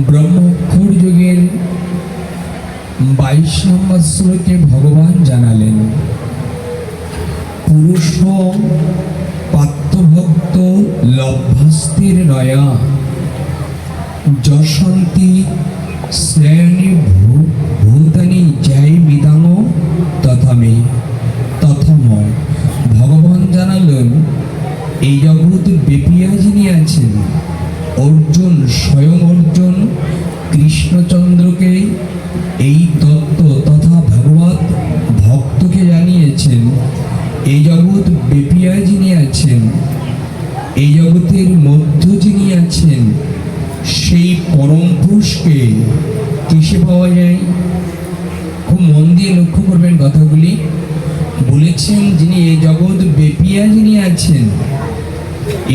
ব্রহ্মক্ষর যুগের 22 নম্বর শ্লোকে ভগবান জানালেন, পুরুষ পাত্রভক্ত লভ্যস্তির নয়া যশন্তি শ্রেণী ভূতানি জয় বিদাম তথামে তথম। ভগবান জানালেন, এই জগৎ বেপিয়া যিনি আছেন, অর্জুন স্বয়ং অর্জুন কৃষ্ণচন্দ্রকে এই তত্ত্ব তথা ভগবত ভক্তকে জানিয়েছেন। এই জগৎ বেপিয়া যিনি আছেন, এই জগতের মধ্য যিনি আছেন, সেই পরম পুরুষকে কিসে পাওয়া যায়? খুব মন দিয়ে লক্ষ্য করবেন কথাগুলি। বলেছেন, যিনি এই জগৎ বেপিয়া যিনি আছেন,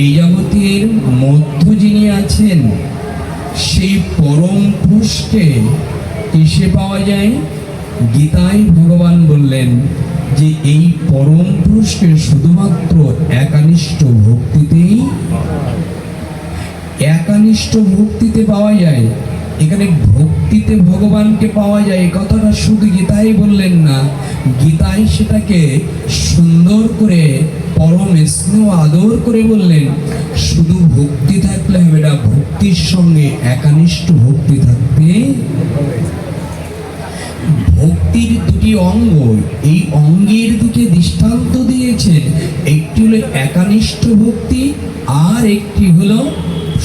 এই জগতের মধ্য যিনি আছেন, সেই পরম পুরুষকে কিসে পাওয়া যায়? গীতায় ভগবান বললেন যে এই পরম পুরুষকে শুধুমাত্র একানিষ্ঠ ভক্তিতে পাওয়া যায়। এখানে ভক্তিতে ভগবানকে পাওয়া যায়, এই কথাটা শুধু গীতায় বললেন না, গীতায় সেটাকে সুন্দর করে পরম স্নেহ আদর করে বললেন। শুধু ভক্তি থাকলে হবে না, ভক্তির সঙ্গে একানিষ্ঠ ভক্তি থাকবে। ভক্তির দুটি অঙ্গ, এই অঙ্গের দিকে দৃষ্টান্ত দিয়েছেন। একটি হলো একানিষ্ঠ ভক্তি, আর একটি হলো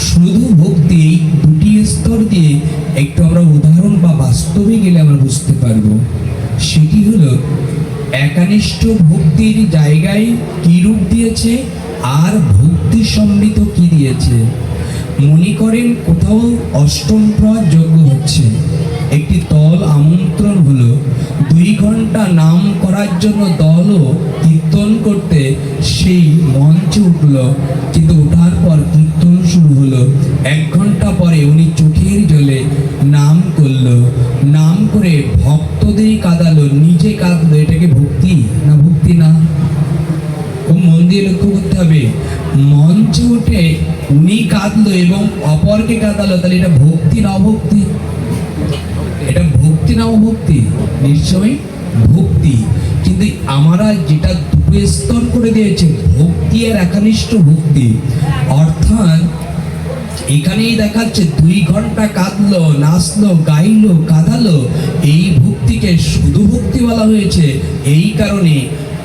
শুধু ভক্তি। এই দুটি স্তর দিয়ে একটু আমরা উদাহরণ বা বাস্তবে গেলে আমরা বুঝতে পারবো। সেটি হলো একানিষ্ঠ ভক্তির জায়গায় কি রূপ দিয়েছে, আর ভক্তি সমৃদ্ধ কি দিয়েছে। মনে করেন কোথাও অষ্টম প্রহর যজ্ঞ হচ্ছে, একটি দল আমন্ত্রণ হলো, 2 ঘন্টা নাম করার জন্য দলও কীর্তন করতে সেই মঞ্চে উঠল। কিন্তু ওঠার পর কীর্তন শুরু হলো, 1 ঘন্টা পরে উনি চোখের জলে নাম করলো, নাম করে ভক্তদের কাঁদালো, নিজে কাঁদলো। এটাকে ভক্তি না? ভক্তি না। খুব মন দিয়ে লক্ষ্য করতে হবে। মঞ্চে উঠে উনি কাঁদলো এবং অপরকে কাঁদালো, তাহলে এটা ভক্তি না অভক্তি? এটা ভক্তি না অভক্তি? নিশ্চয়ই ভক্তি। কিন্তু আমরা যেটা দুটো স্তর করে দিয়েছে, ভক্তি আর একানিষ্ঠ ভক্তি। অর্থাৎ এখানেই দেখাচ্ছে 2 ঘন্টা কাঁদলো, নাচলো, গাইলো, কাঁদালো, এই ভক্তিকে শুধু ভক্তি বলা হয়েছে। এই কারণে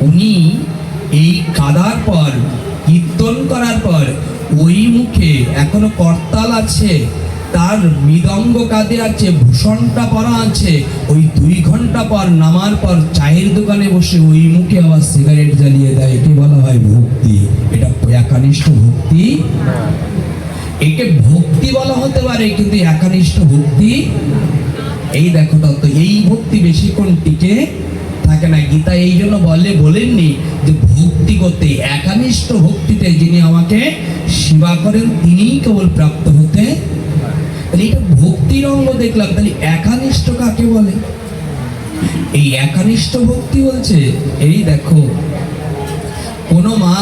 উনি এই কাঁদার পর, কীর্তন করার পর, ওই মুখে এখনো করতাল আছে, তার মৃদঙ্গ কাঁধে আছে, ভূষণটা পরা আছে। ওই 2 ঘন্টা পর নামার পর চায়ের দোকানে বসে ওই মুখে আবার সিগারেট জ্বালিয়ে দেয়। একে বলা হয় ভক্তি। এটা একানিষ্ঠ ভক্তি। একে ভক্তি বলা হতে পারে, কিন্তু একানিষ্ঠ ভক্তি। এই দেখো তত্ত্ব, এই ভক্তি বেশিক্ষণ টিকে থাকে না। গীতা এই জন্য বলেননি যে ভক্তি করতে, একানিষ্ঠ ভক্তিতে যিনি আমাকে সেবা করেন তিনিই কেবল প্রাপ্ত হতে। তাহলে এটা ভক্তির অঙ্গ দেখলাম। তাহলে একানিষ্ঠ কাকে বলে? এই একানিষ্ঠ ভক্তি বলছে, এই দেখো, কোনো মা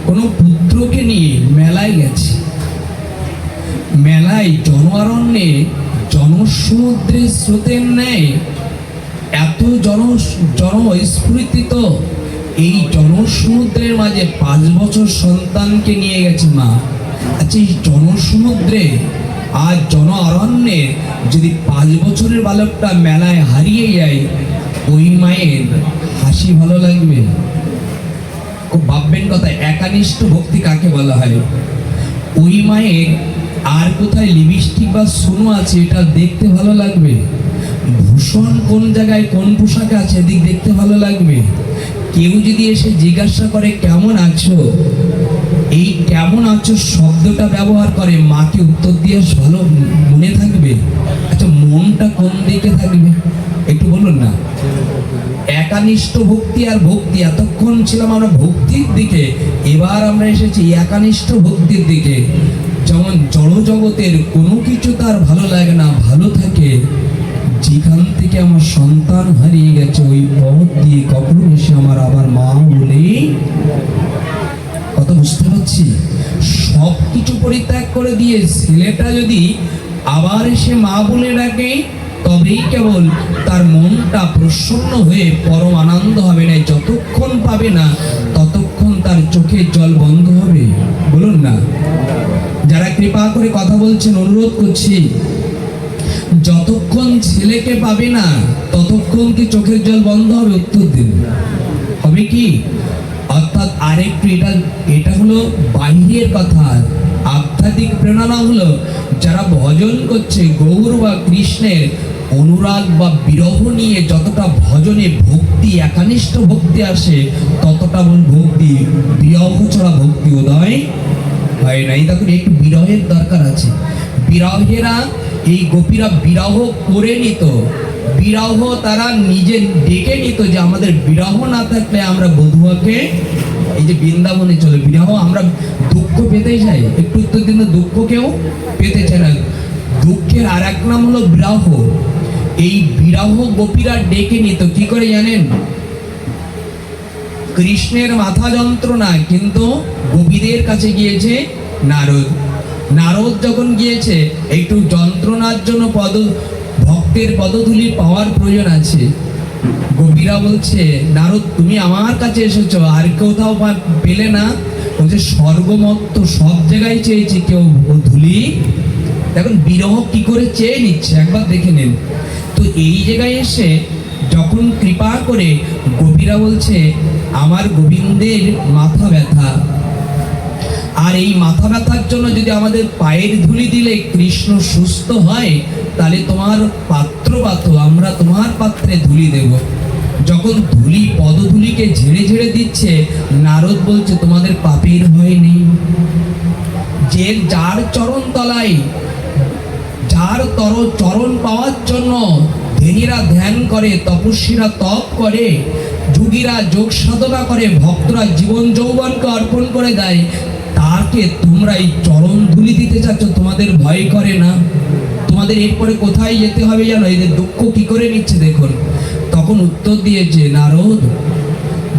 কোনো পুত্রকে নিয়ে মেলায় গেছে। মেলায় জনআরণ্যে জনসমুদ্রের স্রোতের ন্যায় এত জনস্ফূর্তিত এই জনসমুদ্রের মাঝে 5 বছর সন্তানকে নিয়ে গেছে মা। আচ্ছা, এই জনসমুদ্রে আর জন অরণ্যে যদি 5 বছরের বালকটা মেলায় হারিয়ে যায়, ওই মায়ের হাসি ভালো লাগবে? খুব ভাববেন কথা। একানিষ্ঠ ভক্তি কাকে বলা হয়? ওই মায়ের আর কোথায় লিপস্টিক বা সোনো আছে এটা দেখতে ভালো লাগবে? ভূষণ কোন জায়গায় কোন পোশাকে আছে এদিক দেখতে ভালো লাগবে? কেউ যদি এসে জিজ্ঞাসা করে কেমন আছো, এই কেমন আছো শব্দটা ব্যবহার করে, মাকে উত্তর দিয়ে ভালো মনে থাকবে? আচ্ছা, মনটা কোন দিকে থাকবে একটু বলুন না। একানিষ্ঠ ভক্তি আর ভক্তি, এতক্ষণ ছিলাম আমরা ভক্তির দিকে, এবার আমরা এসেছি একানিষ্ঠ ভক্তির দিকে। যেমন জড় জগতের কোনো কিছু তার ভালো লাগে না, ভালো থাকে। যেখান থেকে আমার সন্তান হারিয়ে গেছে ওই পথ দিয়ে কখনো এসে আমার আবার মা বলে, কত বুঝতে পারছি? সব কিছু পরিত্যাগ করে দিয়ে ছেলেটা যদি আবার এসে মা বলে ডাকে, তবেই কেবল তার মনটা প্রসন্ন হয়ে পরম আনন্দ হবে। না যতক্ষণ পাবে না ততক্ষণ তার চোখের জল বন্ধ হবে। বলুন না, যারা কৃপা করে কথা বলছেন অনুরোধ করছি, যতক্ষণ ছেলেকে পাবে না ততক্ষণ কি চোখের জল বন্ধ হবে? উত্তর দিন, হবে কি? অর্থাৎ আরেকটু এটা হলো বাহিরের কথা। আধ্যাত্মিক প্রেরণা হলো যারা ভজন করছে গৌর বা কৃষ্ণের অনুরাগ বা বিরহ নিয়ে যতটা ভজনে ভক্তি, একানিষ্ঠ ভক্তি আসে, ততটা ভক্তি বিরহ ছাড়া ভক্তি উদয় হয় না। এই দেখুন, একটু বিরহের দরকার আছে। বিরহেরা, এই গোপীরা বিরহ করে নিত, বিরহ তারা নিজে ডেকে নিত যে আমাদের বিরহ না থাকলে আমরা বধুয়াকে, এই যে বৃন্দাবনে চলে বিরহ, আমরা দুঃখ পেতে চাই, একটু উত্তর দিন, দুঃখ কেউ পেতে চায় না। দুঃখের আর এক নাম হলো বিরহ। এই বিরহ গোপীরা ডেকে নিত কি করে জানেন? কৃষ্ণের মাথা যন্ত্রণা, কিন্তু গোপীদের কাছে গিয়েছে নারদ। নারদ যখন গিয়েছে, একটু যন্ত্রণার জন্য ভক্তের পদধূলি পাওয়ার প্রয়োজন আছে। গোপীরা বলছে, নারদ তুমি আমার কাছে এসেছো, আর কোথাও পেলে না? বলছে স্বর্গমত্ত সব জায়গায় চেয়েছি, কেউ ধুলি। দেখুন বিরহ কি করে চেয়ে নিচ্ছে, একবার দেখে নেন। তো এই জায়গায় এসে যখন কৃপা করে গোপীরা বলছে আমার গোবিন্দের মাথা ব্যথা, আর এই মাথা ব্যথার জন্য যদি আমাদের পায়ের ধুলি দিলে কৃষ্ণ সুস্থ হয়, তাহলে তোমার পাত্র পাত্র আমরা তোমার পাত্রে ধুলি দেব। যখন ধুলি পদধুলিকে ঝেড়ে ঝেড়ে দিচ্ছে, নারদ বলছে তোমাদের পাপের ভয় নেই। যে যার চরণ তলায়, যার চরণ পাওয়ার জন্য ধ্যানীরা ধ্যান করে, তপস্বীরা তপ করে, যোগীরা যোগ সাধনা করে, ভক্তরা জীবন যৌবনকে অর্পণ করে দেয়, তাকে তোমরা এই চরণ ধুলি দিতে চাচ্ছ, তোমাদের ভয় করে না? তোমাদের এরপরে কোথায় যেতে হবে জানো? এদের দুঃখ কি করে নিচ্ছে দেখুন। তখন উত্তর দিয়েছে নারদ,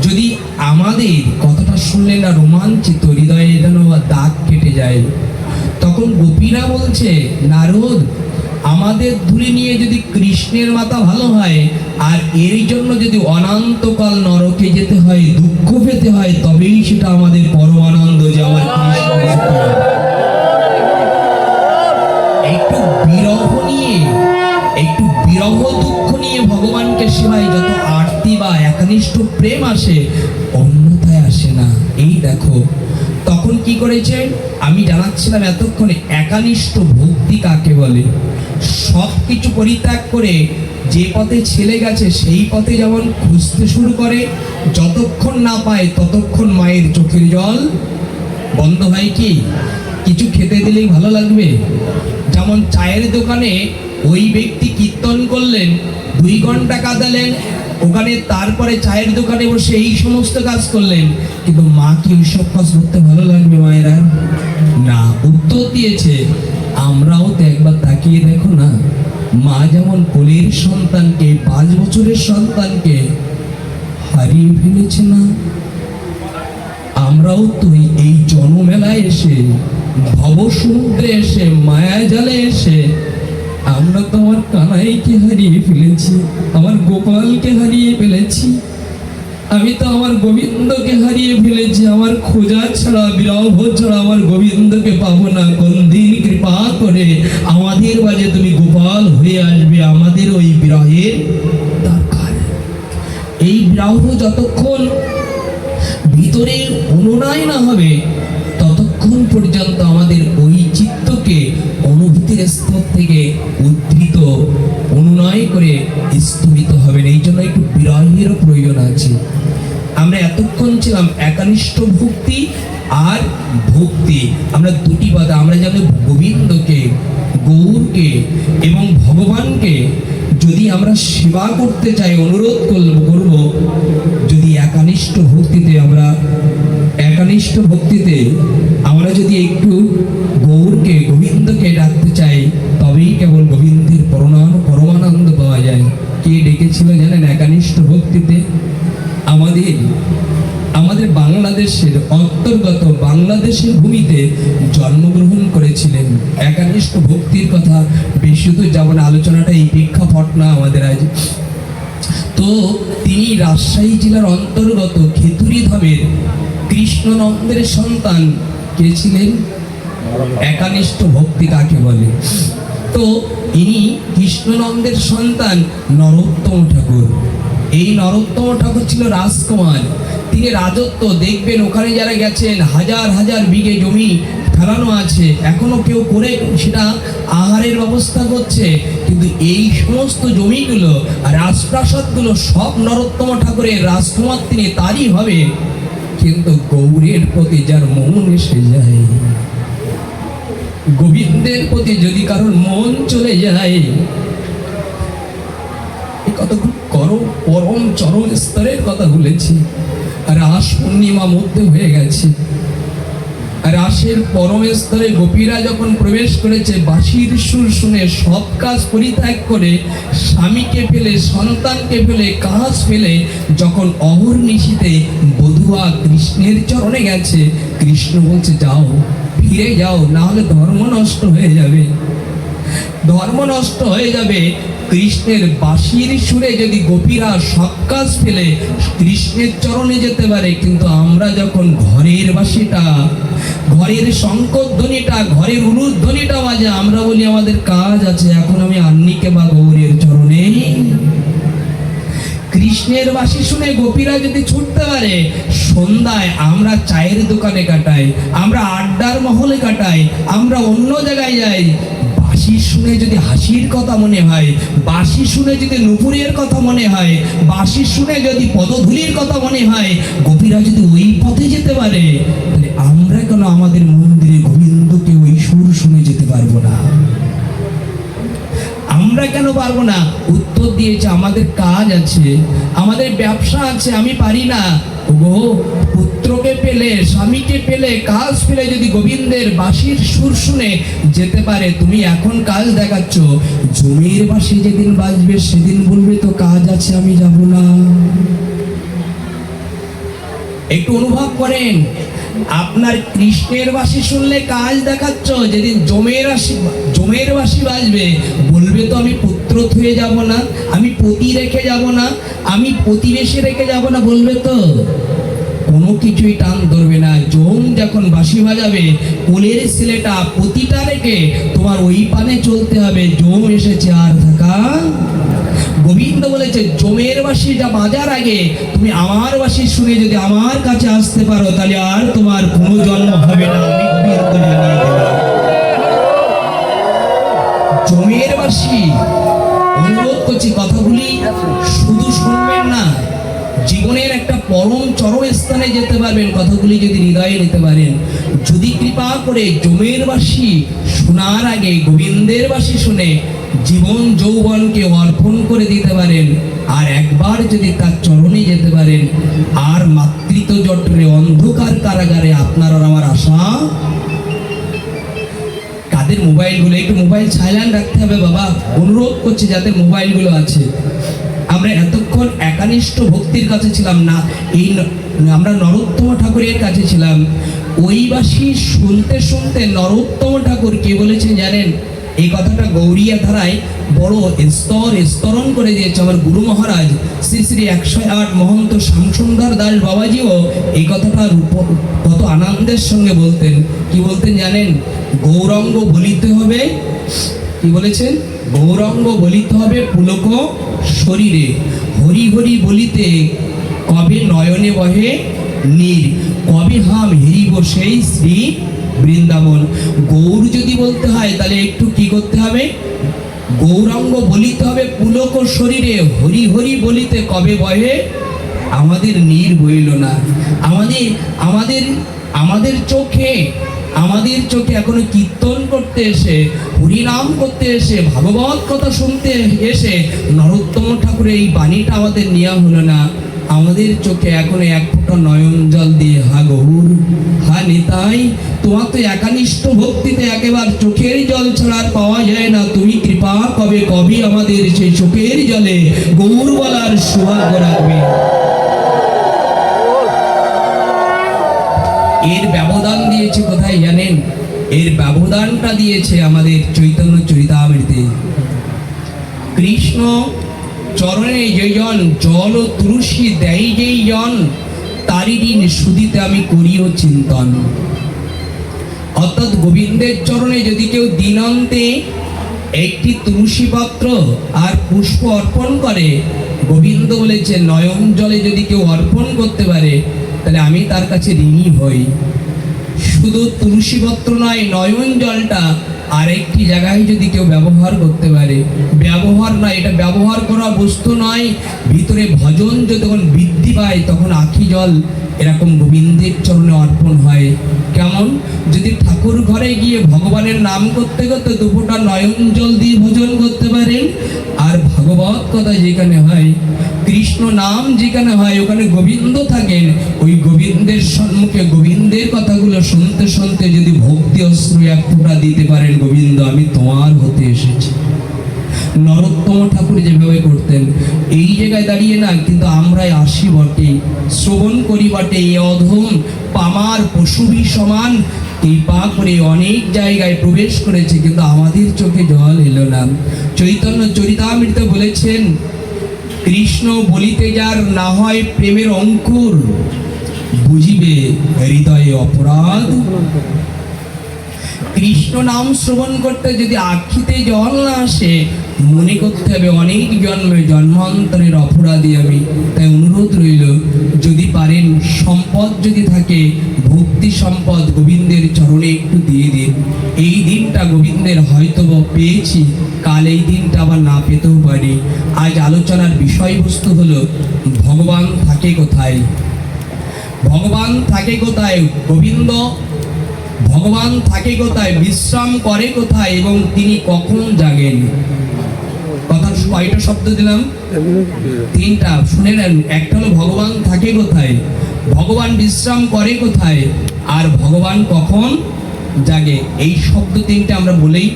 যদি আমাদের কথাটা শুনলে না রোমাঞ্চিত হৃদয়ে যেন দাগ কেটে যায়। তখন গোপীরা বলছে, নারদ আমাদের ধুলি নিয়ে যদি কৃষ্ণের মাথা ভালো হয়, আর এর জন্য যদি অনন্তকাল নরকে যেতে হয়, দুঃখ পেতে হয়, তবেই সেটা আমাদের পরম আনন্দ যে আমার কৃষ্ণ। একটু বিরহ নিয়ে, একটু বিরহ দুঃখ নিয়ে ভগবানকে সেবায় যত আরতি বা একনিষ্ঠ প্রেম আসে, অন্যথায় আসে না। এই দেখো তখন কি করেছে আমি জানাচ্ছিলাম এতক্ষণে, একানিষ্ঠ ভক্তি কাকে বলে? সব কিছু পরিত্যাগ করে যে পথে ছেলে গেছে সেই পথে যেমন খুঁজতে শুরু করে, যতক্ষণ না পায় ততক্ষণ মায়ের চোখের জল বন্ধ হয়। কি কিছু খেতে দিলেই ভালো লাগবে? যেমন চায়ের দোকানে ওই ব্যক্তি কীর্তন করলেন, 2 ঘন্টা কাঁদালেন ওখানে, তারপরে চায়ের দোকানে বসে এই সমস্ত কাজ করলেন, কিন্তু মা কি ওইসব কাজ করতে ভালো লাগবে? মায়েরা না। উত্তর দিয়েছে, আমরাও তো একবার তাকিয়ে দেখো না, মা যেমন কোলের সন্তানকে, 5 বছরের সন্তানকে হারিয়ে ফেলেছে না, আমরাও তো এই জনমেলায় এসে, ভবসমুদ্রে এসে, মায়া জালে এসে, আমরা তো আমার কানাইকে হারিয়ে ফেলেছি, আমার গোপালকে হারিয়ে ফেলেছি, আমি তো আমার গোবিন্দকে হারিয়ে ফেলেছি। আমার খোঁজা ছাড়া, বিরহ ছাড়া আমার গোবিন্দকে পাবো না। কোন দিন কৃপা করে আমাদের মাঝে তুমি গোপাল হয়ে আসবে? আমাদের ওই বিরহের দরকার। এই বিরহ যতক্ষণ ভিতরে অনুনয় না হবে, ততক্ষণ পর্যন্ত আমাদের ওই চিত্তকে অনুভূতির স্তর থেকে উদ্ধৃত অনুনয় করে স্থিত হবে না। এই জন্য একটু বিরহেরও প্রয়োজন আছে। আমরা এতক্ষণ ছিলাম একানিষ্ঠ ভক্তি আর ভক্তি, আমরা দুটি বাধা। আমরা জানি গোবিন্দকে, গৌরকে এবং ভগবানকে যদি আমরা সেবা করতে চাই, অনুরোধ করব, যদি একানিষ্ঠ ভক্তিতে আমরা যদি একটু গৌরকে, গোবিন্দকে ডাকতে চাই, তবেই কেবল গোবিন্দের পরমানন্দ পাওয়া যায়। কে ডেকেছিল জানেন একানিষ্ঠ ভক্তিতে? আমাদের বাংলাদেশের অন্তর্গত বাংলাদেশের ভূমিতে জন্মগ্রহণ করেছিলেন। একানিষ্ঠ ভক্তির কথা বেশি তো যাব না, আলোচনাটা এই প্রেক্ষাপট না আমাদের আজ। তো তিনি রাজশাহী জেলার অন্তর্গত খেতুরি ধামের কৃষ্ণনন্দের সন্তান কে ছিলেন? একানিষ্ঠ ভক্তি কাকে বলে? তো ইনি কৃষ্ণনন্দের সন্তান নরোত্তম ঠাকুর। এই নরোত্তম ঠাকুর ছিল রাজকুমার। তিনি রাজত্ব দেখবেন, ওখানে যারা গেছেন হাজার হাজার বিঘে জমি ফেলানো আছে, এখনো কেউ করে সেটা আহারের ব্যবস্থা করছে, কিন্তু এই সমস্ত জমিগুলো আর রাজপ্রাসাদগুলো সব নরোত্তম ঠাকুরের। রাজকুমার তিনি, তারই হবে। কিন্তু গৌরের প্রতি যার মন এসে যায়, গোবিন্দের প্রতি যদি কারোর মন চলে যায়, এই কতক্ষণ পরম চরম স্তরের কথা বলেছি। রাস পূর্ণিমা মধ্যে হয়ে গেছে। রাসের পরম স্তরে গোপীরা যখন প্রবেশ করেছে, বাঁশির সুর শুনে সব কাজ পরিত্যাগ করে, স্বামীকে ফেলে, সন্তানকে ফেলে, কাজ ফেলে যখন অহর্নিশিতে বধূয়া কৃষ্ণের চরণে গেছে, কৃষ্ণ বলছে যাও, ফিরে যাও, না হলে ধর্ম নষ্ট হয়ে যাবে, ধর্ম নষ্ট হয়ে যাবে। কৃষ্ণের বাঁশির সুরে যদি গোপীরা সব কাজ ফেলে কৃষ্ণের চরণে যেতে পারে, কিন্তু আমরা যখন ঘরের বাঁশিটা, ঘরের শঙ্করধ্বনিটা, ঘরের উলুধ্বনিটা বাজে, আমরা বলি আমাদের কাজ আছে, এখন আমি আন্নিকে বা গৌরের চরণে। কৃষ্ণের বাঁশি শুনে গোপীরা যদি ছুটতে পারে, সন্ধ্যায় আমরা চায়ের দোকানে কাটাই, আমরা আড্ডার মহলে কাটাই, আমরা অন্য জায়গায় যাই, বাঁশি শুনে যদি হাসির কথা মনে হয়, বাঁশি শুনে যদি নুপুরের কথা মনে হয়, বাঁশি শুনে যদি পদধূলির কথা মনে হয়, গোপীরা যদি ওই পথে যেতে পারে, তাহলে আমরা কেন আমাদের মন্দিরে গোবিন্দকে ওই সুর শুনে যেতে পারবো না? আমরা কেন পারবো না? উত্তর দিয়েছে আমাদের কাজ আছে, আমাদের ব্যবসা আছে, আমি পারি না। ওগো, পুত্রকে পেলে, স্বামীকে পেলে, কাজ পেলে যদি গোবিন্দের বাঁশির সুর শুনে যেতে পারে, তুমি এখন কাজ দেখাচ্ছ, জমির বাঁশি যেদিন বাজবে সেদিন বলবে তো কাজ আছে, আমি যাব না। একটু অনুভব করেন, আপনার কৃষ্ণের বাঁশি শুনলে কাজ দেখাচ্ছ, যেদিন জমের বাঁশি বাজবে বলবে তো আমি পুত্র থুয়ে যাব না, আমি পতি রেখে যাব না, আমি প্রতিবেশী রেখে যাব না, বলবে তো? কোনো কিছুই টান ধরবে না। জম যখন বাঁশি বাজাবে, কোলের ছেলেটা পতিটা রেখে তোমার ওই পানে চলতে হবে, জম এসেছে আর থাকা। গোবিন্দ বলেছে জমের বাঁশি যা বাজার আগে তুমি আমার বাঁশি শুনে যদি আমার কাছে আসতে পারো, তাহলে আর তোমার পুনর্জন্ম হবে না। জমের বাঁশি, অনুরোধ করছি, কথাগুলি শুধু শুনবেন না, জীবনের একটা পরম চরম স্থানে যেতে পারবেন কথাগুলি যদি হৃদয়ে নিতে পারেন। যদি কৃপা করে জমের বাঁশি শোনার আগে গোবিন্দের বাঁশি শুনে জীবন যৌবনকে অর্পণ করে দিতে পারেন, আর একবার যদি তার চরণে যেতে পারেন, আর মাতৃত্ব জঠরে অন্ধকার কারাগারে আপনার আর আমার আশা। কাদের মোবাইলগুলো, একটু মোবাইল সাইলেন্ট রাখতে হবে বাবা, অনুরোধ করছি যাদের মোবাইলগুলো আছে। আমরা এতক্ষণ একানিষ্ঠ ভক্তির কাছে ছিলাম না, আমরা নরোত্তম ঠাকুরের কাছে ছিলাম। ওই বাঁশি শুনতে শুনতে নরোত্তম ঠাকুর কে বলেছেন জানেন? এই কথাটা গৌড়িয়া ধারায় বড় স্তরণ করে দিয়েছে আমার গুরু মহারাজ শ্রী শ্রী 108 মহন্ত শ্যামসুন্দর দাস বাবাজিও এই কথাটা কত আনন্দের সঙ্গে বলতেন। কি বলতেন জানেন? গৌরাঙ্গ বলিতে হবে, কি বলেছেন? গৌরাঙ্গ বলিতে হবে পুলক শরীরে, হরি হরি বলিতে কবে নয়নে বহে নীর, কবে হাম হেরিব সেই শ্রী বৃন্দাবন। গৌর যদি বলতে হয় তাহলে একটু কি করতে হবে? গৌরাঙ্গ বলিতে হবে পুলক শরীরে, হরি হরি বলিতে কবে বহে আমাদের নীর বইল না। আমাদের চোখে এখনো কীর্তন করতে এসে, হরিনাম করতে এসে, ভাগবত কথা শুনতে এসে নরোত্তম ঠাকুরের এই বাণীটা আমাদের নেওয়া হলো না। আমাদের চোখে এখনো এক ফোঁটা নয়ন জল দিয়ে হা গৌর, হা নিতাই, তোমার তো একানিষ্ঠ ভক্তিতে একেবারে চোখের জল ছাড়া পাওয়া যায় না। তুমি কৃপা কবে আমাদের সেই চোখের জলে গৌর বলার সৌভাগ্য রাখবে। এর ব্যবধান দিয়েছে কোথায় জানেন? এর ব্যবধানটা দিয়েছে আমাদের চৈতন্য চরিতামৃতে। কৃষ্ণ চরণে যেজন জল ও তুলসী দেয় যেই জন, তারই ঋণ সুদিতে আমি করিও চিন্তন। অর্থাৎ গোবিন্দের চরণে যদি কেউ দিনান্তে একটি তুলসী পাত্র আর পুষ্প অর্পণ করে, গোবিন্দ বলেছে নয়ন জলে যদি কেউ অর্পণ করতে পারে তাহলে আমি তার কাছে ঋণী হই। শুধু তুলসী পত্র নয়, নয়ন জলটা আরেকটি জায়গায় যদি কেউ ব্যবহার করতে পারে, ব্যবহার নয়, এটা ব্যবহার করা বস্তু নয়, ভিতরে ভজন যখন বৃদ্ধি পায় তখন আখি জল এরকম গোবিন্দের চরণে অর্পণ হয়। কেমন? যদি ঠাকুর ঘরে গিয়ে ভগবানের নাম করতে করতে দুপুরটা নয়ন জল দিয়ে ভোজন করতে পারেন, আর ভাগবত কথা যেখানে হয়, কৃষ্ণ নাম যেখানে হয়, ওখানে গোবিন্দ থাকেন, ওই গোবিন্দের সম্মুখে গোবিন্দের কথাগুলো শুনতে শুনতে যদি ভক্তি অশ্রু এক ফোঁটা দিতে পারেন, গোবিন্দ আমি তোমার হতে এসেছি। নরোত্তম ঠাকুর যেভাবে করতেন, এই জায়গায় দাঁড়িয়ে না কিন্তু আমরাই আসি বটে, শ্রবণ করি বটে, এ অধম পামার পশুভি সমান কৃপা করে অনেক জায়গায় প্রবেশ করেছে, কিন্তু আমাদের চোখে জল এলো না। চৈতন্য চরিতামৃতে বলেছেন, কৃষ্ণ বলিতে যার না হয় প্রেমের অঙ্কুর, বুঝিবে হৃদয়ে অপরাধ। কৃষ্ণ নাম শ্রবণ করতে যদি আখিতে জল না আসে, মনে করতে হবে অনেক জন্মে জন্মান্তরের অপরাধী আমি। তাই অনুরোধ রইল, যদি পারেন সম্পদ যদি থাকে, ভক্তি সম্পদ গোবিন্দের চরণে একটু দিয়ে দিন। এই দিনটা গোবিন্দের হয়তো পেয়েছি, কাল এই দিনটা আবার না পেতেও পারি। আজ আলোচনার বিষয়বস্তু হলো ভগবান থাকে কোথায়? ভগবান থাকে কোথায়? গোবিন্দ ভগবান থাকে কোথায়, বিশ্রাম করে কোথায়, এবং তিনি কখন জাগেন? কথা কয়টা শব্দ দিলাম? তিনটা। শুনে নেন। একটা হলো ভগবান থাকে কোথায়, ভগবান বিশ্রাম করে কোথায়, আর ভগবান কখন জাগে। এই শব্দ তিনটা আমরা বলেই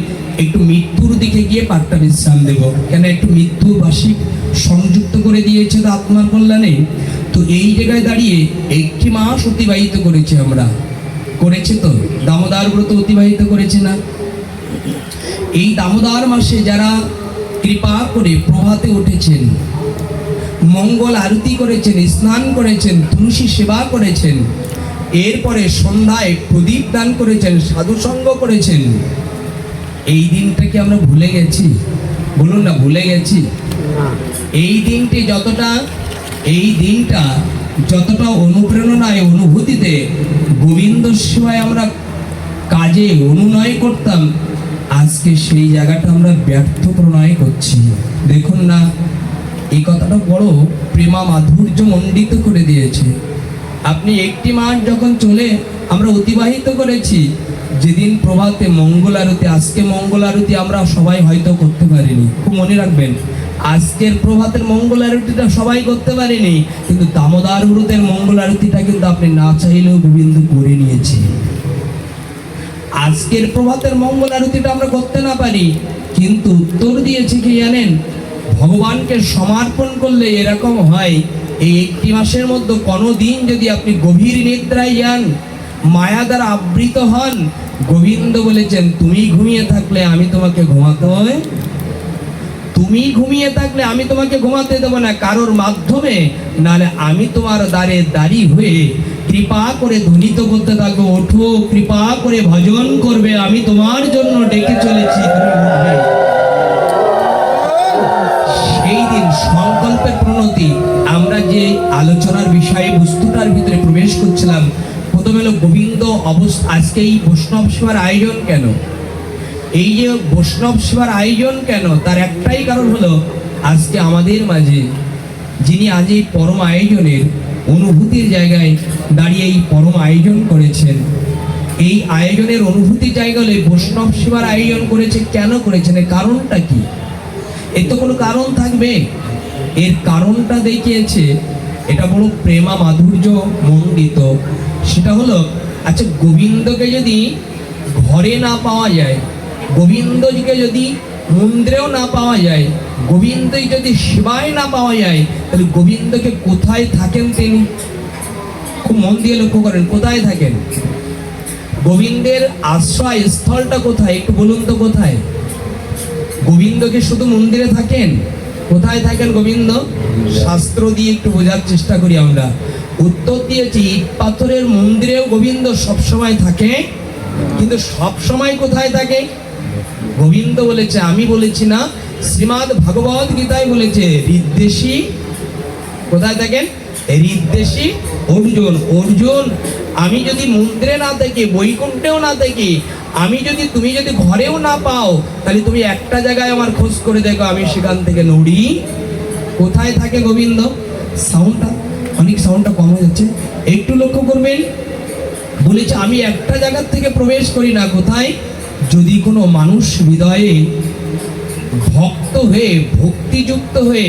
একটু মৃত্যুর দিকে গিয়ে পাঠটা বিশ্রাম দেব। কেন? একটু মৃত্যুর বার্ষিক সংযুক্ত করে দিয়েছে তো আত্মার কল্যাণে। তো এই জায়গায় দাঁড়িয়ে একটি মাস অতিবাহিত করেছি আমরা, করেছে তো দামোদর ব্রত অতিবাহিত করেছে না? এই দামোদর মাসে যারা কৃপা করে প্রভাতে উঠেছেন, মঙ্গল আরতি করেছেন, স্নান করেছেন, তুলসী সেবা করেছেন, এরপরে সন্ধ্যায় প্রদীপ দান করেছেন, সাধুসঙ্গ করেছেন, এই দিনটাকে আমরা ভুলে গেছি? বলুন না, ভুলে গেছি? এই দিনটা যতটা অনুপ্রেরণায় অনুভূতিতে গোবিন্দ সেবায় আমরা কাজে অনুনয় করতাম, আজকে সেই জায়গাটা আমরা ব্যর্থ প্রণয় করছি। দেখুন না, এই কথাটা বড় প্রেমা মাধুর্য মণ্ডিত করে দিয়েছে। আপনি একটি মাস যখন চলে আমরা অতিবাহিত করেছি, যেদিন প্রভাতে মঙ্গল আরতি, আজকে মঙ্গল আরতি আমরা সবাই হয়তো করতে পারিনি, খুব মনে রাখবেন, আজকের প্রভাতের মঙ্গল আরতিটা সবাই করতে পারেনি, কিন্তু দামোদর ব্রতের মঙ্গল আরতিটা কিন্তু আপনি না চাইলেও গোবিন্দ করে নিয়েছে। আজকের প্রভাতের মঙ্গল আরতিটা আমরা করতে না পারি, কিন্তু উত্তর দিয়েছে কি জানেন? ভগবানকে সমর্পণ করলে এরকম হয়, এই একটি মাসের মধ্যে কোনো দিন যদি আপনি গভীর নিদ্রায় যান, মায়া দ্বারা আবৃত হন, গোবিন্দ বলেছেন তুমি ঘুমিয়ে থাকলে আমি তোমাকে ঘুমাতে হয়, তুমি ঘুমিয়ে থাকলে আমি তোমাকে ঘুমাতে দেবো না কারোর মাধ্যমে, নাহলে আমি তোমার দ্বারে দাঁড়ি হয়ে কৃপা করে ধ্বনিত করতে থাকবো, ওঠো কৃপা করে ভজন করবে, আমি তোমার জন্য ডেকে চলেছি, তুমি উঠবে। সেই দিন সংকল্পের প্রণতি। আমরা যে আলোচনার বিষয়ে বস্তুটার ভিতরে প্রবেশ করছিলাম, প্রথমে হলো গোবিন্দ অবস্থা। আজকে এই বৈষ্ণব সেবার আয়োজন কেন? এই যে বৈষ্ণব সেবার আয়োজন কেন, তার একটাই কারণ হলো আজকে আমাদের মাঝে যিনি আজ এই পরম আয়োজনের অনুভূতির জায়গায় দাঁড়িয়ে এই পরম আয়োজন করেছেন, এই আয়োজনের অনুভূতির জায়গা হলে বৈষ্ণব সেবার আয়োজন করেছে। কেন করেছেন? এর কারণটা কি? এর তো কোনো কারণ থাকবে। এর কারণটা দেখিয়েছে, এটা বড় প্রেমা মাধুর্য মণ্ডিত। সেটা হলো, আচ্ছা গোবিন্দকে যদি ঘরে না পাওয়া যায়, গোবিন্দকে যদি মন্দিরেও না পাওয়া যায়, গোবিন্দকে যদি সেবায় না পাওয়া যায়, তাহলে গোবিন্দকে কোথায় থাকেন তিনি? খুব মন দিয়ে লক্ষ্য করেন, কোথায় থাকেন? গোবিন্দের আশ্রয় স্থলটা কোথায় একটু বলুন তো, কোথায়? গোবিন্দ কি শুধু মন্দিরে থাকেন? কোথায় থাকেন গোবিন্দ? শাস্ত্র দিয়ে একটু বোঝার চেষ্টা করি আমরা। উত্তর দিয়েছি ইট পাথরের মন্দিরেও গোবিন্দ সবসময় থাকে, কিন্তু সবসময় কোথায় থাকে? গোবিন্দ বলেছে, আমি বলেছি না, শ্রীমদ্ ভাগবত গীতায় বলেছে হৃদ্দেশী কোথায় থাকেন? হৃদ্দেশী অর্জুন। অর্জুন, আমি যদি মন্দিরে না থাকি, বৈকুণ্ঠেও না থাকি, তুমি যদি ঘরেও না পাও, তাহলে তুমি একটা জায়গায় আমার খোঁজ করে দেখো, আমি সেখান থেকে নড়ি। কোথায় থাকে গোবিন্দ? সাউন্ডটা কম হয়ে যাচ্ছে, একটু লক্ষ্য করবেন। বলেছে আমি একটা জায়গার থেকে প্রবেশ করি না, কোথায়? যদি কোনো মানুষ হৃদয়ে ভক্ত হয়ে, ভক্তিযুক্ত হয়ে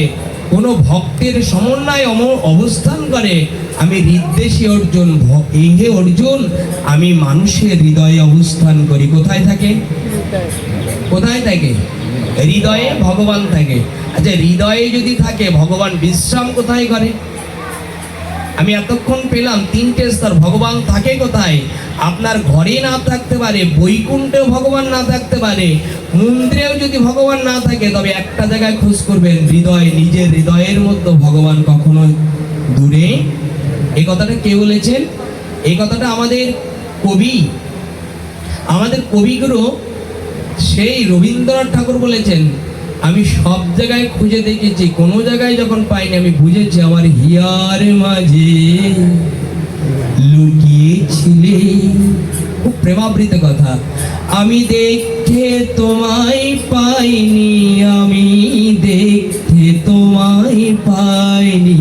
কোনো ভক্তের সমন্বয় অবস্থান করে, আমি হৃদ্দেশী অর্জুন, হে অর্জুন, আমি মানুষের হৃদয়ে অবস্থান করি। কোথায় থাকে? কোথায় থাকে? হৃদয়ে ভগবান থাকে। আচ্ছা, হৃদয়ে যদি থাকে, ভগবান বিশ্রাম কোথায় করে? আমি এতক্ষণ পেলাম তিনটে স্তর। ভগবান থাকে কোথায়? আপনার ঘরে না থাকতে পারে, বৈকুণ্ঠেও ভগবান না থাকতে পারে, মন্দিরেও যদি ভগবান না থাকে, তবে একটা জায়গায় খোঁজ করবেন, হৃদয়, নিজের হৃদয়ের মধ্যে ভগবান কখনো দূরে। এই কথাটা কে বলেছেন? এই কথাটা আমাদের কবিগুরু সেই রবীন্দ্রনাথ ঠাকুর বলেছেন, আমি সব জায়গায় খুঁজে দেখেছি, কোনো জায়গায় যখন পাইনি, আমি বুঝেছি আমার হিয়ার মাঝে লুকিয়েছিলে। খুব প্রেমাবৃত কথা। আমি দেখতে তোমায় পাইনি, আমি দেখতে তোমায় পাইনি,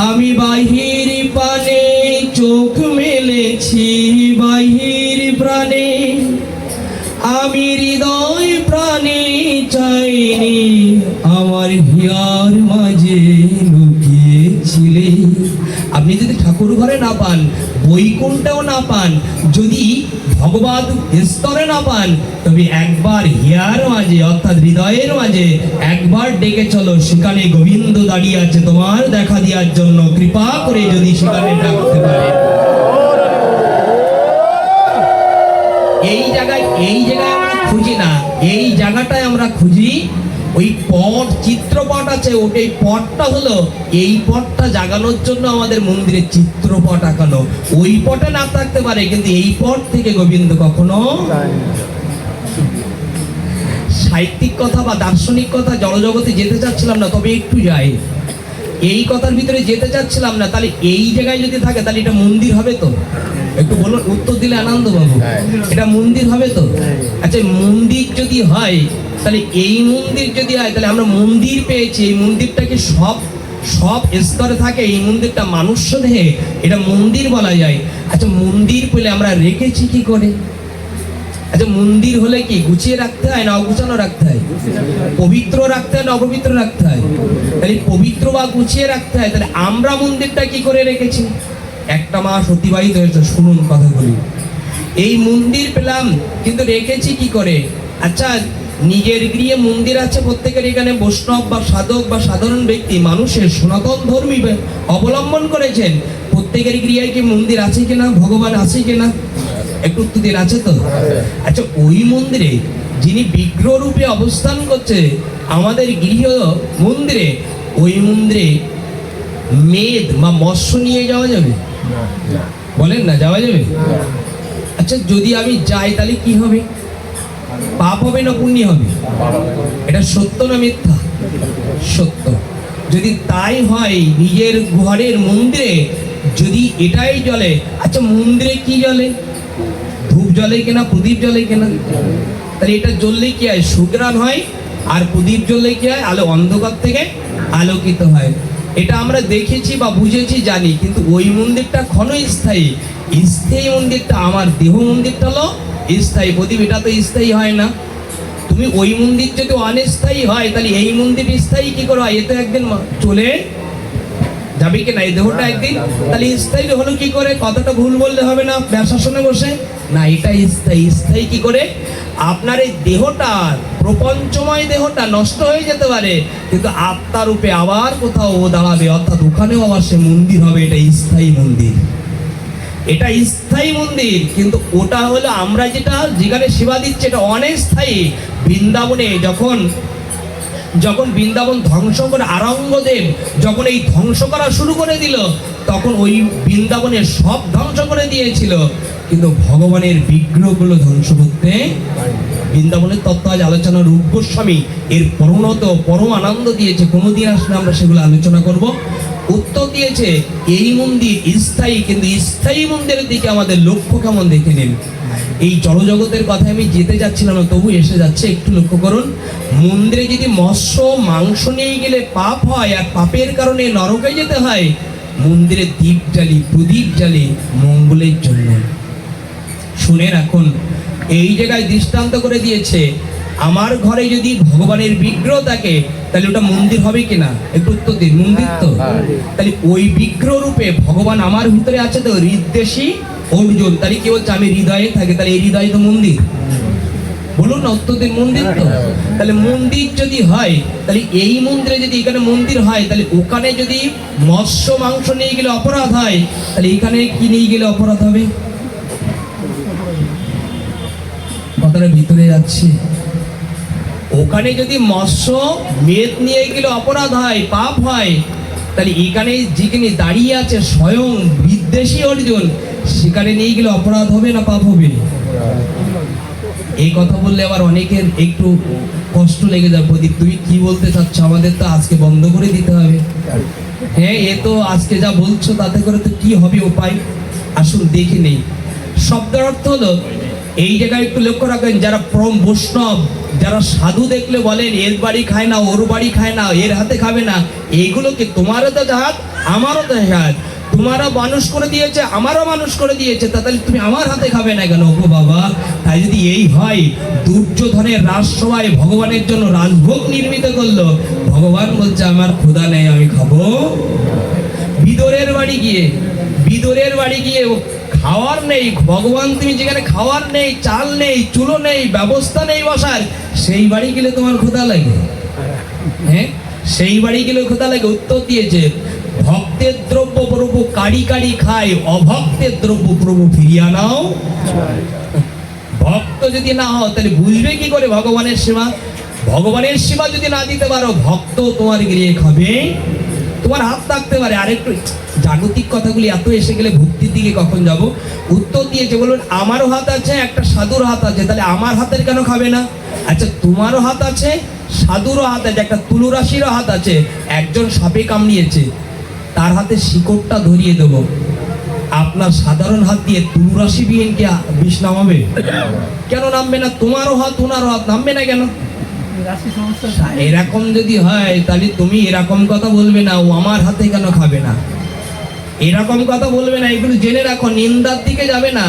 আমি বাহির পানে চোখ মেলেছি, বাহির প্রাণে আমি হৃদয় প্রাণে চাইনি, আমার হিয়ার মাঝে লুকিয়েছিলে। আপনি যদি ঠাকুর ঘরে না পান, বৈকুণ্ঠেও না পান, যদি ভগবত স্তরে না পান, তবে একবার হিয়ার মাঝে অর্থাৎ হৃদয়ের মাঝে একবার ডেকে চলো, সেখানে গোবিন্দ দাঁড়িয়ে আছে তোমার দেখা দেওয়ার জন্য, কৃপা করে যদি সেখানে ডাকতে পারে। এই জায়গায় আমরা খুঁজি না, এই জায়গাটায় আমরা খুঁজি। ওই পট, চিত্রপট আছে, ওই পটটা হলো, এই পটটা জাগানোর জন্য আমাদের মন্দিরে চিত্রপট আঁকানো। ওই পটে না থাকতে পারে, কিন্তু এই পট থেকে গোবিন্দ কখনো। সাহিত্যিক কথা বা দার্শনিক কথা জড়জগতে যেতে চাচ্ছিলাম না, তবে একটু যাই। এই কথার ভিতরে যেতে চাচ্ছিলাম না, তাহলে এই জায়গায় যদি থাকে, তাহলে এটা মন্দির হবে তো? একটু বলুন, উত্তর দিলে আনন্দ বাবু, এটা মন্দির হবে তো? আচ্ছা, মন্দির যদি হয়, তাহলে এই মন্দির যদি হয়, তাহলে আমরা মন্দির পেয়েছি। এই মন্দিরটাকে সব স্তরে থাকে, এই মন্দিরটা মানুষ দেহে, এটা মন্দির বলা যায়। আচ্ছা, মন্দির পেলে আমরা রেখেছি কি করে? আচ্ছা, মন্দির হলে কি গুছিয়ে রাখতে হয় না অগুছানো রাখতে হয়? পবিত্র রাখতে হয় না অপবিত্র রাখতে হয়? তাহলে পবিত্র বা গুছিয়ে রাখতে হয়। তাহলে আমরা মন্দিরটা কি করে রেখেছি? একটা মাস অতিবাহিত হয়েছে, শুনুন কথাগুলি। এই মন্দির পেলাম, কিন্তু রেখেছি কি করে? আচ্ছা, নিজের গৃহে মন্দির আছে প্রত্যেকের, এখানে বৈষ্ণব বা সাধক বা সাধারণ ব্যক্তি মানুষের সনাতন ধর্মী অবলম্বন করেছেন, প্রত্যেকের গৃহে কি মন্দির আছে কিনা? ভগবান আছে কিনা? একটু উত্তর দিন, আছে তো? আচ্ছা, ওই মন্দিরে যিনি বিগ্রহ রূপে অবস্থান করছে আমাদের গৃহ মন্দিরে, ওই মন্দিরে মেদ বা মৎস্য নিয়ে যাওয়া যাবে? বলেন না, যাওয়া যাবে? আচ্ছা, যদি আমি যাই, তাহলে কি হবে? পাপ হবে না পুণ্য হবে? এটা সত্য না মিথ্যা? সত্য। যদি তাই হয়, নিজের ঘরের মন্দিরে যদি এটাই জ্বলে, আচ্ছা মন্দিরে কি জ্বলে? ধূপ জ্বলে কিনা, প্রদীপ জ্বলে কিনা? তাহলে এটা জ্বললে কি হয়? সুঘ্রাণ হয়। আর প্রদীপ জ্বললে কি হয়? আলো, অন্ধকার থেকে আলোকিত হয়। এটা আমরা দেখেছি বা বুঝেছি, জানি। কিন্তু ওই মন্দিরটা ক্ষণস্থায়ী। স্থায়ী মন্দিরটা, আমার দেহ মন্দিরটা হলো স্থায়ী। প্রদীপ এটা তো স্থায়ী হয় না। তুমি ওই মন্দির যদি অনিস্থায়ী হয়, তাহলে এই মন্দির স্থায়ী কি করে হয়? এ তো একদিন চলে যাবে কিনা, এই দেহটা একদিন। তাহলে স্থায়ী হলো কি করে? কথাটা ভুল বললে হবে না ব্যাসাসনে বসে। না, এটা স্থায়ী। স্থায়ী কি করে? আপনার এই দেহটা, প্রপঞ্চময় দেহটা নষ্ট হয়ে যেতে পারে, কিন্তু আত্মার রূপে আবার কোথাও ও দাঁড়াবে, অর্থাৎ ওখানেও আবার সে মন্দির হবে। এটা স্থায়ী মন্দির, এটা স্থায়ী মন্দির। কিন্তু ওটা হলো আমরা যেখানে সেবা দিচ্ছে, এটা অনেস্থায়ী। বৃন্দাবনে যখন বৃন্দাবন ধ্বংস করে আরঙ্গদেব যখন এই ধ্বংস করা শুরু করে দিল, তখন ওই বৃন্দাবনের সব ধ্বংস করে দিয়েছিল, কিন্তু ভগবানের বিগ্রহগুলো ধ্বংস করতে। বৃন্দাবনের তত্ত্ব আজ আলোচনা রূপ গোস্বামী এর পরম আনন্দ দিয়েছে। কোনোদিন আসলে আমরা সেগুলো আলোচনা করব। উত্তর দিয়েছে এই মন্দির স্থায়ী, কিন্তু স্থায়ী মন্দিরের দিকে আমাদের লক্ষ্য কেমন দেখে নিন। এই জড়জগতের কথা আমি যেতে যাচ্ছিলাম না, তবু এসে যাচ্ছে, একটু লক্ষ্য করুন। মন্দিরে যদি মৎস্য মাংস নিয়ে গেলে পাপ হয়, আর পাপের কারণে নরকে যেতে হয়, মন্দিরে দীপ জ্বালি, প্রদীপ জ্বালি মঙ্গলের জন্য। শুনে রাখুন, এই জায়গায় দৃষ্টান্ত করে দিয়েছে, আমার ঘরে যদি ভগবানের বিগ্রহ থাকে, তাহলে ওটা মন্দির হবে কিনা? একটু উত্তর দিন। মন্দির তো। তাহলে ওই বিগ্রহ রূপে ভগবান আমার ভিতরে আছে তো, হৃদদেশী অর্জুন। তাহলে কি বলছে? আমি হৃদয়ে থাকি, তাহলে এই হৃদয় তো মন্দির। বলুন না, উত্তর দিন। মন্দির তো। তাহলে মন্দির যদি হয়, তাহলে এই মন্দিরে যদি এখানে মন্দির হয়, তাহলে ওখানে যদি মৎস্য মাংস নিয়ে গেলে অপরাধ হয়, তাহলে এখানে কি নিয়ে গেলে অপরাধ হবে? কথাটা ভিতরে যাচ্ছে। ওখানে যদি মৎস্য মেদ নিয়ে গেলে অপরাধ হয়, পাপ হয়, তাহলে এখানে যেখানে দাঁড়িয়ে আছে স্বয়ং বিদ্বেষী অর্জুন, সেখানে নিয়ে গেলে অপরাধ হবে না পাপ হবে? এই কথা বললে আবার অনেকের একটু কষ্ট লেগে যাবে। প্রদীপ, তুমি কি বলতে চাচ্ছ? আমাদের তো আজকে বন্ধ করে দিতে হবে। হ্যাঁ, এ তো আজকে যা বলছো তাতে করে তো কি হবে উপায়? আসুন দেখে নেই। শব্দের অর্থ হলো, এই জায়গায় একটু লক্ষ্য রাখবেন, যারা পরম বৈষ্ণব, যারা সাধু দেখলে বলেন এর বাড়ি খায় না, ওর বাড়ি খায় না, এর হাতে খাবে না, এইগুলোকে তোমারও তো হাত, আমারও তো হাত, তোমারও মানুষ করে দিয়েছে, আমারও মানুষ করে দিয়েছে, তাহলে তুমি আমার হাতে খাবে না কেন? ওগো বাবা, তাই যদি এই হয়, দুর্যোধনের রাজসভায় ভগবানের জন্য রাজভোগ নির্মিত করলো, ভগবান বলছে আমার ক্ষুধা নেই, আমি খাবো। বিদুরের বাড়ি গিয়ে খাওয়ার নেই, ভগবান তুমি যেখানে খাওয়ার নেই, চাল নেই, চুলো নেই, ব্যবস্থা নেই বসার, সেই বাড়ি গেলে তোমার ক্ষুধা লাগে? হ্যাঁ, সেই বাড়ি গেলে ক্ষুধা লাগে। উত্তর দিয়েছে, ভক্তের দ্রব্য প্রভু কাড়ি কাড়ি খায়, অভক্তের দ্রব্য প্রভু ফিরিয়া নাও। ভক্ত যদি না হও, তাহলে বুঝবে কি করে ভগবানের সেবা? ভগবানের সেবা যদি না দিতে পারো, ভক্ত তোমার গিয়ে খাবে, তোমার হাত থাকতে পারে। আরেকটু জাগতিক কথাগুলি এত এসে গেলে ভক্তির দিকে কখন যাব? উত্তর দিয়েছে, বলুন আমারও হাত আছে, একটা সাধুর হাত আছে, তাহলে আমার হাতের কেন খাবে না? আচ্ছা, তোমারও হাত আছে, সাধুরও হাত আছে, একটা তুলুরাশিরও হাত আছে। একজন সাপে কামড়িয়েছে, তার হাতে শিকড়টা ধরিয়ে দেব, আপনার সাধারণ হাত দিয়ে তুলুরাশি বিহীনকে বিষ নামাবে? কেন নামবে না? তোমারও হাত, ওনারও হাত, নামবে না কেন? এরকম যদি হয়, তাহলে তুমি এরকম কথা বলবে না, ও আমার হাতে কেন খাবে না, এরকম কথা বলবে না। এগুলো জেনে রাখো, নিন্দার দিকে যাবে না।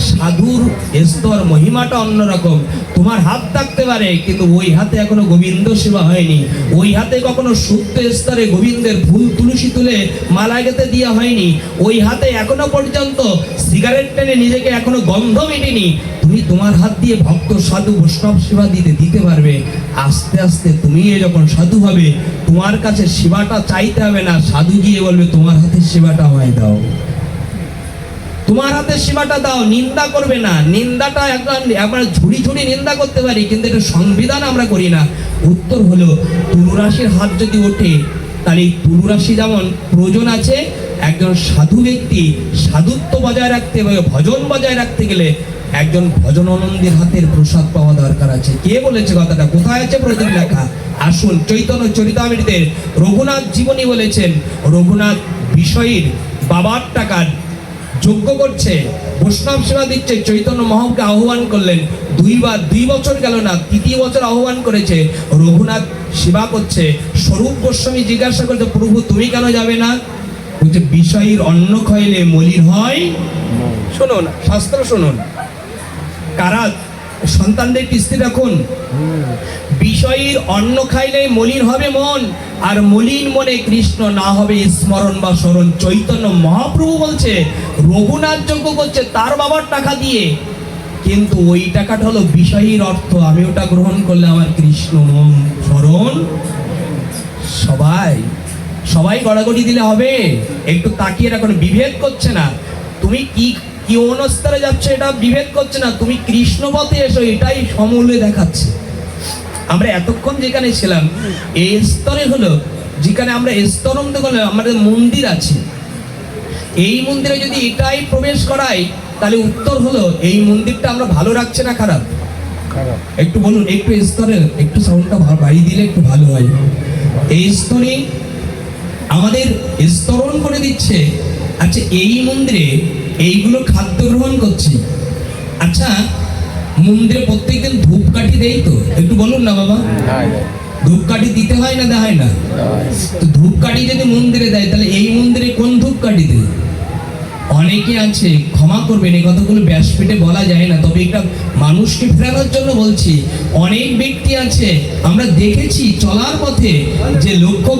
সাধুর স্তর মহিমাটা অন্যরকম। তোমার হাত থাকতে পারে, কিন্তু ওই হাতে এখনো গোবিন্দ সেবা হয়নি, ওই হাতে কখনো শুদ্ধ স্তরে গোবিন্দের ফুল তুলসী তুলে মালা গেঁথে দেওয়া হয়নি, ওই হাতে এখনো পর্যন্ত সিগারেট টেনে নিজেকে এখনো গন্ধ মেটেনি। তুমি তোমার হাত দিয়ে ভক্ত সাধু বৈষ্ণব সেবা দিতে পারবে। আস্তে আস্তে তুমি যখন সাধু হবে, তোমার কাছে সেবাটা চাইতে হবে না, সাধু গিয়ে বলবে তোমার হাতের সেবাটা আমায় দাও, তোমার হাতের সেবাটা দাও। নিন্দা করবে না। নিন্দাটা একবার ঝুড়ি নিন্দা করতে পারি, কিন্তু এটা সংবিধান আমরা করি না। উত্তর হলো, তুলুরাশির হাত যদি ওঠে, তাহলে এই তুলুরাশি যেমন প্রয়োজন আছে, একজন সাধু ব্যক্তি সাধুত্ব বজায় রাখতে, ভজন বজায় রাখতে গেলে একজন ভজনানন্দের হাতের প্রসাদ পাওয়া দরকার আছে। কে বলেছে কথাটা? কোথায় আছে প্রদীপ লেখা? আসুন, চৈতন্য চরিতামৃতের রঘুনাথ জীবনী বলেছেন, রঘুনাথ বিষয়ীর বাবার টাকার যজ্ঞ করছে, বৈষ্ণব সেবা দিচ্ছে, চৈতন্য মহাপ্রভুকে আহ্বান করলেন। 2 বছর গেল না, 3য় বছর আহ্বান করেছে, রঘুনাথ সেবা করছে। স্বরূপ গোস্বামী জিজ্ঞাসা করছে, প্রভু তুমি কেন যাবে না? বলছে, বিষয়ীর অন্ন খাইলে মলিন হয়। শুনুন, শাস্ত্র শুনুন, কারা সন্তানদের কিস্তি রাখুন। বিষয়ীর অন্ন খাইলে মলিন হবে মন, আর মলিন মনে কৃষ্ণ না হবে স্মরণ বা স্মরণ। চৈতন্য মহাপ্রভু বলছে, রঘুনাথ যজ্ঞ করছে তার বাবার টাকা দিয়ে, কিন্তু ওই টাকাটা হলো বিষয়ীর অর্থ, আমি ওটা গ্রহণ করলে আমার কৃষ্ণ স্মরণ। সবাই সবাই গড়াগড়ি দিলে হবে? একটু তাকিয়ে রাখুন, বিভেদ করছে না। তুমি কি কি অনুস্তরে যাচ্ছ এটা বিভেদ করছে না, তুমি কৃষ্ণ পথে এসো, এটাই সমূলে দেখাচ্ছে। আমরা এতক্ষণ যেখানে ছিলাম এই স্তরে হলো যেখানে আমরা স্তরন্ত করলে আমাদের মন্দির আছে, এই মন্দিরে যদি এটাই প্রবেশ করাই তাহলে উত্তর হলো এই মন্দিরটা আমরা ভালো রাখছে না খারাপ? একটু বলুন, একটু স্তরে একটু সাউন্ডটা বাড়িয়ে দিলে একটু ভালো হয়। এই স্তরে আমাদের স্তরণ করে দিচ্ছে। আচ্ছা, এই মন্দিরে এইগুলো খাদ্য গ্রহণ করছি। আচ্ছা, মন্দিরে প্রত্যেকদিন ধূপকাঠি দেই তো? একটু বলুন না বাবা, ধূপকাঠি দিতে হয় না দেওয়া হয় না? তো ধূপকাঠি যদি মন্দিরে দেয় তাহলে এই মন্দিরে কোন ধূপকাঠি দেয়? অনেকে আছে, ক্ষমা করবেন এই কথাগুলো ব্যাসপীঠে বলা যায় না, তবে এটা মানুষকে ফেরানোর জন্য বলছি। অনেক ব্যক্তি আছে আমরা দেখেছি চলার পথে যে লক্ষ্য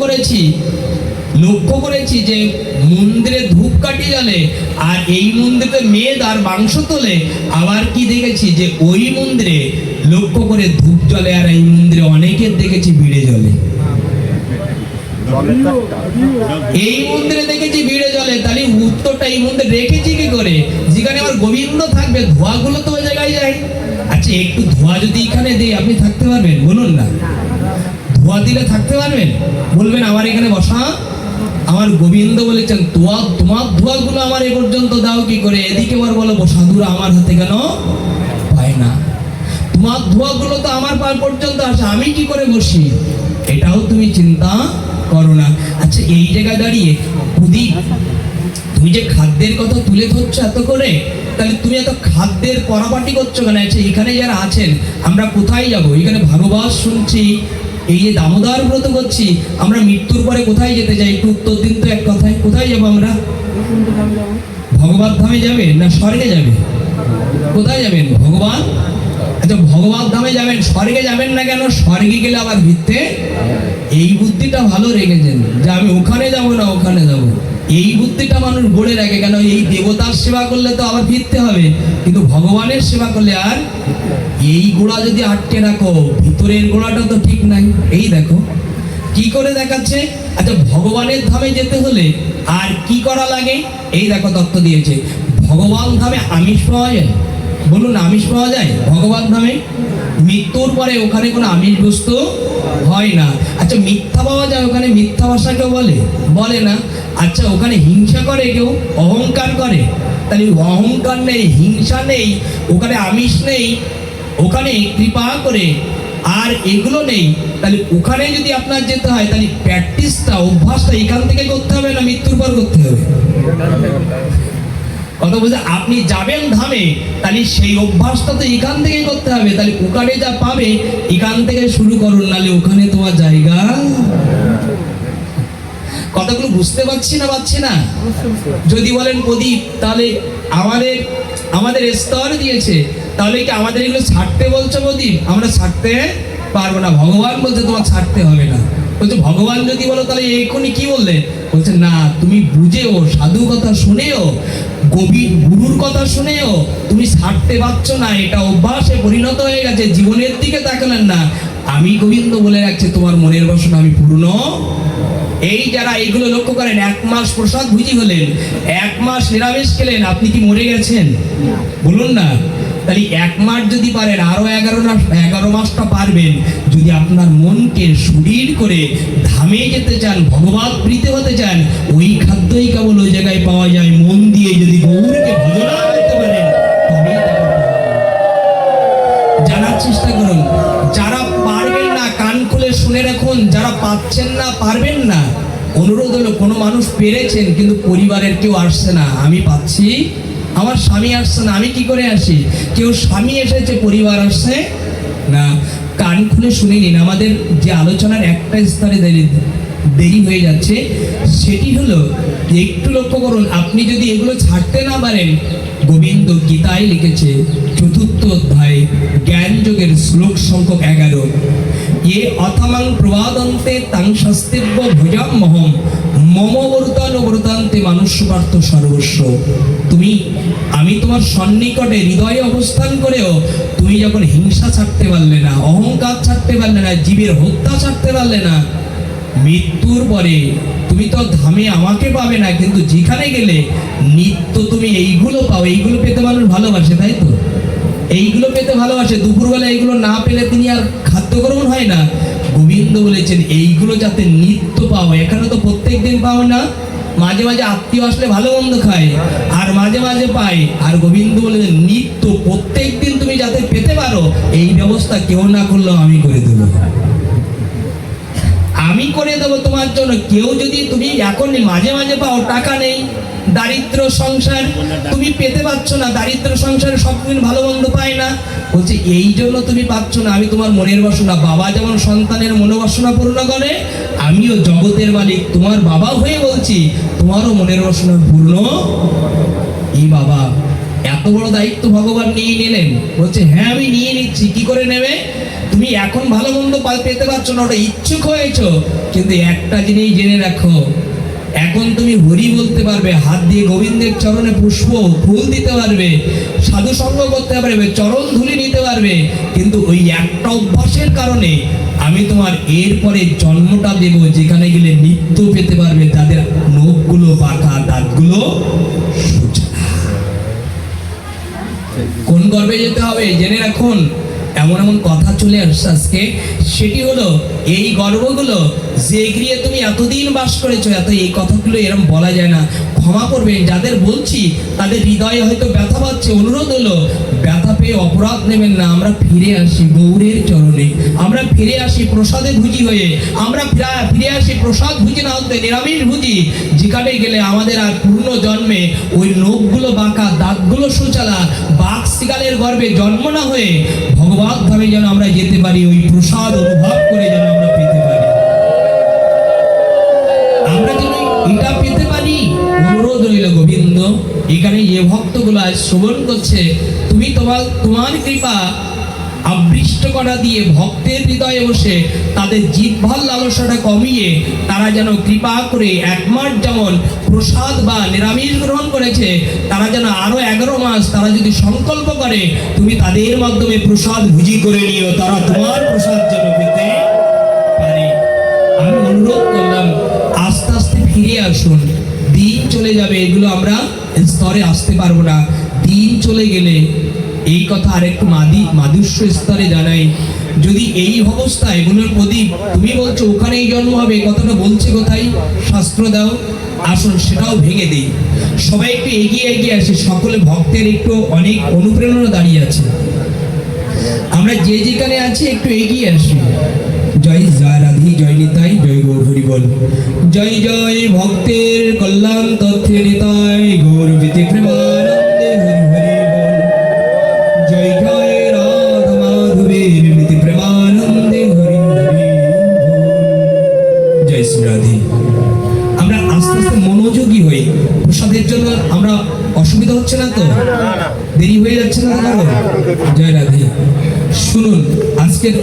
করেছি যে মন্দিরে ধূপকাঠি জ্বলে আর এই মন্দিরে মেদ আর মাংস তোলে। আবার কি দেখেছি যে ওই মন্দিরে লক্ষ্য করে ধূপ জ্বলে আর এই মন্দিরে অনেকের দেখেছি ভিড়ে জ্বলে। এই মন্দিরে দেখেছি ভিড়ে জ্বলে, তাহলে উত্তরটা এই মন্দিরে রেখেছি কি করে? যেখানে আমার গোবিন্দ থাকবে, ধোঁয়াগুলো তো ওই জায়গায় যায়। আচ্ছা, একটু ধোঁয়া যদি এখানে দেই আপনি থাকতে পারবেন? বলুন না, ধোঁয়া দিলে থাকতে পারবেন? বলবেন আমার এখানে বসা, আমার গোবিন্দ বলেছেন তোমার ধোঁয়াগুলো আমার এ পর্যন্ত দাও কি করে? এদিকে আবার বলো সাধুরা আমার হাতে কেন পায় না? তোমার ধোঁয়াগুলো তো আমার পা পর্যন্ত আসে, আমি কি করে বসি? এটাও তুমি চিন্তা করো না। আচ্ছা, এই জায়গায় দাঁড়িয়ে প্রদীপ, তুমি যে খাদ্যের কথা তুলে ধরছো এত করে, তাহলে তুমি এত খাদ্যের পরাপাটি করছো কেন? আচ্ছা, এখানে যারা আছেন আমরা কোথায় যাব? এখানে ভাগবত শুনছি, এই যে দামোদর ব্রত করছি, আমরা মৃত্যুর পরে কোথায় যেতে চাই? একটু উত্তর দিন তো এক কথায়। কোথায় যাবো আমরা? ভগবত ধামে যাবে না স্বর্গে যাবে? কোথায় যাবেন? ভগবান। আচ্ছা, ভগবত ধামে যাবেন, স্বর্গে যাবেন না কেন? স্বর্গে গেলে আবার ভিত্তে এই বুদ্ধিটা ভালো রেখেছেন যে আমি ওখানে যাব না ওখানে যাব। এই বুদ্ধিটা মানুষ গড়ে রাখে কেন? এই দেবতার সেবা করলে তো আবার ফিরতে হবে, কিন্তু ভগবানের সেবা করলে আর এই গোড়া যদি আটকে রাখো, ভিতরের গোড়াটা তো ঠিক নাই। এই দেখো কি করে দেখাচ্ছে। আচ্ছা, ভগবানের ধামে যেতে হলে আর কি করা লাগে? এই দেখো তত্ত্ব দিয়েছে, ভগবান ধামে আমিষ পাওয়া যায়। বলুন, আমিষ পাওয়া যায় ভগবান ধামে? মৃত্যুর পরে ওখানে কোনো আমিষ বস্তু হয় না। আচ্ছা, মিথ্যা পাওয়া যায় ওখানে? মিথ্যা ভাষা কেউ বলে না। আচ্ছা, ওখানে হিংসা করে কেউ? অহংকার করে? তাহলে অহংকার নেই, হিংসা নেই, ওখানে আমিষ নেই, ওখানে কৃপা করে আর এগুলো নেই। তাহলে ওখানে যদি আপনার যেতে হয় তাহলে প্র্যাকটিসটা, অভ্যাসটা এখান থেকে করতে হবে না মৃত্যুর পর করতে হবে? কথা বলছে, আপনি যাবেন ধামে তাহলে সেই অভ্যাসটা তো এখান থেকে করতে হবে। তাহলে ওখানে যা পাবে এখান থেকে শুরু করুন, নাহলে ওখানে তোমার জায়গা। কথাগুলো বুঝতে পারছি না? যদি বলেন প্রদীপ, তাহলে আমাদের স্তর দিয়েছে, তাহলে কি আমাদের এগুলো ছাড়তে বলছো প্রদীপ? আমরা ছাড়তে পারবো না। ভগবান বলছে তোমার ছাড়তে হবে না। বলছে ভগবান যদি বলো তাহলে এক্ষুনি কি বললে? বলছে না, তুমি বুঝেও, সাধু কথা শুনেও, গুরুর কথা শুনেও তুমি ছাড়তে পারছো না। এটা অভ্যাসে পরিণত হয়ে গেছে, জীবনের দিকে তাকালেন না। আমি গোবিন্দ বলে রাখছি তোমার মনের বাসনা আমি পূর্ণ। এই যারা এইগুলো লক্ষ্য করেন, 1 মাস প্রসাদ ভুজি হলেন, 1 মাস নিরামিষ খেলেন, আপনি কি মরে গেছেন? বলুন না। তাহলে 1 মাস যদি পারেন, আরো 11 মাসটা পারবেন যদি আপনার মনকে সুদৃঢ় করে ধামে যেতে চান, ভগবত প্রীতি হতে চান। ওই খাদ্যই কেবল ওই জায়গায় পাওয়া যায়। মন দিয়ে যদি গৌরকে ভজনা করতে পারেন তবেই জানার চেষ্টা করুন। যারা পারবেন না কান খুলে শুনে রাখুন, যারা পাচ্ছেন না, পারবেন না, অনুরোধ হলো, কোনো মানুষ পেরেছেন কিন্তু পরিবারের কেউ আসছে না। আমি পাচ্ছি, আমার স্বামী আসছে না, আমি কি করে আসি? কেউ স্বামী এসেছে, পরিবার আসছে না। কান খুলে শুনে নিন। আমাদের যে আলোচনার একটা স্তরে দেরি হয়ে যাচ্ছে, সেটি হলো একটু লক্ষ্য করুন। আপনি যদি এগুলো ছাড়তে না পারেন, গোবিন্দ গীতায় লিখেছে 4th অধ্যায় জ্ঞান যোগের শ্লোক সংখ্যক 11, ये अथमं प्रवादन्ते तं शस्तिव्य भुजामहं मम वृतान वृतान्ते মানুষ পার্থ সর্বস্ব। তুমি, আমি তোমার সন্নিকটে হৃদয়ে অবস্থান করেও তুমি যখন হিংসা ছাড়তে পারলে না, অহংকার ছাড়তে পারলে না, জীবের হত্যা ছাড়তে পারলে না, মৃত্যুর পরে তুমি তো ধামে আমাকে পাবে না, কিন্তু যেখানে গেলে নিত্য তুমি এইগুলো পাও। এইগুলো পেতে মানুষ ভালোবাসে, তাই তো? এইগুলো পেতে ভালোবাসে। দুপুরবেলা এইগুলো না পেলে তিনি আর খাদ্য গ্রহণ হয় না। গোবিন্দ বলেছেন এইগুলো যাতে নিত্য পাও। এখানে তো প্রত্যেক দিন পাও না, মাঝে মাঝে আত্মীয় আসলে ভালো মন্দ খায়, আর মাঝে মাঝে পাই। আর গোবিন্দ বলেছেন নিত্য প্রত্যেক দিন তুমি যাতে পেতে পারো, এই ব্যবস্থা কেউ না করলেও আমি করে দেবো। আমি করে দেবো তোমার জন্য। কেউ যদি তুমি এখন মাঝে মাঝে পাও, টাকা নেই, দারিদ্র সংসার, তুমি পেতে পারছো না, দারিদ্র সংসারে সবদিন ভালো মন্দ পায় না, বলছে এই জন্য তুমি পাচ্ছ না। আমি তোমার মনের বাসনা, বাবা যেমন সন্তানের মনোবাসনা পূর্ণ করে, আমিও জগতের মালিক তোমার বাবা হয়ে বলছি তোমারও মনের বাসনা পূর্ণ। এই বাবা এত বড় দায়িত্ব ভগবান নিয়ে নিলেন। বলছে হ্যাঁ আমি নিয়ে নিচ্ছি। কি করে নেবে? তুমি এখন ভালো মন্দ পেতে পারছো না, ওটা ইচ্ছুক হয়েছো, কিন্তু একটা জিনিস জেনে রাখো, এখন তুমি হরি বলতে পারবে, হাত দিয়ে গোবিন্দের চরণে পুষ্প ফুল দিতে পারবে, সাধু সঙ্গ করতে পারবে, চরণ ধুলি নিতে পারবে, কিন্তু ওই একটা অভ্যাসের কারণে আমি তোমার এরপরে জন্মটা দেব যেখানে গেলে নিত্য পেতে পারবে তাদের নখগুলো বাঁকা, দাঁতগুলো সোজা। কোন গর্বে যেতে হবে জেনে রাখুন। এমন এমন কথা চলে আসছে আজকে, সেটি হলো এই গর্বগুলো যে গৃহে তুমি এতদিন বাস করেছো, এত এই কথাগুলো এরকম বলা যায় না। ক্ষমা করবেন যাদের বলছি, তাদের হৃদয়ে হয়তো ব্যথা পাচ্ছে। অনুরোধ হলো ব্যথা পেয়ে অপরাধ নেবেন না। আমরা ফিরে আসি গৌরের চরণে, আমরা ফিরে আসি প্রসাদে ভুজি হয়ে, আমরা ফিরে আসি প্রসাদ ভুজি না হতে নিরামিষ ভুজি। যেখানে গেলে আমাদের আর পূর্ণ জন্মে ওই নখগুলো বাঁকা, দাঁতগুলো সুচালা, বাঘ শিকালের গর্ভে জন্ম না হয়ে ভগবত ধামে যেন আমরা যেতে পারি, ওই প্রসাদ অনুভব করে যেন আমরা পেতে পারি, আমরা যেন এটা পেতে পারি। অনুরোধ রইল গোবিন্দ, এখানে যে ভক্তগুলো আজ শ্রবণ করছে, তুমি তোমার কৃপা আবৃষ্ট করা দিয়ে ভক্তের হৃদয়ে বসে তাদের জিহ্বার লালসাটা কমিয়ে তারা যেন কৃপা করে 1 মাস যেমন প্রসাদ বা নিরামিষ গ্রহণ করেছে, তারা যেন আরো 11 মাস তারা যদি সংকল্প করে তুমি তাদের মাধ্যমে প্রসাদ ভুজি করে নিও, তারা তোমার প্রসাদ যেন পেতে পারে। আমি অনুরোধ করলাম আস্তে আস্তে ফিরে আসুন। দিন চলে যাবে, এগুলো আমরা স্তরে আসতে পারবো না। দিন চলে গেলে এই কথা আরেকটু মাধুর্য স্তরে জানাই। যদি এই অবস্থায় এগুলোর প্রদীপ তুমি বলছো ওখানেই জন্ম হবে, কথাটা বলছে কোথায়? শাস্ত্র দাও, আসুন সেটাও ভেঙে দিই। সবাই একটু এগিয়ে এগিয়ে আসে, সকলে ভক্তের একটু অনেক অনুপ্রেরণা দাঁড়িয়ে আছে। আমরা যে যেখানে আছি একটু এগিয়ে আসি। জয় জয় রাধি, জয় নিতাই, জয় গৌর হরি বল। জয় জয় ভক্তের কল্যাণ তথ্যে নিতাই গৌর বিতে প্রেমানন্দে হরি হরি বল। জয় জয় রাধা মাধবের বিতে প্রেমানন্দে হরি হরি বল। জয় শ্রী রাধে। আমরা আস্তে আস্তে মনোযোগী হই। প্রসাদের জন্য আমরা অসুবিধা হচ্ছে না তো? দেরি হয়ে যাচ্ছে না তো? জয় রাধে। শুনুন আজকের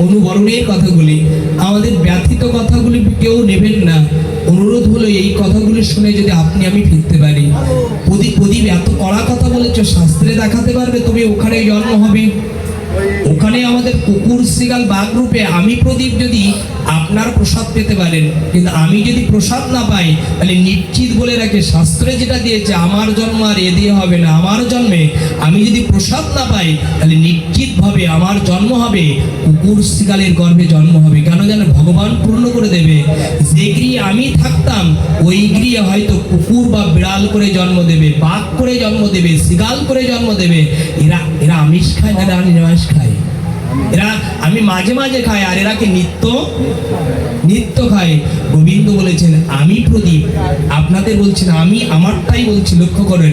অনুবরণের কথাগুলি, আমাদের ব্যথিত কথাগুলি কেউ নেবেন না। অনুরোধ হলো এই কথাগুলি শুনে যদি আপনি আমি ফিরতে পারি। প্রদীপ এত কড়া কথা বলেছ, শাস্ত্রে দেখাতে পারবে তুমি ওখানে জন্ম হবে, ওখানে আমাদের কুকুর শিগাল বাঘ রূপে আমি প্রদীপ যদি আপনার প্রসাদ পেতে পারেন, কিন্তু আমি যদি প্রসাদ না পাই তাহলে নিশ্চিত বলে রাখে শাস্ত্রে যেটা দিয়েছে আমার জন্ম আর এ দিয়ে হবে না। আমার জন্মে আমি যদি প্রসাদ না পাই তাহলে নিশ্চিতভাবে আমার জন্ম হবে কুকুর শিগালের গর্ভে জন্ম হবে। কেন জানেন? ভগবান পূর্ণ করে দেবে। যে গৃহে আমি থাকতাম ওই গৃহে হয়তো কুকুর বা বিড়াল করে জন্ম দেবে, বাঘ করে জন্ম দেবে, শিগাল করে জন্ম দেবে। এরা আমিষ খায় না, নিরামিষ খায়। এরা আমি মাঝে মাঝে খাই, আর এরা কি নিত্য খায়। গোবিন্দ বলেছেন আমি প্রদীপ, আপনাদের বলছেন আমি আমারটাই বলছি, লক্ষ্য করেন।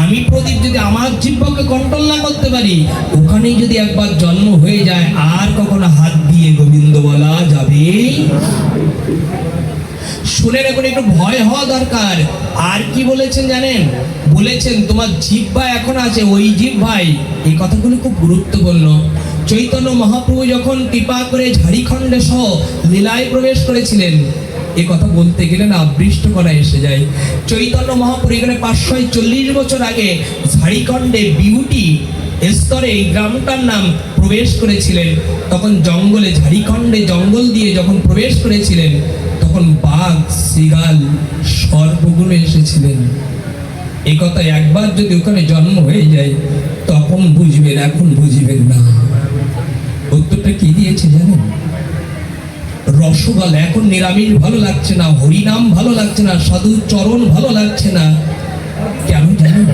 আমি প্রদীপ যদি আমার জিহ্বাকে কন্ট্রোল না করতে পারি, ওখানেই যদি একবার জন্ম হয়ে যায় আর কখনো হাত দিয়ে গোবিন্দ বলা যাবে। শুনে রাখুন, একটু ভয় হওয়া দরকার। আর কি বলেছেন জানেন? বলেছেন তোমার জিহ্বা এখন আছে, ওই জিহ্বাই। এই কথাগুলো খুব গুরুত্বপূর্ণ। চৈতন্য মহাপ্রভু যখন কৃপা করে ঝাড়িখণ্ডে সহ লীলায় প্রবেশ করেছিলেন, এ কথা বলতে গেলে না আবৃষ্ট করা এসে যায়। চৈতন্য মহাপ্রভু এখানে 540 বছর আগে ঝাড়খণ্ডে বিউটি স্তরে এই গ্রামটার নাম প্রবেশ করেছিলেন। তখন জঙ্গলে, ঝাড়খণ্ডে জঙ্গল দিয়ে যখন প্রবেশ করেছিলেন, তখন বাঘ, শৃগাল, সর্পগুলো এসেছিলেন। এই কথা একবার যদি ওখানে জন্ম হয়ে যায় তখন বুঝবেন, এখন বুঝবেন না। উত্তরটা কি দিয়েছে জানেন? রসগোল্লা। এখন নিরামিষ ভালো লাগছে না, হরিনাম ভালো লাগছে না, সাধু চরণ ভালো লাগছে না। কেন জানেন?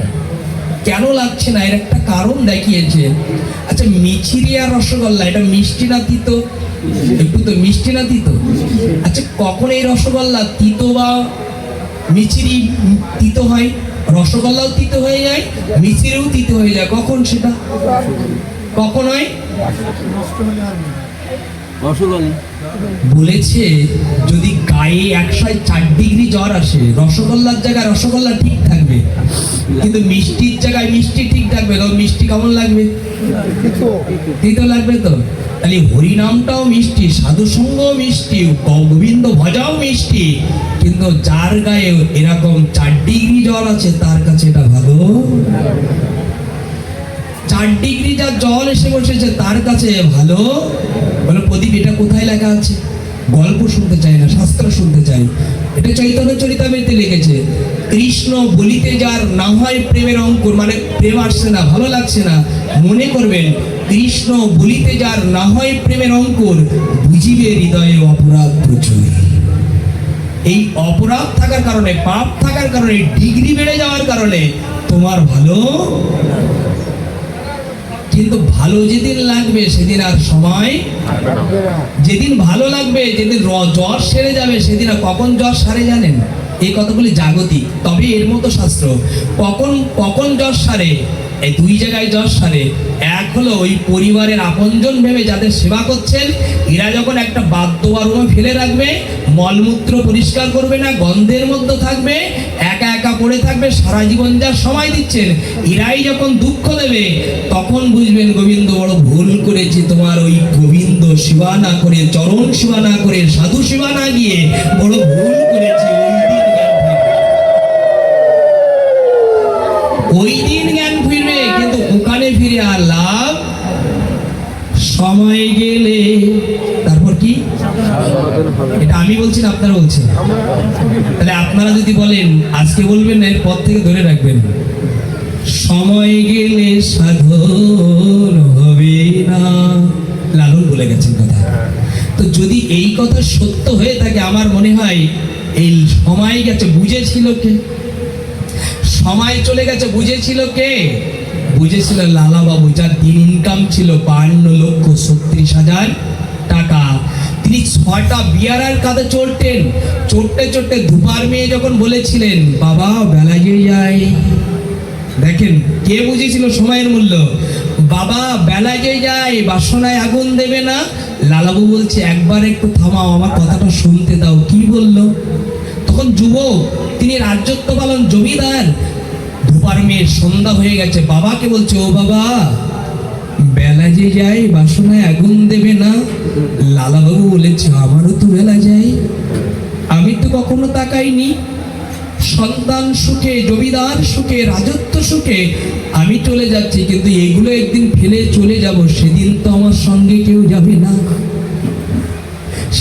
কেন লাগছে না? এর একটা কারণ দেখিয়েছে। আচ্ছা, মিছিরি আর রসগোল্লা, এটা মিষ্টি না তিতো? একটু তো মিষ্টি না তিতো? আচ্ছা, কখন এই রসগোল্লা তিতো বা মিছিরি তিতো হয়? রসগোল্লাও তিতো হয়ে যায়, মিছিরিও তিতো হয়ে যায়। কখন সেটা? কখন হয়? বলেছে যদি গায়ে 104 ডিগ্রি জ্বর আসে, রসগোল্লার জায়গায় রসগোল্লা ঠিক থাকবে, কিন্তু মিষ্টির জায়গায় মিষ্টি ঠিক থাকবে। তখন মিষ্টি কেমন লাগবে? তিতো লাগবে। তো তাহলে হরিনামটাও মিষ্টি, সাধু সঙ্গও মিষ্টি, গোবিন্দ ভজাও মিষ্টি, কিন্তু যার গায়ে এরকম 4 ডিগ্রি জ্বর আছে তার কাছে এটা ভালো। 4 ডিগ্রি যা জল এসে বসেছে তার কাছে ভালো। বলে প্রদীপ, এটা কোথায় লেখা আছে? গল্প শুনতে চাই না, শাস্ত্র শুনতে চাই। এটা চৈতন্য চরিতামৃতে লিখেছে। কৃষ্ণ বলিতে যার না হয় প্রেমের অঙ্কুর, মানে প্রেম আসছে না, ভালো লাগছে না, মনে করবেন কৃষ্ণ বলিতে যার না হয় প্রেমের অঙ্কুর, বুঝিবে হৃদয়ে অপরাধ প্রচুর। এই অপরাধ থাকার কারণে, পাপ থাকার কারণে, ডিগ্রি বেড়ে যাওয়ার কারণে তোমার ভালো। কিন্তু ভালো যেদিন লাগবে সেদিন আর সময়, যেদিন ভালো লাগবে, যেদিন জ্বর সেরে যাবে সেদিন আর। কখন জ্বর সারে জানেন? এই কথাগুলি জাগতিক, তবে এর মতো শাস্ত্র। কখন জ্বর সারে? এই 2 জায়গায় জ্বর সারে। এক হলো ওই পরিবারের আপনজন ভেবে যাদের সেবা করছেন, এরা যখন একটা বাদ্যবা রুমে ফেলে রাখবে, মলমূত্র পরিষ্কার করবে না, গন্ধের মধ্যে থাকবে, একা একা পড়ে থাকবে, সারা জীবন যা সময় দিচ্ছেন, এরাই যখন দুঃখ দেবে, তখন বুঝবেন গোবিন্দ বড় ভুল করেছে। তোমার ওই গোবিন্দ সেবা না করে, চরণ সেবা না করে, সাধু সেবা না গিয়ে বড় ভুল করেছে। ওই দিন জ্ঞান ফিরবে, কিন্তু ওখানে ফিরে আর লাভ। সময় গেলে তারপর কি? এটা আমি বলছি না, আপনারা বলছেন। তাহলে আপনারা যদি বলেন, আজকে বলবেন না, এরপর থেকে ধরে রাখবেন, সময় গেলে সাধন হবে না। লালন বলে গেছেন কথা। তো যদি এই কথা সত্য হয়ে থাকে, আমার মনে হয় এই সময় গেছে বুঝেছিল কে? সময় চলে গেছে বুঝেছিল কে? বুঝেছিল লালাবাবু, যার দিন ইনকাম ছিল 52,36,000 টাকা। তিনি 6টা বিয়ারার কাঁধে চড়তেন। চড়তে চড়তে ধুপার মেয়ে যখন বলেছিলেন, বাবা বেলা যে যায়, দেখেন কে বুঝেছিল সময়ের মূল্য। বাবা বেলা যে যায়, বাসনায় আগুন দেবে না। লালাবাবু বলছে, একবার একটু থামাও, আমার কথাটা শুনতে দাও। কি বললো? তখন যুবক, তিনি রাজ্যত্ব পালন, জমিদার। ধুপার মেয়ের সন্ধ্যা হয়ে গেছে, বাবাকে বলছে, ও বাবা বেলা যে যায়, বাসনায় আগুন দেবে না। লালাবাবু বলেছে, আমারও তো বেলা যায়, আমি তো কখনো তাকাইনি। সন্তান সুখে, জমিদার সুখে, রাজত্ব সুখে আমি চলে যাচ্ছি, কিন্তু এগুলো একদিন ফেলে চলে যাব, সেদিন তো আমার সঙ্গে কেউ যাবে না।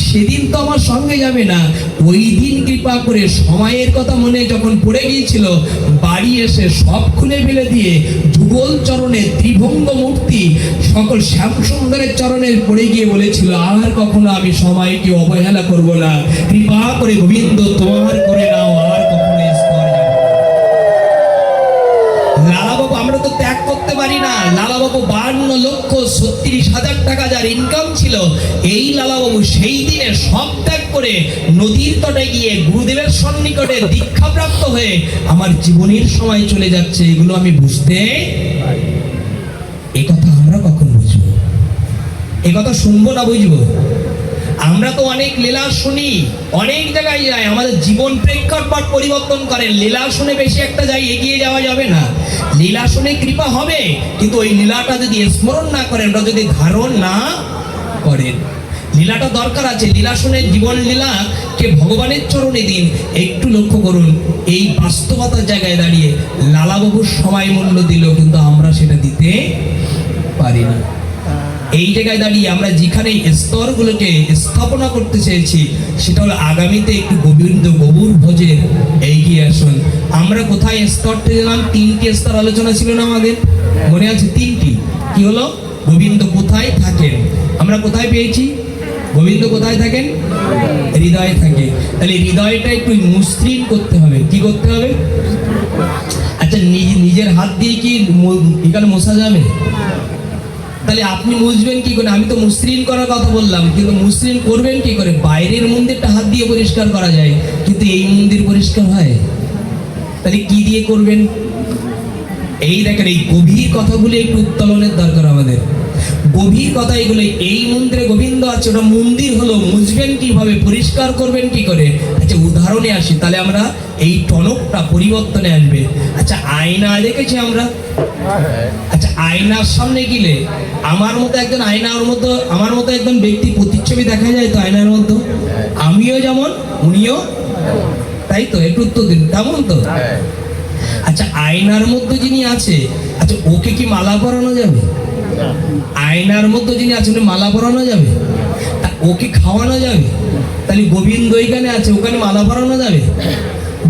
সেদিন তো আমার সঙ্গে যাবে না। ওই দিন কৃপা করে সময়ের কথা মনে যখন পড়ে গিয়েছিল, বাড়ি এসে সব খুলে ফেলে দিয়ে যুগল চরণে ত্রিভঙ্গ মূর্তি সকল শ্যামসুন্দরের চরণে পড়ে গিয়ে বলেছিল, আর কখনো আমি সময়কে অবহেলা করব না, কৃপা করে গোবিন্দ তোমার করে নাও, আর কখনো স্তর যাব। লালাবাবু আমরা তো ত্যাগ করতে পারি না। লালাবাবু 52,36,000 টাকা যার ইনকাম ছিল, এই লালাবাবু সেই দিনে সব ত্যাগ করে নদীর তটে গিয়ে গুরুদেবের সন্নিকটে দীক্ষাপ্রাপ্ত হয়ে আমার জীবনের সময় চলে যাচ্ছে। এগুলো আমি বুঝতে, এই কথা আমরা কখন বুঝবো? এই কথা শুনবো না বুঝবো? আমরা তো অনেক লীলা শুনি, অনেক জায়গায় যাই, আমাদের জীবন প্রেক্ষাপট পরিবর্তন করেন। লীলা শুনে বেশি একটা যাই, এগিয়ে যাওয়া যাবে না। লীলা শুনে কৃপা হবে, কিন্তু ওই লীলাটা যদি স্মরণ না করেন, ওটা যদি ধারণ না করেন, লীলাটা দরকার আছে। লীলা শুনে জীবন লীলা হাতকে ভগবানের চরণে দিন। একটু লক্ষ্য করুন, এই বাস্তবতার জায়গায় দাঁড়িয়ে লালাবাবুর সময় মূল্য দিল, কিন্তু আমরা সেটা দিতে পারি না। এই জায়গায় দাঁড়িয়ে আমরা যেখানে স্তরগুলোকে স্থাপনা করতে চেয়েছি, সেটা হলো আগামীতে একটু গোবিন্দ গৌর ভোজে এগিয়ে আসুন। আমরা কোথায় স্তরটা দিলাম? 3টি স্তর আলোচনা ছিল না আমাদের, মনে আছে? 3টি কি হলো? গোবিন্দ কোথায় থাকেন, আমরা কোথায় পেয়েছি? গোবিন্দ কোথায় থাকেন? হৃদয়ে থাকে। তাহলে হৃদয়টা একটু মসৃণ করতে হবে। কি করতে হবে? আচ্ছা, নিজের হাত দিয়ে কি এখানে মোছা যাবে? তাহলে আপনি মুছবেন কি করে? আমি তো মসৃণ করার কথা বললাম, কিন্তু মসৃণ করবেন কি করে? বাইরের মন্দিরটা হাত দিয়ে পরিষ্কার করা যায়, কিন্তু এই মন্দির পরিষ্কার হয়? তাহলে কি দিয়ে করবেন? এই দেখেন, এই গভীর কথাগুলো একটু উত্তোলনের দরকার আমাদের। গভীর কথা এগুলো। এই মন্দিরে গোবিন্দ আছে, ওটা মন্দির হলো, মুছবেন কিভাবে, পরিষ্কার করবেন কি করে? আচ্ছা, উদাহরণে আসি, তাহলে আমরা এই টনকটা পরিবর্তনে আসবে। আচ্ছা, আয়না দেখেছি আমরা? আচ্ছা, আয়নার সামনে গেলে আমার মতো একজন আয়নার মতো, আমার মতো একজন ব্যক্তি প্রতিচ্ছবি দেখা যায় তো আয়নার মধ্যে? আমিও যেমন, উনিও তাই তো? একটু উত্তর দিন, তেমন তো? আচ্ছা, আয়নার মধ্যে যিনি আছে, আচ্ছা ওকে কি মালা পরানো যাবে? আয়নার মধ্যে যিনি আছেন মালা পরানো যাবে? ওকে খাওয়ানো যাবে? তাহলে গোবিন্দ এখানে আছে, ওখানে মালা পরানো যাবে?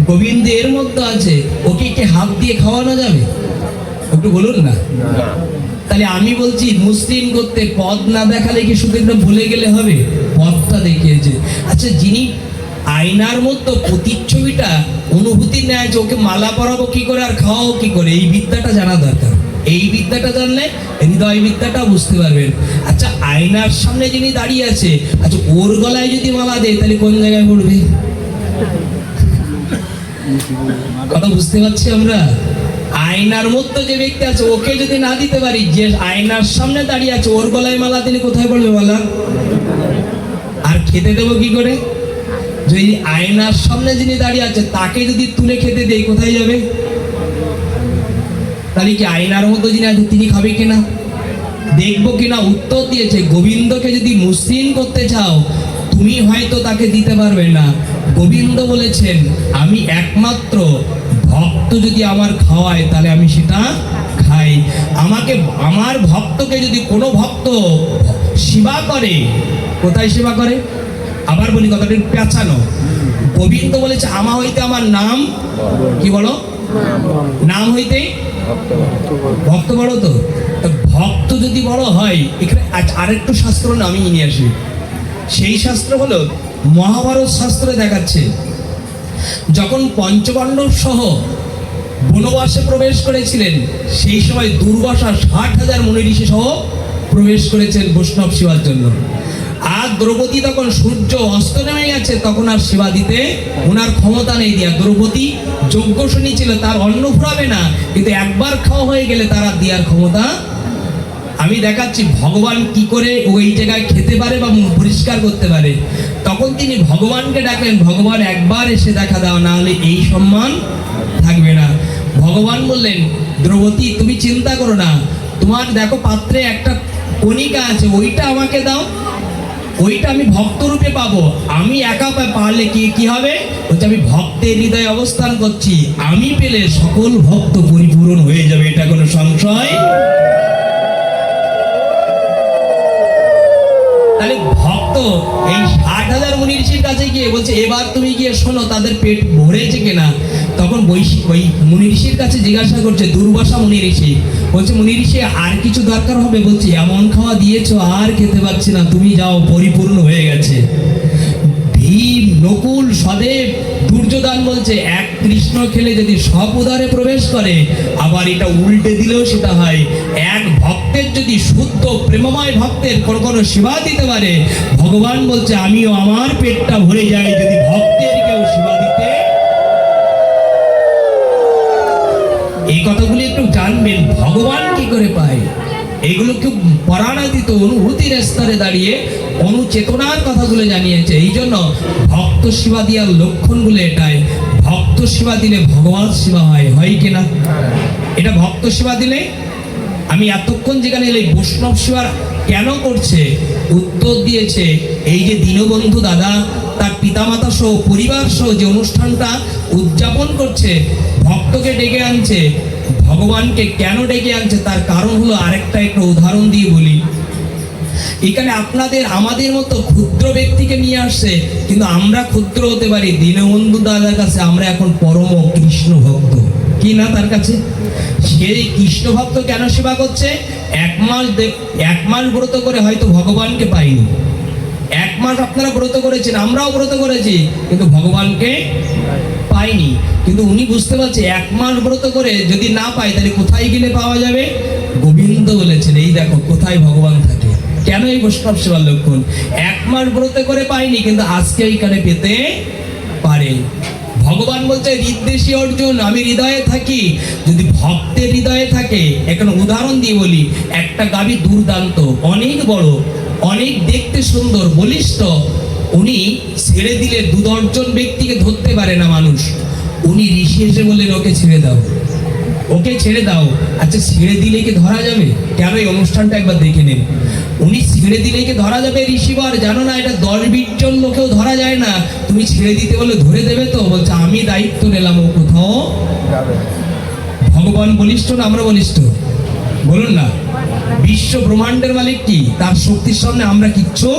গোবিন্দ এর মধ্যে আছে, ওকে কি হাত দিয়ে খাওয়ানো যাবে? একটু বলুন না। তাহলে আমি বলছি, মুসলিম করতে পদ না দেখালে কি শুধু একটা ভুলে গেলে হবে? পদটা দেখিয়েছে। আচ্ছা, যিনি আয়নার মধ্যে প্রতিচ্ছবিটা অনুভূতি নেয়, যে ওকে মালা পরাবো কি করে আর খাওয়াবো কি করে, এই বিদ্যাটা জানা দরকার। এই বিদ্যাটা জানলে হৃদয় বিদ্যাটা বুঝতে পারবেন। আচ্ছা, আয়নার সামনে যিনি দাঁড়িয়ে আছে, আচ্ছা ওর গলায় যদি মালা দেয়, তাহলে কোন জায়গায় পড়বে? কথা বুঝতে পারছি আমরা? আয়নার মধ্যে যে ব্যক্তি আছে, ওকে যদি না দিতে পারি, যে আয়নার সামনে দাঁড়িয়ে আছে ওর গলায় মালা দিলে কোথায় পড়বে মালা? আর খেতে দেবো কি করে? যদি আয়নার সামনে যিনি দাঁড়িয়ে আছে তাকে যদি তুলে খেতে দেই, কোথায় যাবে? তাহলে কি আয়নার মধ্যে যিনি আছে তিনি খাবে কিনা, দেখবো কিনা? উত্তর দিয়েছে, গোবিন্দকে যদি মসৃণ করতে চাও, তুমি হয়তো তাকে দিতে পারবে না। গোবিন্দ বলেছেন, আমি একমাত্র ভক্ত যদি আমার খাওয়ায়, তাহলে আমি সেটা খাই। আমাকে, আমার ভক্তকে যদি কোনো ভক্ত সেবা করে, কোথায় সেবা করে? আবার বলি, কথাটা পেঁচানো। গোবিন্দ বলেছে, আমা হইতে আমার নাম কি বলো? নাম হইতে ভক্ত বড়। তো ভক্ত যদি বড় হয়, এখানে আরেকটু শাস্ত্র না আমি নিয়ে আসি। সেই শাস্ত্র হলো মহাভারত শাস্ত্রে দেখাচ্ছে, যখন পঞ্চপাণ্ডব সহ বনবাসে প্রবেশ করেছিলেন, সেই সময় দুর্বাসা 60,000 মুনি ঋষি সহ প্রবেশ করেছেন বৈষ্ণব সেবার জন্য। আর দ্রৌপদী তখন সূর্য অস্ত নেমে গেছে, তখন আর সেবা দিতে ওনার ক্ষমতা নেই দিয়া। দ্রৌপদী যজ্ঞশনী ছিল, তার অন্ন ফুরাবে না, কিন্তু একবার খাওয়া হয়ে গেলে তার আর দেওয়ার ক্ষমতা। আমি দেখাচ্ছি ভগবান কি করে ওই জায়গায় খেতে পারে বা পরিষ্কার করতে পারে। তখন তিনি ভগবানকে ডাকলেন, ভগবান একবার এসে দেখা দাও, না হলে এই সম্মান থাকবে না। ভগবান বললেন, দ্রৌপদী তুমি চিন্তা করো না, তোমার দেখো পাত্রে একটা কণিকা আছে, ওইটা আমাকে দাও, ওইটা আমি ভক্ত রূপে পাবো। আমি একা পারলে কি হবে? বলছে, আমি ভক্তের হৃদয়ে অবস্থান করছি, আমি পেলে সকল ভক্ত পরিপূরণ হয়ে যাবে, এটা কোনো সংশয়। তাহলে ভক্ত এই 60,000 মুনি ঋষির কাছে গিয়ে বলছে, এবার তুমি গিয়ে শোনো তাদের পেট ভরেছে কিনা। তখন ওই মুনি ঋষির কাছে জিজ্ঞাসা করছে, দুর্বাসা মুনি ঋষি বলছে, মুনি ঋষি আর কিছু দরকার হবে? বলছে, এমন খাওয়া দিয়েছো আর খেতে পাচ্ছি না, তুমি যাও, পরিপূর্ণ হয়ে গেছে। ভীম, নকুল, সদেব, দুর্যোধন বলছে, এক কৃষ্ণ খেলে যদি সব উদারে প্রবেশ করে, আবার এটা উল্টে দিলেও সেটা হয়। এক ভক্তের যদি শুদ্ধ প্রেমময় ভক্তের কোনো সেবা দিতে পারে, ভগবান বলছে, আমিও আমার পেটটা ভরে যায় যদি ভক্তের কেউ সেবা দিতে। এই কথাগুলি একটু জানবেন, ভগবান কি করে পায়, এগুলো খুব পরাণাতীত অনুভূতির স্তরে দাঁড়িয়ে অনুচেতনার কথাগুলো জানিয়েছে। এই জন্য ভক্ত সেবা দেওয়ার লক্ষণগুলো এটাই। ভক্ত সেবা দিলে ভগবান সেবা হয় কিনা? এটা ভক্ত সেবা দিলে। আমি এতক্ষণ যেখানে এই বৈষ্ণব সেবা কেন করছে উত্তর দিয়েছে, এই যে দীনবন্ধু দাদা তার পিতামাতা সহ পরিবার সহ যে অনুষ্ঠানটা উদযাপন করছে, ভক্তকে ডেকে আনছে, ভগবানকে কেন ডেকে আনছে তার কারণ হলো আরেকটা একটা উদাহরণ দিয়ে বলি। এখানে আপনাদের আমাদের মতো ক্ষুদ্র ব্যক্তিকে নিয়ে আসছে, কিন্তু আমরা ক্ষুদ্র হতে পারি। দীনবন্ধু দাদার কাছে আমরা এখন পরম কৃষ্ণ ভক্ত, কি না তার কাছে? সেই কৃষ্ণ ভক্ত কেন সেবা করছে? এক মাস ব্রত করে হয়তো ভগবানকে পাইনি, 1 মাস আপনারা ব্রত করেছেন, আমরাও ব্রত করেছি, কিন্তু ভগবানকে পাইনি। কিন্তু উনি বুঝতে পারছে 1 মাস ব্রত করে যদি না পাই তাহলে কোথায় গেলে পাওয়া যাবে? গোবিন্দ বলেছেন এই দেখো কোথায় ভগবান থাকে। কেন? এই বৈষ্ণব সেবার লক্ষণ। 1 মাস ব্রত করে পাইনি, কিন্তু আজকে এইখানে পেতে পারে। ভগবান বলছে হৃদ্দেশী অর্জুন, আমি হৃদয়ে থাকি। যদি ভক্তের হৃদয়ে থাকে, এখন উদাহরণ দিয়ে বলি, একটা গাভী দুর্দান্ত, অনেক বড়, অনেক দেখতে সুন্দর, বলিষ্ঠ, উনি ছেড়ে দিলে 2 দর্জন ব্যক্তিকে ধরতে পারে না মানুষ। উনি ঋষি এসে বললেন ওকে ছেড়ে দাও, ওকে ছেড়ে দাও। আচ্ছা ছেড়ে দিলে কি ধরা যাবে? কেন? এই অনুষ্ঠানটা একবার দেখে নেন। উনি ছেড়ে দিলে কি ধরা যাবে? ঋষিবার জানো না এটা 10-20 জন লোকেও ধরা যায় না। তুমি ছেড়ে দিতে বলে ধরে দেবে তো? বলছে আমি দায়িত্ব নিলাম, ও কোথাও ভগবান বলিষ্ঠ না আমরা বলিষ্ঠ? বলুন না। বিশ্ব ব্রহ্মাণ্ডের মালিক কি? তার শক্তির সামনে আমরা কিচ্ছু।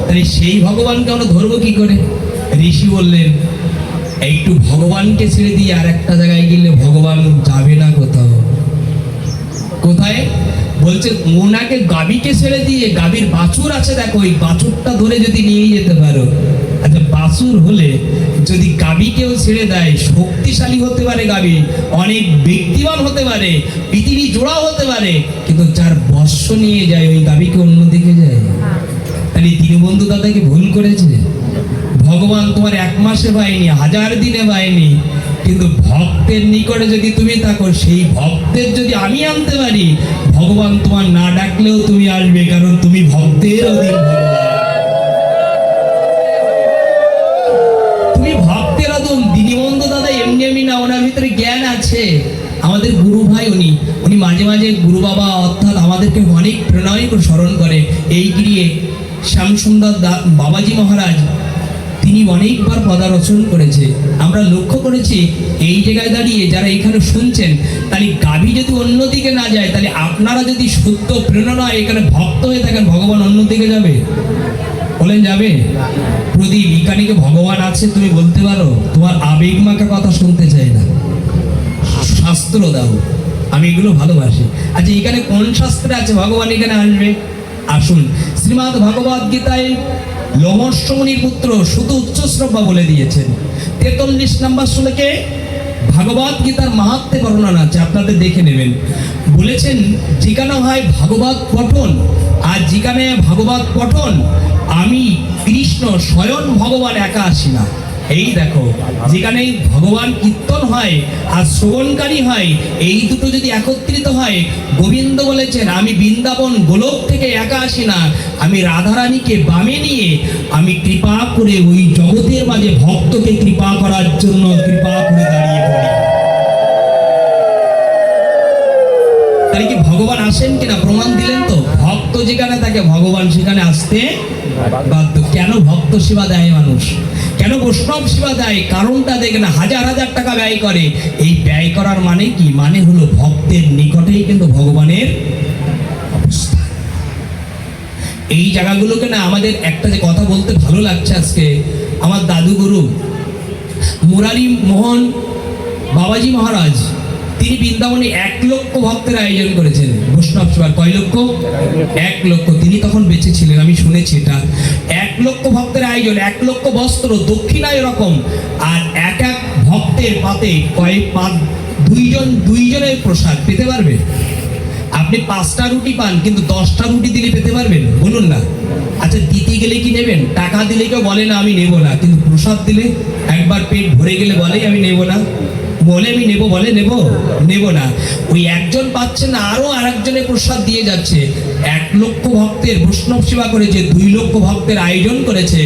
তাই সেই ভগবানকে আমরা ধরবো কি করে? ঋষি বললেন একটু ভগবানকে ছেড়ে দিয়ে আর একটা জায়গায় গেলে ভগবান যাবে না কোথাও। কোথায়? বলছে ওনাকে গাভীকে ছেড়ে দিয়ে, গাভীর বাছুর আছে দেখো, ওই বাছুরটা ধরে যদি নিয়ে যেতে পারো। আচ্ছা বাছুর হলে যদি গাভীকেও ছেড়ে দেয়, শক্তিশালী হতে পারে গাভী, অনেক ব্যক্তিবান হতে পারে, পৃথিবী জোড়াও হতে পারে, কিন্তু যার বর্ষ নিয়ে যায় ওই গাভীকে অন্যদিকে যায়। তাহলে দীনবন্ধু দাদাকে ভুল করেছে। ভগবান তোমার 1 মাসে পায়নি, 1000 দিনে পায়নি, কিন্তু ভক্তের নিকটে যদি তুমি থাকো, সেই ভক্তের যদি আমি আনতে পারি, ভগবান তোমার না ডাকলেও তুমি আসবে, কারণ তুমি ভক্তের অধীন। তুমি ভক্তের অধীন। দীনবন্ধু দাদা এমনি এমনি না, ওনার ভিতরে জ্ঞান আছে। আমাদের গুরু ভাই উনি মাঝে মাঝে গুরু বাবা অর্থাৎ আমাদেরকে অনেক প্রেরণায় স্মরণ করে। এই গিয়ে শ্যামসুন্দর বাবাজি মহারাজ তিনি অনেকবার পদার্চন করেছে। আমরা লক্ষ্য করেছি এই জায়গায় দাঁড়িয়ে যারা এখানে শুনছেন, তাহলে গাভী যদি অন্যদিকে না যায়, তাহলে আপনারা যদি সত্য প্রেরণা এখানে ভক্ত হয়ে থাকেন, ভগবান অন্যদিকে যাবে? বলেন যাবে? প্রদীপ এখানে ভগবান আছে তুমি বলতে পারো? তোমার আবেগ মাখা কথা শুনতে চাই না, শাস্ত্র দাও। আমি এগুলো ভালোবাসি। আচ্ছা এখানে কোন শাস্ত্রে আছে ভগবান এখানে আসবে? আসুন, শ্রীমদ্ ভগবদ গীতায় লোমর্ষ মুনির পুত্র শুধু উচ্চশ্রব্বা বলে দিয়েছেন। 43 নম্বর শ্লোকে ভাগবত গীতার মাহাত্ম্য বর্ণনা আছে, আপনাদের দেখে নেবেন। বলেছেন যেখানে হয় ভাগবত পঠন, আর যেখানে ভাগবত পঠন আমি কৃষ্ণ স্বয়ং ভগবান একা আসি না। এই দেখো যেখানে ভগবান কীর্তন হয় আর শ্রবণকারী হয়, এই দুটো যদি একত্রিত হয়, গোবিন্দ বলেছেন আমি বৃন্দাবন গোলক থেকে একা আসি না, আমি রাধারানীকে বামে নিয়ে আমি কৃপা করে ওই জগতের মাঝে ভক্তকে কৃপা করার জন্য কৃপা করে দাঁড়িয়ে পড়ি। তাহলে কি ভগবান আসেন কিনা প্রমাণ দিলেন তো। ভক্ত যেখানে থাকে ভগবান সেখানে আসতে বাধ্য। কেন ভক্ত সেবা দেয় মানুষ? কেন বৈষ্ণব সেবা দেয়? কারণটা দেখেন, 1000 টাকা ব্যয় করে। এই ব্যয় করার মানে কি? মানে হলো ভক্তের নিকটেই কিন্তু ভগবানের অবস্থান। এই জায়গাগুলোকে না আমাদের একটা যে কথা বলতে ভালো লাগছে আজকে, আমার দাদু গুরু মুরারি মোহন বাবাজি মহারাজ তিনি বৃন্দাবনে 1 লক্ষ ভক্তের আয়োজন করেছেন বৈষ্ণব সেবার। কয় লক্ষ? 1 লক্ষ। তিনি তখন বেঁচে ছিলেন, আমি শুনেছি এটা। 1 লক্ষ ভক্তের আয়োজন, 1 লক্ষ বস্ত্র, দক্ষিণা এরকম, আর এক এক ভক্তের পাতে দুইজনের প্রসাদ পেতে পারবে। আপনি 5টা রুটি পান, কিন্তু 10টা রুটি দিলে পেতে পারবেন? বলুন না। আচ্ছা দিতে গেলে কি নেবেন? টাকা দিলে কেউ বলে না আমি নেব না, কিন্তু প্রসাদ দিলে একবার পেট ভরে গেলে বলে আমি নেব না, বলে আমি নেব, বলে নেব না। ওই একজন পাচ্ছে না, আরো আরেকজনের প্রসাদ দিয়ে যাচ্ছে। 1 লক্ষ ভক্তের বৈষ্ণব সেবা করেছে, 2 লক্ষ ভক্তের আয়োজন করেছে,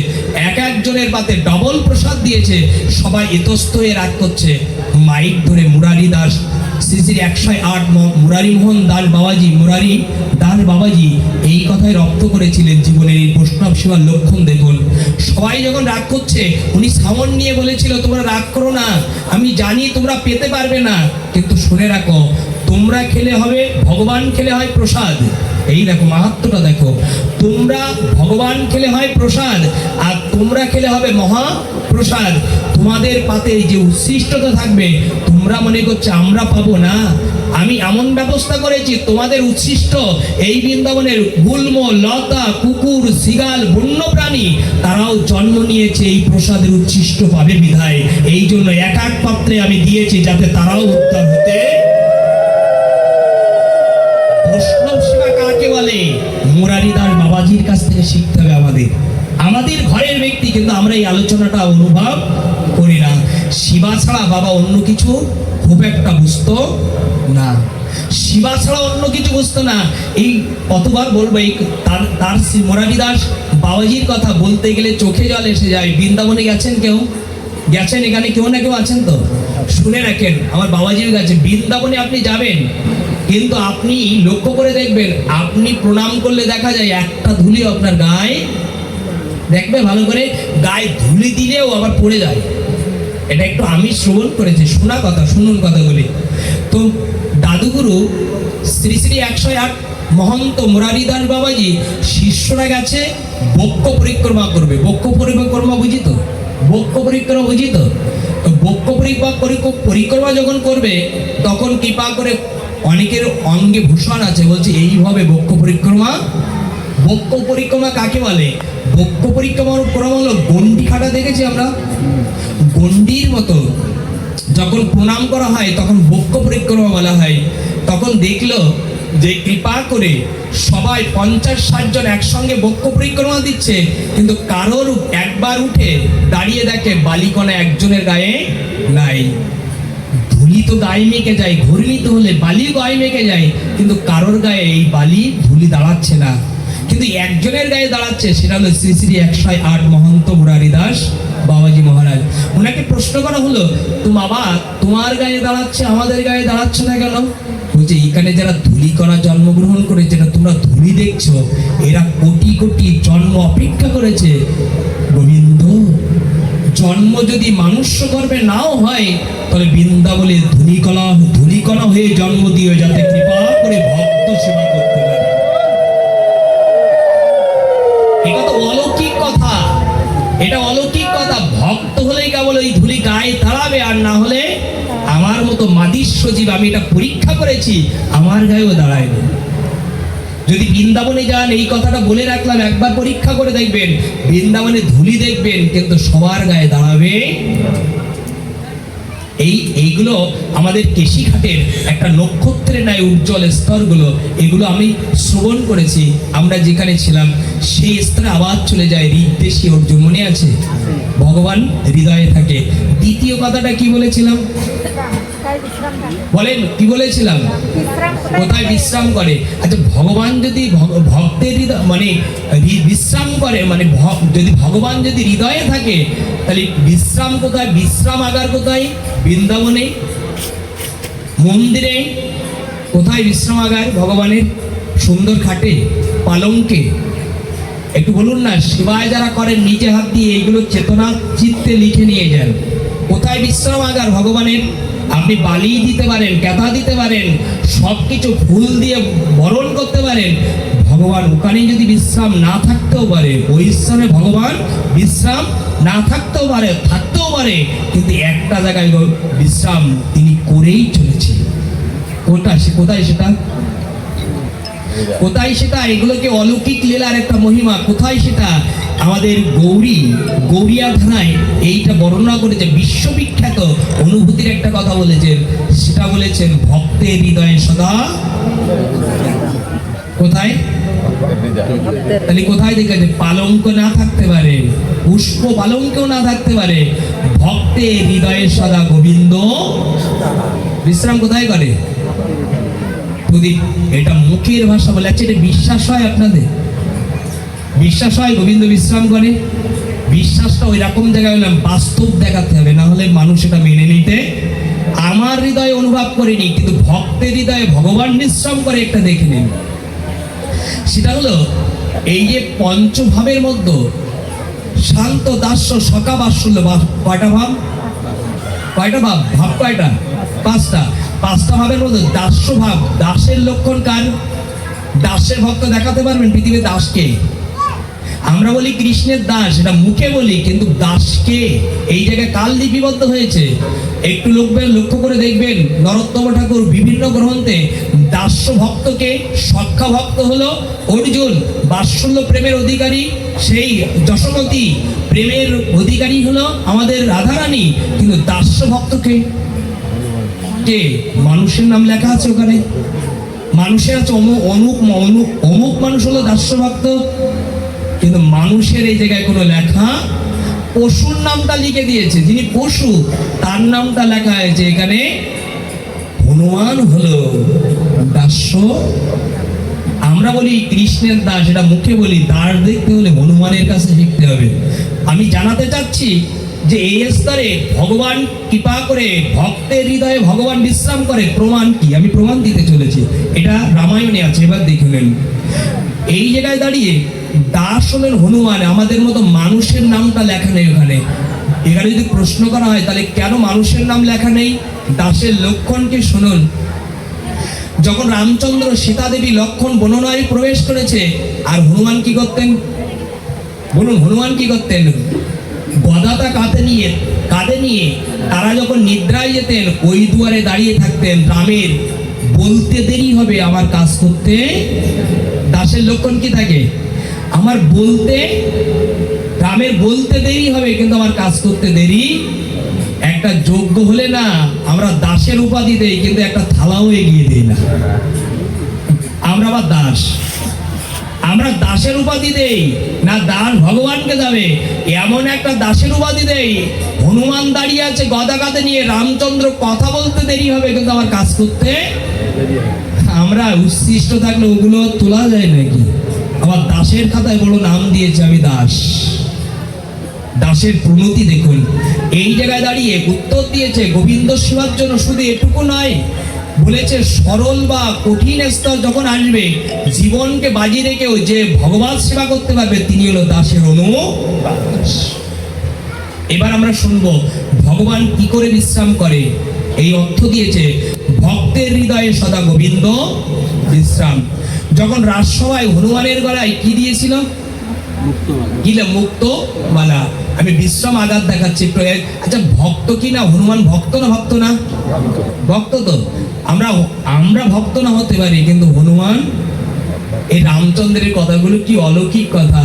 এক একজনের পাতে ডবল প্রসাদ দিয়েছে। সবাই এতস্থ হয়ে রাগ করছে। মাইক ধরে মুরারি দাস শ্রী শ্রী 108 মুরারি মোহন দাস বাবাজি, মুরারি দাস বাবাজি এই কথায় রপ্ত করেছিলেন জীবনের এই বৈষ্ণব সেবার লক্ষণ। দেখুন, সবাই যখন রাগ করছে, উনি সামন নিয়ে বলেছিল তোমরা রাগ করো না, আমি জানি তোমরা পেতে পারবে না, কিন্তু শুনে রাখো তোমরা খেলে হবে, ভগবান খেলে হয় প্রসাদ। এই দেখো মাহাত্ম্যটা দেখো, তোমরা ভগবান খেলে হয় প্রসাদ, আর তোমরা খেলে হবে মহা প্রসাদ। তোমাদের পাতে যে উচ্ছিষ্টতা থাকবে, তোমরা মনে করছো আমরা পাবো না, আমি এমন ব্যবস্থা করেছি তোমাদের উচ্ছিষ্ট এই বৃন্দাবনের গুল্ম, লতা, কুকুর, শিগাল, বন্য প্রাণী তারাও জন্ম নিয়েছে এই প্রসাদের উচ্ছিষ্ট পাবে বিধায়, এই জন্য এক এক পাত্রে আমি দিয়েছি যাতে তারাও উদ্ধার হতে। বৈষ্ণব সেবা কাকে বলে? মুরারি দাস বাবাজির কাছ থেকে শিখতে হবে আমাদের, আমাদের ঘরের ব্যক্তি, কিন্তু আমরা এই আলোচনাটা অনুভব করি না। শিবা ছাড়া বাবা অন্য কিছু খুব একটা বুঝতো না, শিবা ছাড়া অন্য কিছু বুঝতো না। এই কতবার বলবো, এই তার শ্রী মুরারি দাস বাবাজির কথা বলতে গেলে চোখে জল এসে যায়। বৃন্দাবনে গেছেন কেউ? গেছেন? এখানে কেউ না কেউ আছেন তো? শুনে রাখেন, আমার বাবাজির কাছে বৃন্দাবনে আপনি যাবেন, কিন্তু আপনি লক্ষ্য করে দেখবেন, আপনি প্রণাম করলে দেখা যায় একটা ধুলি আপনার গায়ে, দেখবে ভালো করে, গায়ে ধুলি দিলেও আবার পড়ে যায়। এটা একটু আমি শ্রবণ করেছি, শোনা কথা, শুনুন কথাগুলি। তো দাদুগুরু শ্রী শ্রী 108 মহন্ত মুরারি দাস বাবাজি শিষ্যরা গেছে বক্ষ পরিক্রমা করবে। বক্ষ পরিক্রমা বুঝি তো? বক্ষ পরিক্রমা বুঝি তো? বক্ষ পরিক্রমা যখন করবে, তখন কৃপা করে অনেকের অঙ্গে ভূষণ আছে, বলছে এইভাবে বক্ষ পরিক্রমা। বক্ষ পরিক্রমা কাকে বলে? বক্ষ পরিক্রমা হলো গন্ডি খাটা, দেখেছি আমরা, গন্ডির মতো যখন প্রণাম করা হয় তখন বক্ষ পরিক্রমা বলা হয়। তখন দেখলো যে কৃপা করে সবাই 50-60 জন একসঙ্গে বক্ষ পরিক্রমা দিচ্ছে, কিন্তু কারোর একবার উঠে দাঁড়িয়ে দেখে বালিকণা একজনের গায়ে নাই। ধুলি তো গায়ে মেখে যায়, ঘূর্ণিত হলে বালি গায়ে মেখে যায়, কিন্তু কারোর গায়ে এই বালি ধুলি দাঁড়াচ্ছে না, কিন্তু একজনের গায়ে দাঁড়াচ্ছে, সেটা হলো শ্রী শ্রী 108 মহন্ত মুরারি দাস বাবাজি মহারাজ। ওনাকে প্রশ্ন করা হলো, তো বাবা তোমার গায়ে দাঁড়াচ্ছে, আমাদের গায়ে দাঁড়াচ্ছে না কেন? বলছে এখানে যারা ধুলি করা জন্মগ্রহণ করেছে, না তোমরা ধুলি দেখছো, এরা কোটি কোটি জন্ম অপেক্ষা করেছে। গোবিন্দ, জন্ম যদি মানুষ গর্ভে নাও হয়, তাহলে বৃন্দাবনে ধুলিকণা হয়ে জন্ম দিও, যাতে কৃপা করে ভক্ত সেবা করতে পারে। এটা তো অলৌকিক কথা, এটা অলৌকিক কথা। ভক্ত হলেই কেবল ওই ধুলি গায়ে দাঁড়াবে, আর না হলে আমার মতো মাদিস্য জীব, আমি এটা পরীক্ষা করেছি, আমার গায়েও দাঁড়ায় না। যদি বৃন্দাবনে যান, এই কথাটা বলে রাখলাম, একবার পরীক্ষা করে দেখবেন, বৃন্দাবনে ধুলি দেখবেন কিন্তু সবার গায়ে দাঁড়াবে। এইগুলো আমাদের কেশিঘাটের একটা নক্ষত্রের ন্যায় উজ্জ্বল স্তরগুলো, এগুলো আমি শ্রবণ করেছি। আমরা যেখানে ছিলাম সেই স্তরে আবার চলে যায় হৃদদেশী অর্জুন, মনে আছে? ভগবান হৃদয়ে থাকে। দ্বিতীয় কথাটা কি বলেছিলাম বলেন? কি বলেছিলাম? কোথায় বিশ্রাম করে? আচ্ছা, ভগবান যদি ভক্তের মানে বিশ্রাম করে, মানে যদি ভগবান যদি হৃদয়ে থাকে, তাহলে বিশ্রাম কোথায়? বিশ্রামাগার কোথায়? বৃন্দাবনে। মন্দিরে কোথায় বিশ্রামাগার ভগবানের? সুন্দর খাটে, পালঙ্কে। একটু বলুন না, সেবায় যারা করেন নিজে হাত দিয়ে এগুলো চেতনা চিত্তে লিখে নিয়ে যান। কোথায় বিশ্রামাগার ভগবানের? আপনি বালি দিতে পারেন, ক্যাথা দিতে পারেন, সবকিছু ফুল দিয়ে বরণ করতে পারেন, ভগবান ওখানে যদি বিশ্রাম না থাকতেও পারে, ওই স্থানে ভগবান বিশ্রাম না থাকতেও পারে, থাকতেও পারে, কিন্তু একটা জায়গায় বিশ্রাম তিনি করেই চলেছে। কোথায় সেটা? কোথায় সেটা? এগুলোকে অলৌকিক লীলার একটা মহিমা। কোথায় সেটা? আমাদের গৌরিয়া ধানায় এইটা বর্ণনা করেছে, বিশ্ববিখ্যাত অনুভূতির একটা কথা বলেছেন, সেটা বলেছেন ভক্তের হৃদয়ে সদা। কোথায়? তাহলে কোথায় দেখেছে? পালঙ্ক না থাকতে পারে, পুষ্প পালঙ্কেও না থাকতে পারে, ভক্তের হৃদয়ে সদা গোবিন্দ বিশ্রাম কোথায় করে? প্রদীপ। এটা মুখের ভাষা বলে, আচ্ছা এটা বিশ্বাস হয় আপনাদের? বিশ্বাস হয় গোবিন্দ বিশ্রাম করে? বিশ্বাসটা ওই রকম জায়গায় হলাম, বাস্তব দেখাতে হবে, না হলে মানুষ এটা মেনে নিতে আমার হৃদয়ে অনুভব করিনি, কিন্তু ভক্তের হৃদয়ে ভগবান বিশ্রাম করে একটা দেখে নিন। সেটা হলো এই যে পঞ্চভাবের মধ্যে শান্ত, দাস্য, সখা, বাৎসল্য, কয়টা ভাব? কয়টা ভাব? ভাব কয়টা? পাঁচটা। পাঁচটা ভাবের মধ্যে দাস্য ভাব, দাসের লক্ষণ কার? দাসের ভক্ত দেখাতে পারবেন পৃথিবীর দাসকে? আমরা বলি কৃষ্ণের দাস, এটা মুখে বলি, কিন্তু দাসকে এই জায়গায় কাল লিপিবদ্ধ হয়েছে। একটু লক্ষ্য করে দেখবেন নরোত্তম ঠাকুর বিভিন্ন গ্রন্থে দাস্য ভক্তকে, সখ্যা ভক্ত হলো অর্জুন, বাৎসল্য প্রেমের অধিকারী সেই যশোমতী, প্রেমের অধিকারী হলো আমাদের রাধারানী, কিন্তু দাস্য ভক্তকে কে? মানুষের নাম লেখা আছে ওখানে, মানুষের আছে অমুক মানুষ হলো দাস্য ভক্ত, কিন্তু মানুষের এই জায়গায় কোনো লেখা, পশুর নামটা লিখে দিয়েছে, যিনি পশু তার নামটা লেখা হয়েছে এখানে। হনুমান হলো দাস্য। আমরা বলি কৃষ্ণের দাস, এটা মুখে বলি, দাস দেখতে হলে হনুমানের কাছে শিখতে হবে। আমি জানাতে চাচ্ছি যে এই স্তরে ভগবান কৃপা করে ভক্তের হৃদয়ে ভগবান বিশ্রাম করে। প্রমাণ কি? আমি প্রমাণ দিতে চলেছি, এটা রামায়ণে আছে, এবার দেখে নেন। এই জায়গায় দাঁড়িয়ে দাস হলেন হনুমান, আমাদের মতো মানুষের নামটা লেখা নেই ওখানে। এখানে যদি প্রশ্ন করা হয় তাহলে কেন মানুষের নাম লেখা নেই? দাসের লক্ষণকে শুনুন। যখন রামচন্দ্র, সীতা দেবী, লক্ষণ বননায় প্রবেশ করেছে, আর হনুমান কি করতেন? বলুন, হনুমান কি করতেন? গদাটা কাঁধে নিয়ে তারা যখন নিদ্রায় যেতেন, ওই দুয়ারে দাঁড়িয়ে থাকতেন। রামের বলতে দেরি হবে আমার কাজ করতে। দাসের লক্ষণ কি থাকে? আমার বলতে, রামের বলতে দেরি হবে কিন্তু আমার কাজ করতে দেরি। একটা যোগ্য হলে না আমরা দাসের উপাধি দেই, কিন্তু একটা থালাও এগিয়ে দিই না। আমরা আবার দাস, আমরা দাসের উপাধি দেই না, দাস ভগবানকে যাবে এমন একটা দাসের উপাধি দেই। হনুমান দাঁড়িয়ে আছে গদা কাঁধে নিয়ে, রামচন্দ্র কথা বলতে দেরি হবে কিন্তু আমার কাজ করতে। আমরা উচ্ছিষ্ট থাকলে ওগুলো তোলা যায় নাকি? আমার দাসের খাতায় বড় নাম দিয়েছে, আমি দাস। দাসের প্রণতি দেখুন। এই জায়গায় দাঁড়িয়ে উত্তর দিয়েছে গোবিন্দ সেবার জন্য শুধু এটুকু নয়, বলেছে সরল বা কঠিন স্তর যখন আসবে, জীবনকে বাজি রেখেও যে ভগবান সেবা করতে পারবে তিনি হলো দাসের অনুদাস। এবার আমরা শুনবো ভগবান কি করে বিশ্রাম করে। এই অর্থ দিয়েছে ভক্তের হৃদয়ে সদা গোবিন্দ বিশ্রাম। যখন রাজসভায় হনুমানের গলায় কি দিয়েছিল? মুক্ত মালা। আমি বিশ্রাম আঘাত দেখাচ্ছি। আচ্ছা, ভক্ত কি না হনুমান? ভক্ত না ভক্ত না? ভক্ত তো। আমরা ভক্ত না হতে পারি, কিন্তু হনুমান, এই রামচন্দ্রের কথাগুলো কি অলৌকিক কথা।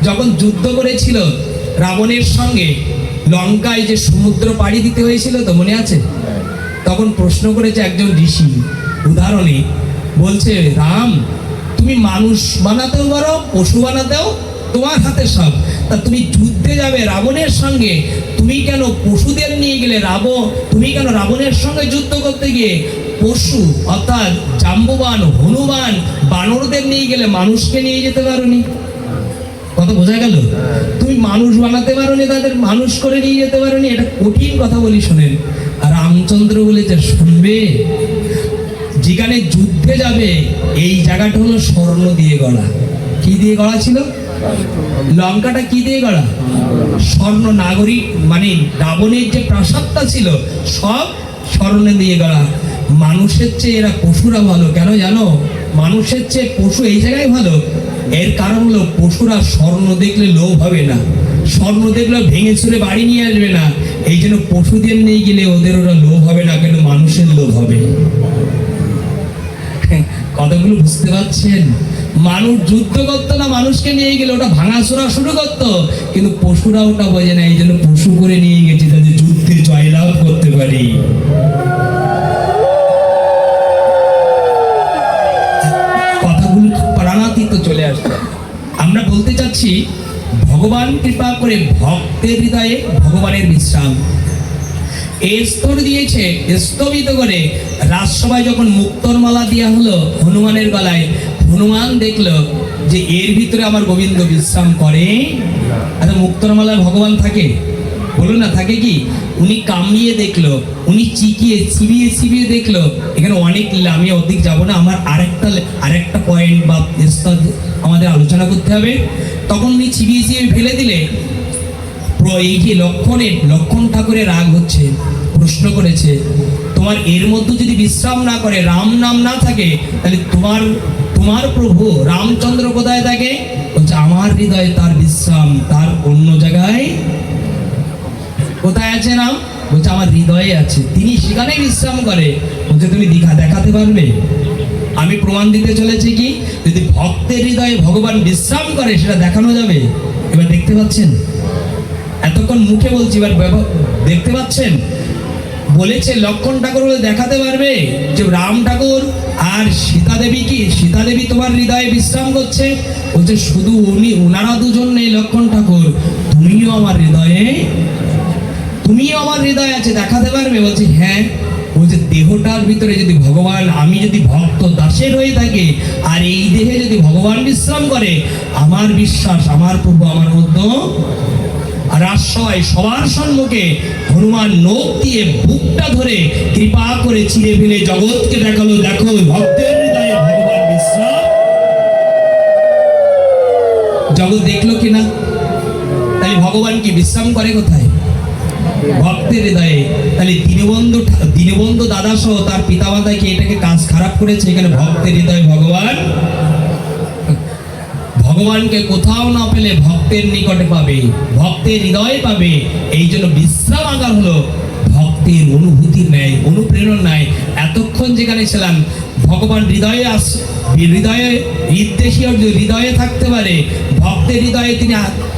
যখন যুদ্ধ করেছিল রাবণের সঙ্গে, লঙ্কায় যে সমুদ্র পাড়ি দিতে হয়েছিল তো, মনে আছে? তখন প্রশ্ন করেছে একজন ঋষি উদাহরণে, বলছে রাম তুমি মানুষ বানাতেও পারো, পশু বানাতেও তোমার হাতে সব, তা তুমি যুদ্ধে যাবে রাবণের সঙ্গে, তুমি কেন পশুদের নিয়ে গেলে? তুমি কেন রাবণের সঙ্গে যুদ্ধ করতে গিয়ে পশু অর্থাৎ জাম্ববান, হনুমান, বানরদের নিয়ে গেলে, মানুষকে নিয়ে যেতে পারোনি? কথা বোঝা গেল? তুমি মানুষ বানাতে পারোনি, তাদের মানুষ করে নিয়ে যেতে পারোনি। এটা কঠিন কথা বলি, শোনেন। আর রামচন্দ্র বলেছে শুনবে, যেখানে যুদ্ধে যাবে এই জায়গাটা হলো স্বর্ণ দিয়ে গড়া। কি দিয়ে গড়া ছিল? লঙ্কাটা কি দিয়ে গড়া? স্বর্ণ। নাগরিক মানে রাবণের যে প্রাসাদটা ছিল সব স্বর্ণ দিয়ে গড়া। মানুষের চেয়ে এরা পশুরা ভালো। কেন জানো? মানুষের চেয়ে পশু এই জায়গায় ভালো, এর কারণ হলো পশুরা স্বর্ণ দেখলে লোভ হবে না, স্বর্ণ দেখলে ভেঙে চুরে বাড়ি নিয়ে আসবে না। এই জন্য পশুদের নিয়ে গেলে ওদের ওরা লোভ হবে না, কেন মানুষের লোভ হবে। কথাগুলো বুঝতে পারছেন? মানুষ যুদ্ধ করতো না, মানুষকে নিয়ে গেলে ওটা ভাঙাচোরা শুরু করতো, কিন্তু পশুরা ওটা বোঝে না। এই জন্য পশু করে নিয়ে গেছে যাতে যুদ্ধে জয়লাভ করতে পারি। কথাগুলো প্রাণাতীত চলে আসছে। আমরা বলতে চাচ্ছি ভগবান কৃপা করে ভক্তের হৃদয়ে ভগবানের বিশ্রাম। এই স্তর দিয়েছে স্থগিত করে। রাজসভায় যখন মুক্তোর মালা দেওয়া হলো হনুমানের গলায়, হনুমান দেখলো যে এর ভিতরে আমার গোবিন্দ বিশ্রাম করে। আচ্ছা, মুক্তোর মালায় ভগবান থাকে? বলো না, থাকে কি উনি কামড়িয়ে দেখলো, উনি চিকিয়ে চিবিয়ে চিবিয়ে দেখলো। এখানে অনেক লীলা, আমি অধিক যাব না। আমার আরেকটা পয়েন্ট বা স্তর আমাদের আলোচনা করতে হবে। তখন উনি চিবিয়ে চিবিয়ে ফেলে দিলে এই যে লক্ষণ ঠাকুরের রাগ হচ্ছে, প্রশ্ন করেছে, তোমার এর মধ্যে যদি বিশ্রাম না করে, রাম নাম না থাকে, তাহলে তোমার প্রভু রামচন্দ্র কোথায় থাকে? বলছে আমার হৃদয়ে তার বিশ্রাম, তার অন্য জায়গায় কোথায় আছে নাম? বলছে আমার হৃদয়ে আছে, তিনি সেখানে বিশ্রাম করে। বলছে তুমি দেখাতে পারবে? আমি প্রমাণ দিতে চলেছি কি, যদি ভক্তের হৃদয়ে ভগবান বিশ্রাম করে সেটা দেখানো যাবে। এবার দেখতে পাচ্ছেন, এতক্ষণ মুখে বলছি, এবার দেখতে পাচ্ছেন। বলেছে লক্ষণ ঠাকুর বলে দেখাতে পারবে যে রাম ঠাকুর আর সীতা দেবী তোমার হৃদয়ে বিশ্রাম করছে। বলছে শুধু ওনারা দুজন নেই লক্ষণ ঠাকুর, তুমিও আমার হৃদয়ে আছে, দেখাতে পারবে? বলছে হ্যাঁ। বলছে দেহটার ভিতরে যদি ভগবান, আমি যদি ভক্ত দাসের হয়ে থাকি আর এই দেহে যদি ভগবান বিশ্রাম করে, আমার বিশ্বাস আমার প্রভু আমার মধ্যে রাজসভায় সবার সম্মুখে হনুমান নখ দিয়ে বুকটা ধরে কৃপা করে চিরে ফেলে জগৎকে দেখালো, দেখো ভক্তের হৃদয়ে ভগবান বিশ্রাম। জগৎ দেখলো কিনা? তাহলে ভগবান কি বিশ্রাম করে কোথায়? ভক্তের হৃদয়ে। তাহলে দীনবন্ধু দাদা সহ তার পিতামাতা কি এটাকে কাজ খারাপ করেছে? এখানে ভক্তের হৃদয়ে ভগবানকে কোথাও না পেলে ভক্তের নিকটে পাবে, ভক্তের হৃদয়ে পাবে। এই জন্য বিশ্রাম আকার হলো ভক্তের অনুভূতির ন্যায়, অনুপ্রেরণার ন্যায়। এতক্ষণ যেখানে ছিলাম ভগবান হৃদয়ে থাকতে পারে, ভক্তের হৃদয়ে তিনি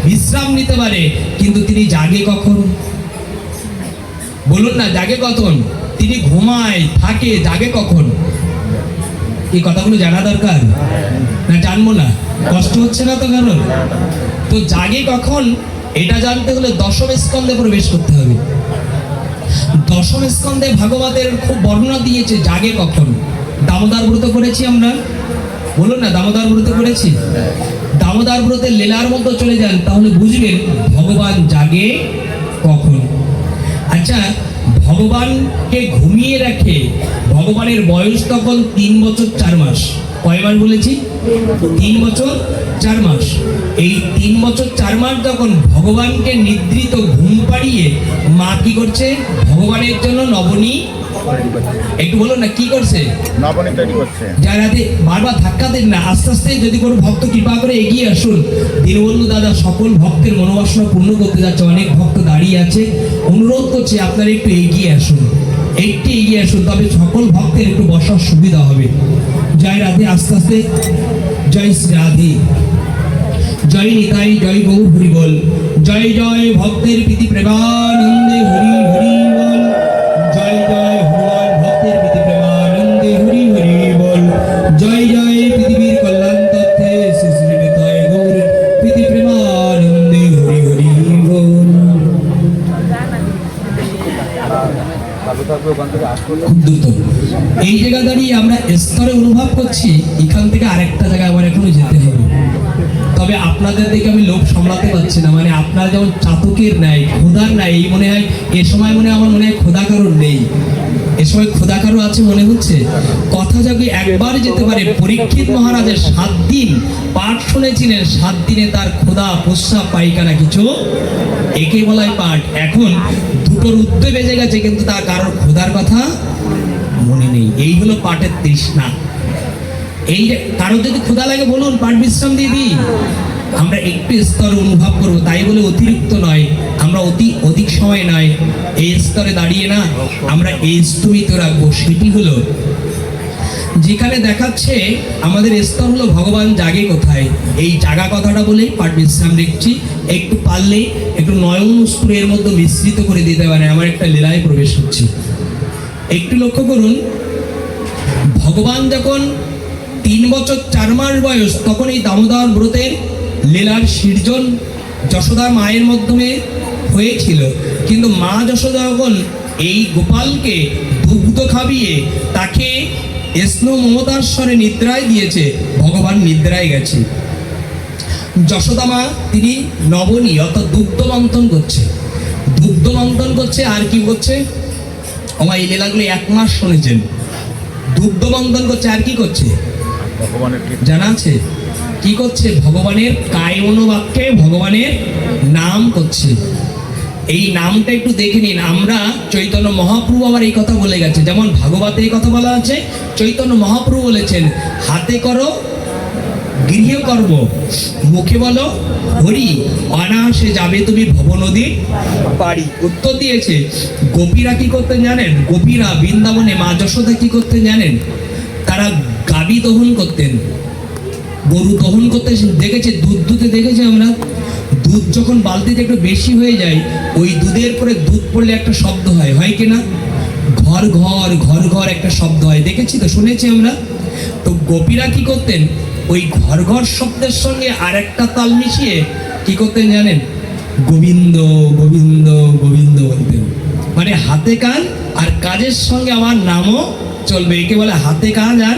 বিশ্রাম নিতে পারে, কিন্তু তিনি জাগে কখন? বলুন না, জাগে কখন? তিনি ঘুমায়, থাকে, জাগে কখন? এই কথাগুলো জানা দরকার না? জানবো না? কষ্ট হচ্ছে না তো কারণ? তো জাগে কখন এটা জানতে হলে দশম স্কন্ধে প্রবেশ করতে হবে। দশম স্কন্ধে ভাগবতের খুব বর্ণনা দিয়েছে জাগে কখন। দামোদর ব্রত করেছি আমরা, বলুন না, দামোদর ব্রত করেছি। দামোদর ব্রতের লীলার মধ্যে চলে যান, তাহলে বুঝবেন ভগবান জাগে কখন। আচ্ছা, ভগবানকে ঘুমিয়ে রাখে, ভগবানের বয়স তখন 3 বছর 4 মাস। কয় মাস বলেছি? 3 বছর 4 মাস। এই 3 বছর 4 মাস যখন ভগবানকে নিদ্রিত ঘুম পাড়িয়ে মা কি করছে? ভগবানের জন্য নবনী, একটু বলুন না কি করছে? নবনী তৈরি করছে। যারাতে বারবার ধাক্কা দেন না, আস্তে আস্তে যদি কোনো ভক্ত কৃপা করে এগিয়ে আসুন। দীনবন্ধু দাদা সকল ভক্তের মনোবাসনা পূর্ণ করতে যাচ্ছে, অনেক ভক্ত দাঁড়িয়ে আছে, অনুরোধ করছে আপনারা একটু এগিয়ে আসুন, একটু এগিয়ে আসুন, তবে সকল ভক্তের একটু বসার সুবিধা হবে। জয় রাধে, আস্তে আস্তে। জয় শ্রী রাধে, জয় নিতাই, জয় গৌ হরি বল। জয় জয় ভক্তের প্রীতি প্রেমানন্দে হরি হরি বল। জয় জয় হনুমান ভক্তের প্রীতি প্রেমানন্দে হরি হরি বল। জয় জয় পৃথিবীর কল্যাণ তত্ত্বে শ্রী শ্রী নিতাই গৌর প্রীতি প্রেমানন্দে হরি হরি বল। খুব দ্রুত এই জায়গা দাঁড়িয়ে আমরা স্তরে অনুভব করছি, এখান থেকে আরেকটা জায়গায় আমার এখনো যেতে হবে। তবে আপনাদের দিকে আমি লোভ সামলাতে পারছি না, মানে আপনারা যেমন চাতকের ন্যায়, খোদার ন্যায়, এই মনে হয় এ সময় আমার মনে হয় খোদা কারোর নেই, এ সময় খোদা কারো আছে মনে হচ্ছে। কথা যদি একবার যেতে পারে, পরীক্ষিত মহারাজের 7 দিন পাঠ শুনেছিলেন, 7 দিনে তার খোদা প্রস্রাব পায়খানা কিছু, একে বলাই পাঠ। এখন 2টোর উদ্যোগ বেজে গেছে, কিন্তু তার কারোর খোদার কথা মনে নেই। এই হলো পাঠের তৃষ্ণা। এই কারো যদি ক্ষুধা লাগে বলুন, পাঠ বিশ্রাম দিয়ে দিই, আমরা একটু স্তর অনুভব করবো। তাই বলে অতিরিক্ত নয়, আমরা অধিক সময় নয়, এই স্তরে দাঁড়িয়ে না আমরা এই স্থমিত রাখবো। সেটি হলো যেখানে দেখাচ্ছে আমাদের স্তর হলো ভগবান জাগে কোথায়। এই জাগা কথাটা বলেই পাঠ বিশ্রাম দেখছি। একটু পারলে একটু নয়ন স্ফুরের মধ্যে মিশ্রিত করে দিতে পারে, আমার একটা লীলায় প্রবেশ হচ্ছে। একটু লক্ষ্য করুন, ভগবান যখন 3 বছর 4 মাস বয়স, তখন এই দামোদর ব্রতের লীলার সৃজন যশোদার মায়ের মাধ্যমে হয়েছিল। কিন্তু মা যশোদা যখন এই গোপালকে দুগ্ধ খাবিয়ে তাকে স্নেহ মমতার স্বরে নিদ্রায় দিয়েছে, ভগবান নিদ্রায় গেছে। যশোদা মা তিনি নবনী অর্থাৎ দুগ্ধ মন্থন করছে। দুগ্ধ মন্থন করছে আর কি করছে? আমার এই লীলাগুলো 1 মাস শুনেছেন। দুগ্ধ মন্থন করছে আর কি করছে ভগবানের জানা আছে? কি করছে? ভগবানের কায়মনোবাক্যে ভগবানের নাম করছে। এই নামটা একটু দেখে নিন। আমরা চৈতন্য মহাপ্রভু আবার এই কথা বলে গেছে, যেমন ভাগবতে এই কথা বলা আছে, চৈতন্য মহাপ্রভু বলেছেন, হাতে করো গৃহকর্ম, মুখে বলো হরি, অনায়াসে যাবে তুমি ভব নদী পারি। উত্তর দিয়েছে, গোপীরা কি করতেন জানেন? গোপীরা বৃন্দাবনে মা যশোদা কি করতেন জানেন? তারা গাবি দহন করতেন, গরু দহন করতে দেখেছে, দুধ দুধে দেখেছি আমরা। দুধ যখন বালতিতে একটু বেশি হয়ে যায়, ওই দুধের পরে দুধ পড়লে একটা শব্দ হয়, হয় কিনা? ঘর ঘর ঘর ঘর একটা শব্দ হয়, দেখেছি তো, শুনেছি আমরা। তো গোপীরা কি করতেন? ওই ঘর ঘর শব্দের সঙ্গে আর একটা তাল মিশিয়ে কি করতেন জানেন? গোবিন্দ গোবিন্দ গোবিন্দ বলতেন। মানে হাতে কাজ আর কাজের সঙ্গে আমার নামও চলবে, একে বলে হাতে কাজ আর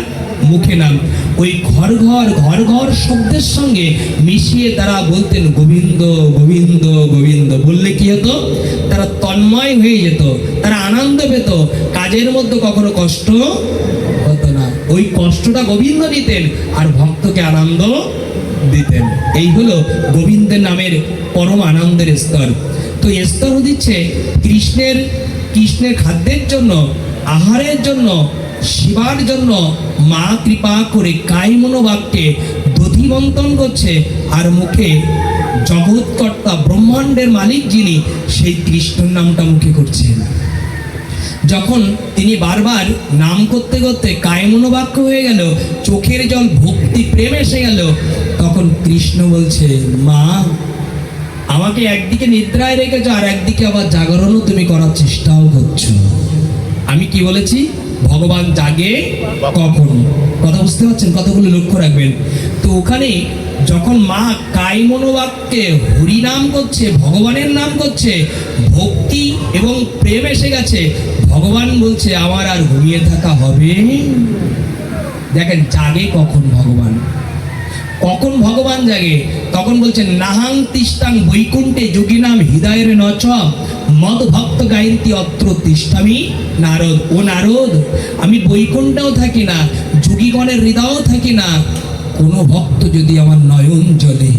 মুখে নাম। ওই ঘর ঘর ঘর ঘর শব্দের সঙ্গে মিশিয়ে তারা বলতেন গোবিন্দ গোবিন্দ গোবিন্দ। বললে কি হতো? তারা তন্ময় হয়ে যেত, তারা আনন্দ পেত, কাজের মধ্যে কখনো কষ্ট হতো না। ওই কষ্টটা গোবিন্দ নিতেন আর ভক্তকে আনন্দ দিতেন। এই হলো গোবিন্দের নামের পরম আনন্দের স্তর। তো স্তর দিচ্ছে কৃষ্ণের খাদ্যের জন্য, আহারের জন্য, শিবার জন্য মা কৃপা করে কায়মনোবাক্যে দধিমন্থন করছে, আর মুখে জগৎকর্তা ব্রহ্মাণ্ডের মালিক যিনি, সেই কৃষ্ণের নামটা মুখে করছেন। যখন তিনি বারবার নাম করতে করতে কায়মনোবাক্য হয়ে গেল, চোখের জল ভক্তি প্রেম এসে গেল, তখন কৃষ্ণ বলছে, মা আমাকে একদিকে নিদ্রায় রেখেছো আর একদিকে আবার জাগরণও তুমি করার চেষ্টাও করছো। আমি কি বলেছি? ভগবান জাগে কখন? কথা বুঝতে পারছেন? কথাগুলো লক্ষ্য রাখবেন। তো ওখানে যখন মা কায়মনোবাক্যে হরিনাম করছে, ভগবানের নাম করছে, ভক্তি এবং প্রেম এসে গেছে, ভগবান বলছে আমার আর ঘুমিয়ে থাকা হবে। দেখেন জাগে কখন ভগবান, কখন ভগবান জাগে? তখন বলছেন, নাহাং তিষ্ঠাং বৈকুণ্ঠে যোগিনাম হৃদয়ের নচ মদ ভক্ত গায়ন্তি অত্র তিষ্ঠামি নারদ। ও নারদ, আমি বৈকুণ্ঠেও থাকি না, যোগীগণের হৃদয়েও থাকি না। কোন ভক্ত যদি আমার নয়ন জলে,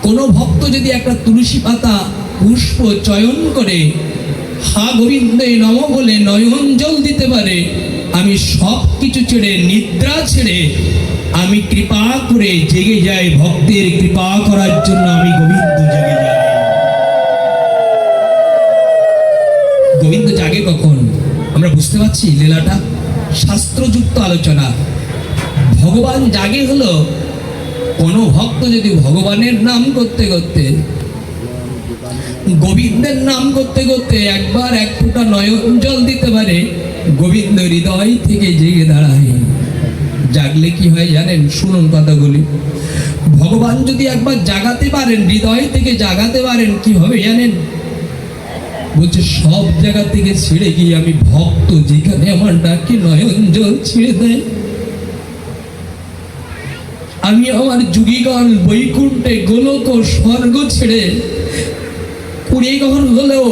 কোন ভক্ত যদি একটা তুলসী পাতা পুষ্প চয়ন করে হা গোবিন্দে নম বলে নয়ন জল দিতে পারে, আমি সব কিছু ছেড়ে, নিদ্রা ছেড়ে আমি কৃপা করে জেগে যাই। ভক্তের কৃপা করার জন্য আমি গোবিন্দ জেগে যাই। গোবিন্দ জাগে কখন? আমরা বুঝতে পারছি লীলাটা, শাস্ত্রযুক্ত আলোচনা। ভগবান জাগে হলো কোন ভক্ত যদি ভগবানের নাম করতে করতে, গোবিন্দের নাম করতে করতে একবার এক ফোঁটা নয়ন জল দিতে পারে, গোবিন্দ হৃদয় থেকে জেগে দাঁড়ায়। জাগলে কি হয় জানেন? শুনুন কথাগুলি। ভগবান যদি একবার জাগাতে পারেন, হৃদয় থেকে জাগাতে পারেন, কি হবে জানেন? বলছে সব জায়গা থেকে ছেড়ে গিয়ে আমি ভক্ত যেখানে আমার ডাকে নয়ন জল ছেড়ে দেয়, আমি আমার যুগীগণ বৈকুণ্ঠে গোলক স্বর্গ ছেড়ে পুরী গ্রহণ হলেও,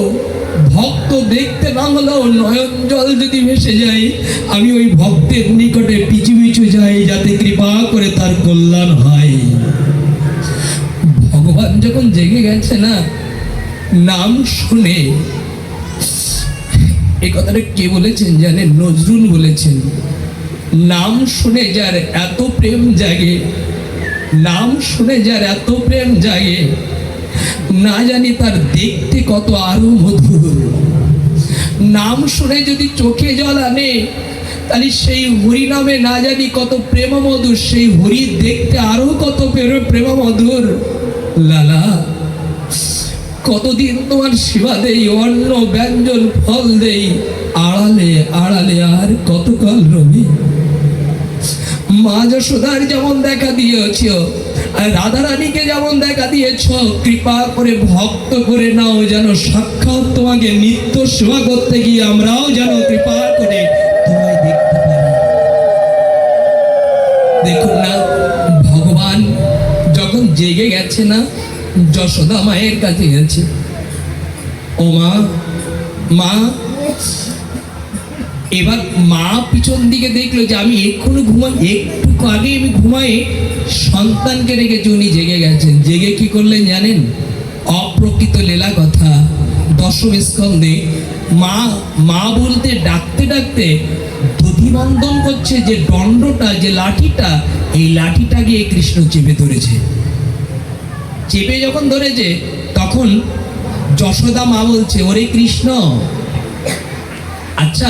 ভক্ত দেখতে না হলেও নয়ন জল যদি ভেসে যায়, আমি ওই ভক্তের নিকটে পিছু পিছু যাই, যাতে কৃপা করে তার কল্যাণ হয়। ভগবান যখন জেগে গেছে না, নাম শুনে, এই কথাটা কে বলেছেন জানেন? নজরুল বলেছেন, নাম শুনে যার এত প্রেম জাগে, নাম শুনে যার এত প্রেম জাগে, না জানি তার দেখতে কত আরো মধুর। নাম শুনে যদি চোখে জল আনে, তাহলে সেই হরি নামে না জানি কত প্রেম মধুর, সেই হরি দেখতে আরো কত প্রেম মধুর। লালা, কতদিন তোমার সেবা দেই, অন্ন ব্যঞ্জন ফল দেই, আড়ালে আড়ালে আর কতকাল রবি। মা যশোদার যেমন দেখা দিয়েছ, আর রাধারানীকে যেমন দেখা দিয়েছ, কৃপা করে ভক্ত করে নাও, যেন সাক্ষাৎ তোমাকে নিত্য সেবা করতে গিয়ে আমরাও যেন কৃপা করে তোমায় দেখতে পারি। দেখুন না, ভগবান যখন জেগে গেছে না, যশোদা মায়ের কাছে গেছে, ও মা, মা। এবার মা পিছন দিকে দেখলো যে আমি এক্ষুনি ঘুমাই, একটু আগে আমি ঘুমাই সন্তানকে রেখেছি, উনি জেগে গেছেন। জেগে কি করলেন জানেন? অপ্রকৃত লীলা কথা দশম স্কন্ধে মা মা বলতে ডাকতে ডাকতে দধিবন্ধন করছে যে দণ্ডটা, যে লাঠিটা, এই লাঠিটা গিয়ে কৃষ্ণ চেপে ধরেছে। চেপে যখন ধরেছে তখন যশোদা মা বলছে, ওরে কৃষ্ণ, আচ্ছা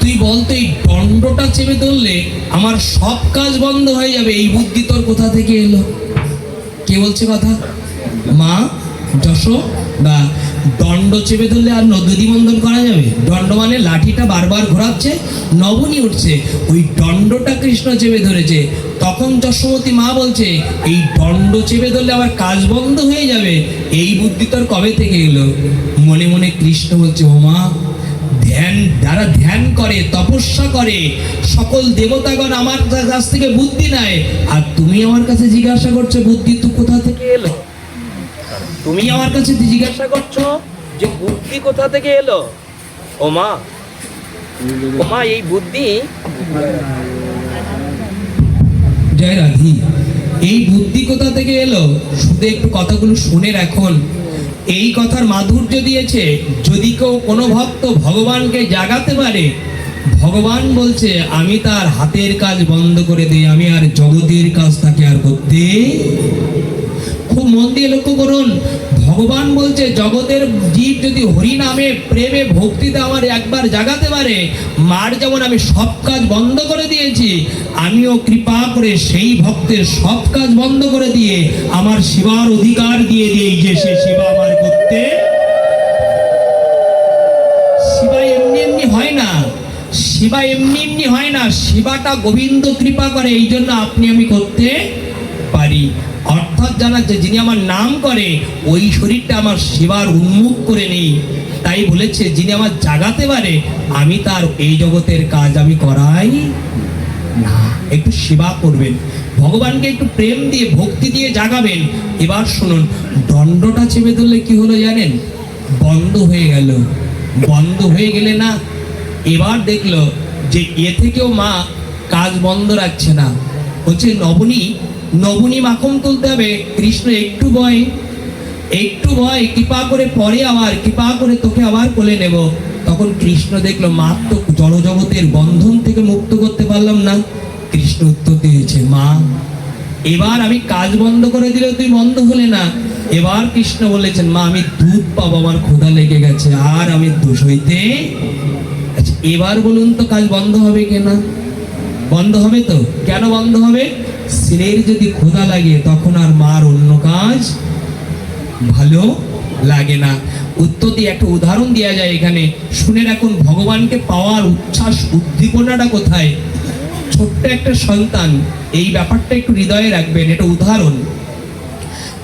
তুই বলতো এই দণ্ডটা চেপে ধরলে আমার সব কাজ বন্ধ হয়ে যাবে, এই বুদ্ধি তোর কোথা থেকে এলো? কে বলছে কথা? মা যশোদা। দণ্ড চেপে ধরলে আর দধিবন্ধন করা যাবে? দণ্ড মানে লাঠিটা বারবার ঘোরাচ্ছে, নবনী উঠছে, ওই দণ্ডটা কৃষ্ণ চেপে ধরেছে। তখন যশোমতী মা বলছে, এই দণ্ড চেপে ধরলে আবার কাজ বন্ধ হয়ে যাবে, এই বুদ্ধি তোর কবে থেকে এলো? মনে মনে কৃষ্ণ বলছে, ও মা, ধ্যান, যারা ধ্যান করে, তপস্যা করে, সকল দেবতাগণ আমার কাছ থেকে বুদ্ধি নেয়, আর তুমি আমার কাছে জিজ্ঞাসা করছো বুদ্ধি তো কোথা থেকে এলো? তুমি আমার কাছে জিজ্ঞাসা করছো যে বুদ্ধি কোথা থেকে এলো? ও মা, ও মা, এই বুদ্ধি, জয় রাধি, এই বুদ্ধি কোথা থেকে এলো? শুধু একটু কথাগুলো শুনে রাখুন। এই কথার মাধুর্য দিয়েছে, যদি কেউ কোনো ভক্ত ভগবানকে জাগাতে পারে, ভগবান বলছে আমি তার হাতের কাজ বন্ধ করে দিই, আমি আর জগতের কাজ তাকে আর করতে। খুব মন দিয়ে লক্ষ্য করুন, ভগবান বলছে জগতের জীব যদি হরি নামে প্রেমে ভক্তিতে আমার একবার জাগাতে পারে, মার যেমন আমি সব কাজ বন্ধ করে দিয়েছি, আমিও কৃপা করে সেই ভক্তের সব কাজ বন্ধ করে দিয়ে আমার সেবার অধিকার দিয়ে দিই, যে সে সেবা আমার করতে। সেবা এমনি এমনি হয় না, সেবা এমনি এমনি হয় না, সেবাটা গোবিন্দ কৃপা করে, এই জন্য আপনি আমি করতে পারি। অর্থাৎ জানাচ্ছে যিনি আমার নাম করে ওই শরীরটা আমার সেবার উন্মুখ করে নেই। তাই বলেছে যিনি আমার জাগাতে পারে, আমি তার এই জগতের কাজ আমি করাই না। একটু সেবা করবেন, ভগবানকে একটু প্রেম দিয়ে ভক্তি দিয়ে জাগাবেন। এবার শুনুন, দণ্ডটা চেপে ধরলে কি হলো জানেন? বন্ধ হয়ে গেল। বন্ধ হয়ে গেলে না, এবার দেখলো যে এ থেকেও মা কাজ বন্ধ রাখছে না, হচ্ছে নবনী মাখন তুলতে হবে। কৃষ্ণ একটু ভয়, কৃপা করে পরে আবার কৃপা করে তোকে আবার কোলে নেব। তখন কৃষ্ণ দেখলো মা তো জড়জগতের বন্ধন থেকে মুক্ত করতে পারলাম না। কৃষ্ণ উত্তর দিয়েছে, মা এবার আমি কাজ বন্ধ করে দিলে তুই বন্ধ হলে না। এবার কৃষ্ণ বলেছেন, মা আমি দুধ পাবো, আমার ক্ষুধা লেগে গেছে, আর আমি দোষ হইতে। আচ্ছা এবার বলুন তো কাজ বন্ধ হবে কিনা? বন্ধ হবে তো। কেন বন্ধ হবে? ছেলের যদি ক্ষুধা লাগে তখন আর মার অন্য কাজ ভালো লাগে না। উত্তর দিয়ে একটা উদাহরণ দেওয়া যায় এখানে, শুনে রাখুন। ভগবানকে পাওয়ার উচ্ছ্বাস উদ্দীপনাটা কোথায়? ছোট্ট একটা সন্তান, এই ব্যাপারটা একটু হৃদয়ে রাখবেন, এটা উদাহরণ।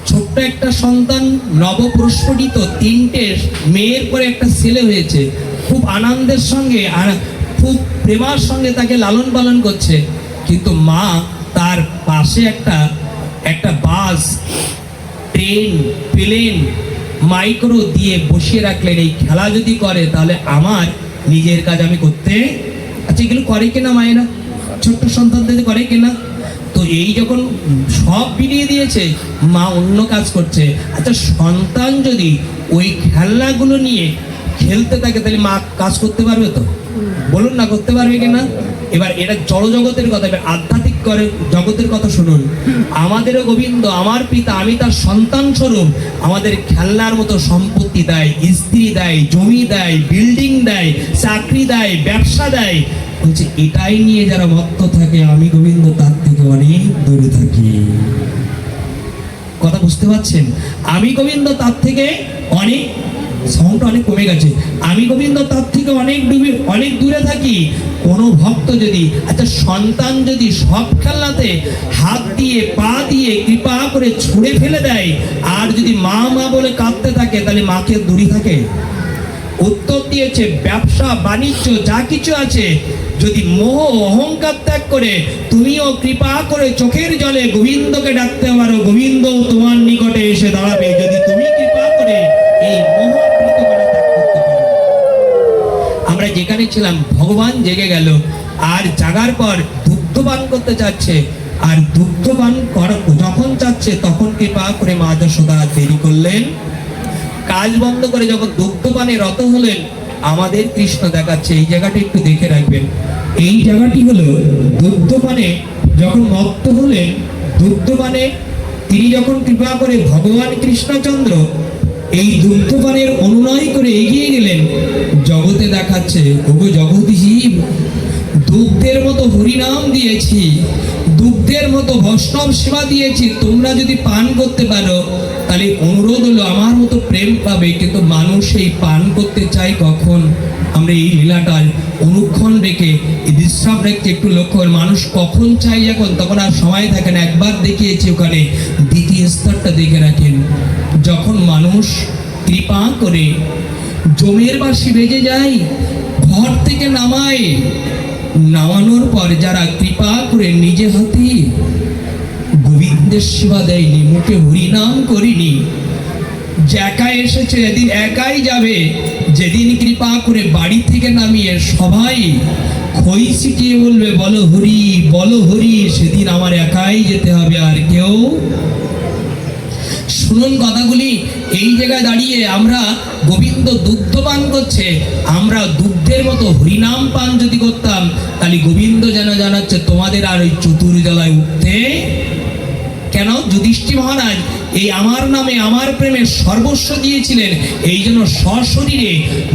ছোট্ট একটা সন্তান নবপ্রস্ফুটিত, 3টে মেয়ের পরে একটা ছেলে হয়েছে, খুব আনন্দের সঙ্গে খুব প্রেমার সঙ্গে তাকে লালন পালন করছে, কিন্তু মা তার পাশে একটা বাস, ট্রেন, প্লেন, মাইক্রো দিয়ে বসিয়ে রাখলেন। এই খেলা যদি করে তাহলে আমার নিজের কাজ আমি করতে। আচ্ছা এগুলো করে কিনা মায়েরা? ছোট্ট সন্তানদের করে কিনা? তো এই যখন সব বিলিয়ে দিয়েছে, মা অন্য কাজ করছে। আচ্ছা সন্তান যদি ওই খেলনাগুলো নিয়ে খেলতে থাকে তাহলে মা কাজ করতে পারবে তো? বলুন না, করতে পারবে কিনা? এবার এটা জড় জগতের কথা, এবার আধ্যাত্মিক জগতের কথা শুনুন। আমাদেরও গোবিন্দ আমার পিতা, আমি তার সন্তান স্বরূপ, আমাদের খেলনার মতো সম্পত্তি দেয়, স্ত্রী দেয়, জমি দেয়, বিল্ডিং দেয়, চাকরি দেয়, ব্যবসা দেয়। বলছে এটাই নিয়ে যারা মত্ত থাকে, আমি গোবিন্দ তার থেকে অনেক দূরে থাকি। কথা বুঝতে পারছেন? আমি গোবিন্দ তার থেকে অনেক, সাউন্ডটা অনেক কমে গেছে, আমি গোবিন্দ তার থেকে অনেক দূরে থাকি। কোনো ভক্ত যদি, আচ্ছা সন্তান যদি সব খেলনাতে হাত দিয়ে পা দিয়ে কৃপা করে ছুঁড়ে ফেলে দেয়, আর যদি মা মা বলে কাঁদতে থাকে, তাহলে মাকে দূরে থাকে? উত্তর দিয়েছে, ব্যবসা বাণিজ্য যা কিছু আছে, যদি মোহ অহংকার ত্যাগ করে তুমিও কৃপা করে চোখের জলে গোবিন্দকে ডাকতে পারো, গোবিন্দ তোমার নিকটে এসে দাঁড়াবে। যদি তুমি কৃপা করে এই মোহ ঘুমিয়েছিলাম, ভগবান জেগে গেল, আর জাগার পর দুগ্ধপান করতে চাচ্ছে, আর দুগ্ধপান যখন চাচ্ছে তখন কৃপা করে মা যশোদা দেরি করলেন, কাজ বন্ধ করে যখন দুগ্ধপানে রত হলেন, আমাদের কৃষ্ণ দেখাচ্ছে। এই জায়গাটা একটু দেখে রাখবেন, এই জায়গাটি হলো দুগ্ধপানে যখন মত্ত হলেন, দুগ্ধপানে তিনি যখন কৃপা করে ভগবান কৃষ্ণচন্দ্র এই দুগ্ধপানের অনুনয় করে এগিয়ে গেলেন, জগতে দেখাচ্ছে, ওগো জগদীব, দুগ্ধের মতো হরিনাম দিয়েছি, দুগ্ধের মতো বৈষ্ণব সেবা দিয়েছি, তোমরা যদি পান করতে পারো তাহলে অনুরোধ হলো আমার মতো প্রেম পাবে। কিন্তু মানুষ এই পান করতে চাই কখন? আমরা এই লীলাটার অনুক্ষণ রেখে এই দৃশ্যাপ রেখে একটু লক্ষ্য করি, মানুষ কখন চাই যখন, তখন আর সময় থাকে না। একবার দেখিয়েছি ওখানে, দ্বিতীয় স্তরটা দেখে রাখেন, যখন মানুষ কৃপা করে জমের বাঁশি বেজে যায়, ঘর থেকে নামায়, নামানোর পর যারা কৃপা করে নিজে হাতে গোবিন্দের সেবা দেয়নি, মুখে হরিনাম করিনি, যে একা এসেছে যেদিন একাই যাবে, যেদিন কৃপা করে বাড়ি থেকে নামিয়ে সবাই খই ছিটিয়ে বলবে বলো হরি বলো হরি, সেদিন আমার একাই যেতে হবে, আর কেউ। শুনুন কথাগুলি, এই জায়গায় দাঁড়িয়ে আমরা গোবিন্দ দুগ্ধ পান করছে, আমরা দুগ্ধের মতো হরিনাম পান যদি করতাম, তাহলে গোবিন্দ যেন জানাচ্ছে তোমাদের আর ওই চতুর্জলায় উঠতে কেন। যুধিষ্ঠির মহারাজ এই আমার নামে আমার প্রেমে সর্বস্ব দিয়েছিলেন, এই জন্য সশরীরে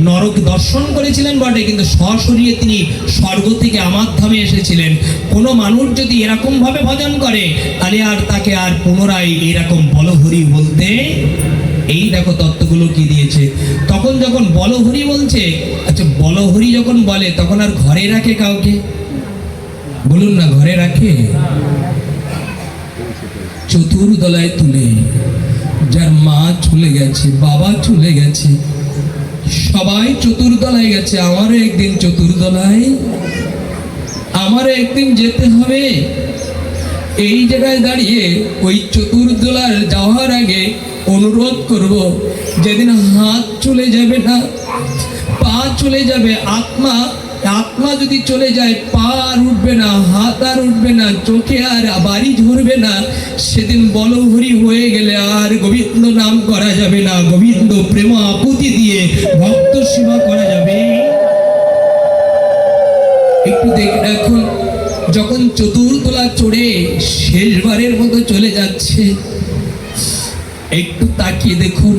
নরক দর্শন করেছিলেন বটে, কিন্তু সশরীরে তিনি স্বর্গ থেকে আমার ধামে এসেছিলেন। কোনো মানুষ যদি এরকম ভাবে ভজন করে, তাহলে আর তাকে আর পুনরায় এরকম বলহরি বলতে, এই দেখো তত্ত্বগুলো কি দিয়েছে। তখন যখন বলহরি বলছে, আচ্ছা বলহরি যখন বলে তখন আর ঘরে রাখে কাউকে? বলুন না, ঘরে রাখে? চতুর্দলায় তুলে, যার মা চলে গেছে, বাবা চলে গেছে, সবাই চতুর্দলায় গেছে, আমারও একদিন চতুর্দলায়, আমারও একদিন যেতে হবে। এই জায়গায় দাঁড়িয়ে ওই চতুর্দলার যাওয়ার আগে অনুরোধ করব, যেদিন হাত চলে যাবে না, পা চলে যাবে, আত্মা যদি চলে যায়, পা আর উঠবে না, হাত আর উঠবে না, চোখে আর বাড়ি ঝরবে না, সেদিন বলহরি হয়ে গেলে আর গোবিন্দ নাম করা যাবে না, গোবিন্দ প্রেম আকুতি দিয়ে ভক্ত সেবা করা যাবে। একটু দেখে এখন যখন চতুর্দলা চড়ে শেষবারের মতো চলে যাচ্ছে, একটু তাকিয়ে দেখুন,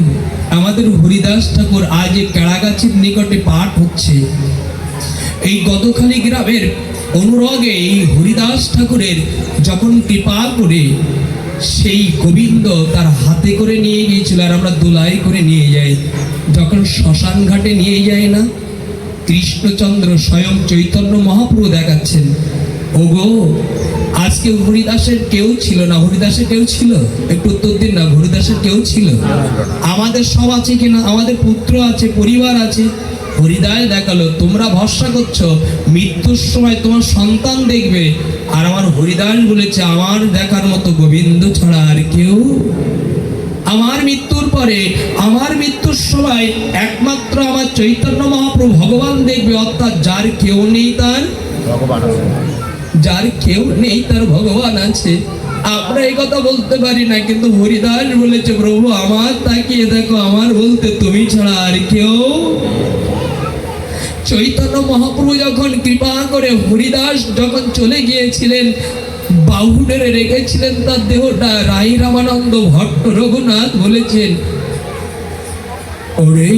আমাদের হরিদাস ঠাকুর আজ কেড়াগাছির নিকটে পাঠ হচ্ছে। এই গদখালি গ্রামের অনুরাগে এই হরিদাস ঠাকুরের যখন কৃপা করে সেই গোবিন্দ তার হাতে করে নিয়ে গিয়েছিল, আর আমরা দোলাই করে নিয়ে যাই, যখন শ্মশান ঘাটে নিয়ে যায় না, কৃষ্ণচন্দ্র স্বয়ং চৈতন্য মহাপ্রভু দেখাচ্ছেন, ওগো আজকে হরিদাসের কেউ ছিল না। হরিদাসের কেউ ছিল? একটু উত্তর দিন না, হরিদাসের কেউ ছিল? আমাদের সব আছে কিনা? আমাদের পুত্র আছে, পরিবার আছে। হরিদাস দেখালো, তোমরা ভরসা করছো মৃত্যুর সময় তোমার সন্তান দেখবে, আর আমার হরিদাস বলেছে আমার দেখার মতো গোবিন্দ ছাড়া আর কেউ। আমার মৃত্যুর পরে, আমার মৃত্যুর সময় একমাত্র আমার চৈতন্য মহাপ্রভু ভগবান দেখবে, অর্থাৎ যার কেউ নেই তার ভগবান আছে, যার কেউ নেই তার ভগবান আছে। আমরা এই কথা বলতে পারি না, কিন্তু হরিদাস বলেছে প্রভু আমার তাকিয়ে দেখো, আমার বলতে তুমি ছাড়া আর কেউ। চৈতন্য মহাপ্রভু যখন কৃপা করে হরিদাস যখন চলে গিয়েছিলেন, বাহুডে রেখেছিলেন তার দেহটা, রাই রামানন্দ ভট্ট রঘুনাথ বলেছেন, ওরে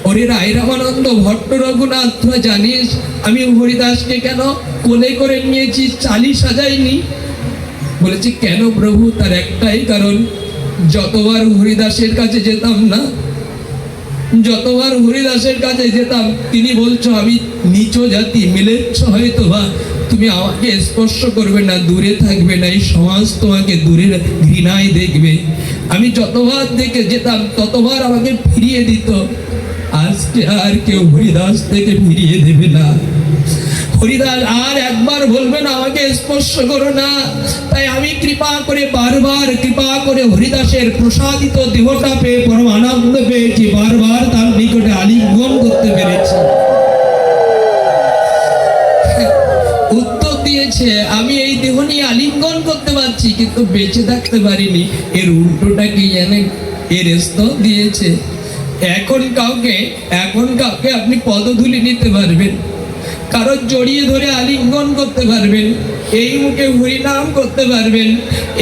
ওরে রাই রামানন্দ ভট্ট রঘুনাথ, তোরা জানিস আমি হরিদাসকে কেন কোলে করে নিয়েছি, চালি সাজাইনি? বলেছি কেন প্রভু? তার একটাই কারণ, যতবার হরিদাসের কাছে যেতাম না, যতবার হরিদাসের কাছে যেতাম, তিনি বলছো আমি নিচ জাতি, মিলেচ্ছ হয়তো বা, তুমি আমাকে স্পর্শ করবে না, দূরে থাকবে না, এই সমাজ তোমাকে দূরে ঘৃণায় দেখবে। আমি যতবার দেখে যেতাম ততবার আমাকে ফিরিয়ে দিত। আজকে আর কেউ হরিদাস থেকে ফিরিয়ে দেবে না। হরিদাস আর একবার বলবে না আমাকে স্পর্শ করো না। তাই আমি কৃপা করে, বারবার কৃপা করে হরিদাসের প্রসাদিত দেহটা পেয়ে পরম আনন্দ পেয়েছি, বারবার তার নিকটে আলিঙ্গন করতে পেরেছি। যাচ্ছে, আমি এই দেহ নিয়ে আলিঙ্গন করতে পারছি কিন্তু বেঁচে থাকতে পারিনি। এর উল্টোটা কি জানেন? এর স্তর দিয়েছে এখন কাউকে আপনি পদধূলি নিতে পারবেন, কারোর জড়িয়ে ধরে আলিঙ্গন করতে পারবেন, এই মুখে হরিনাম করতে পারবেন,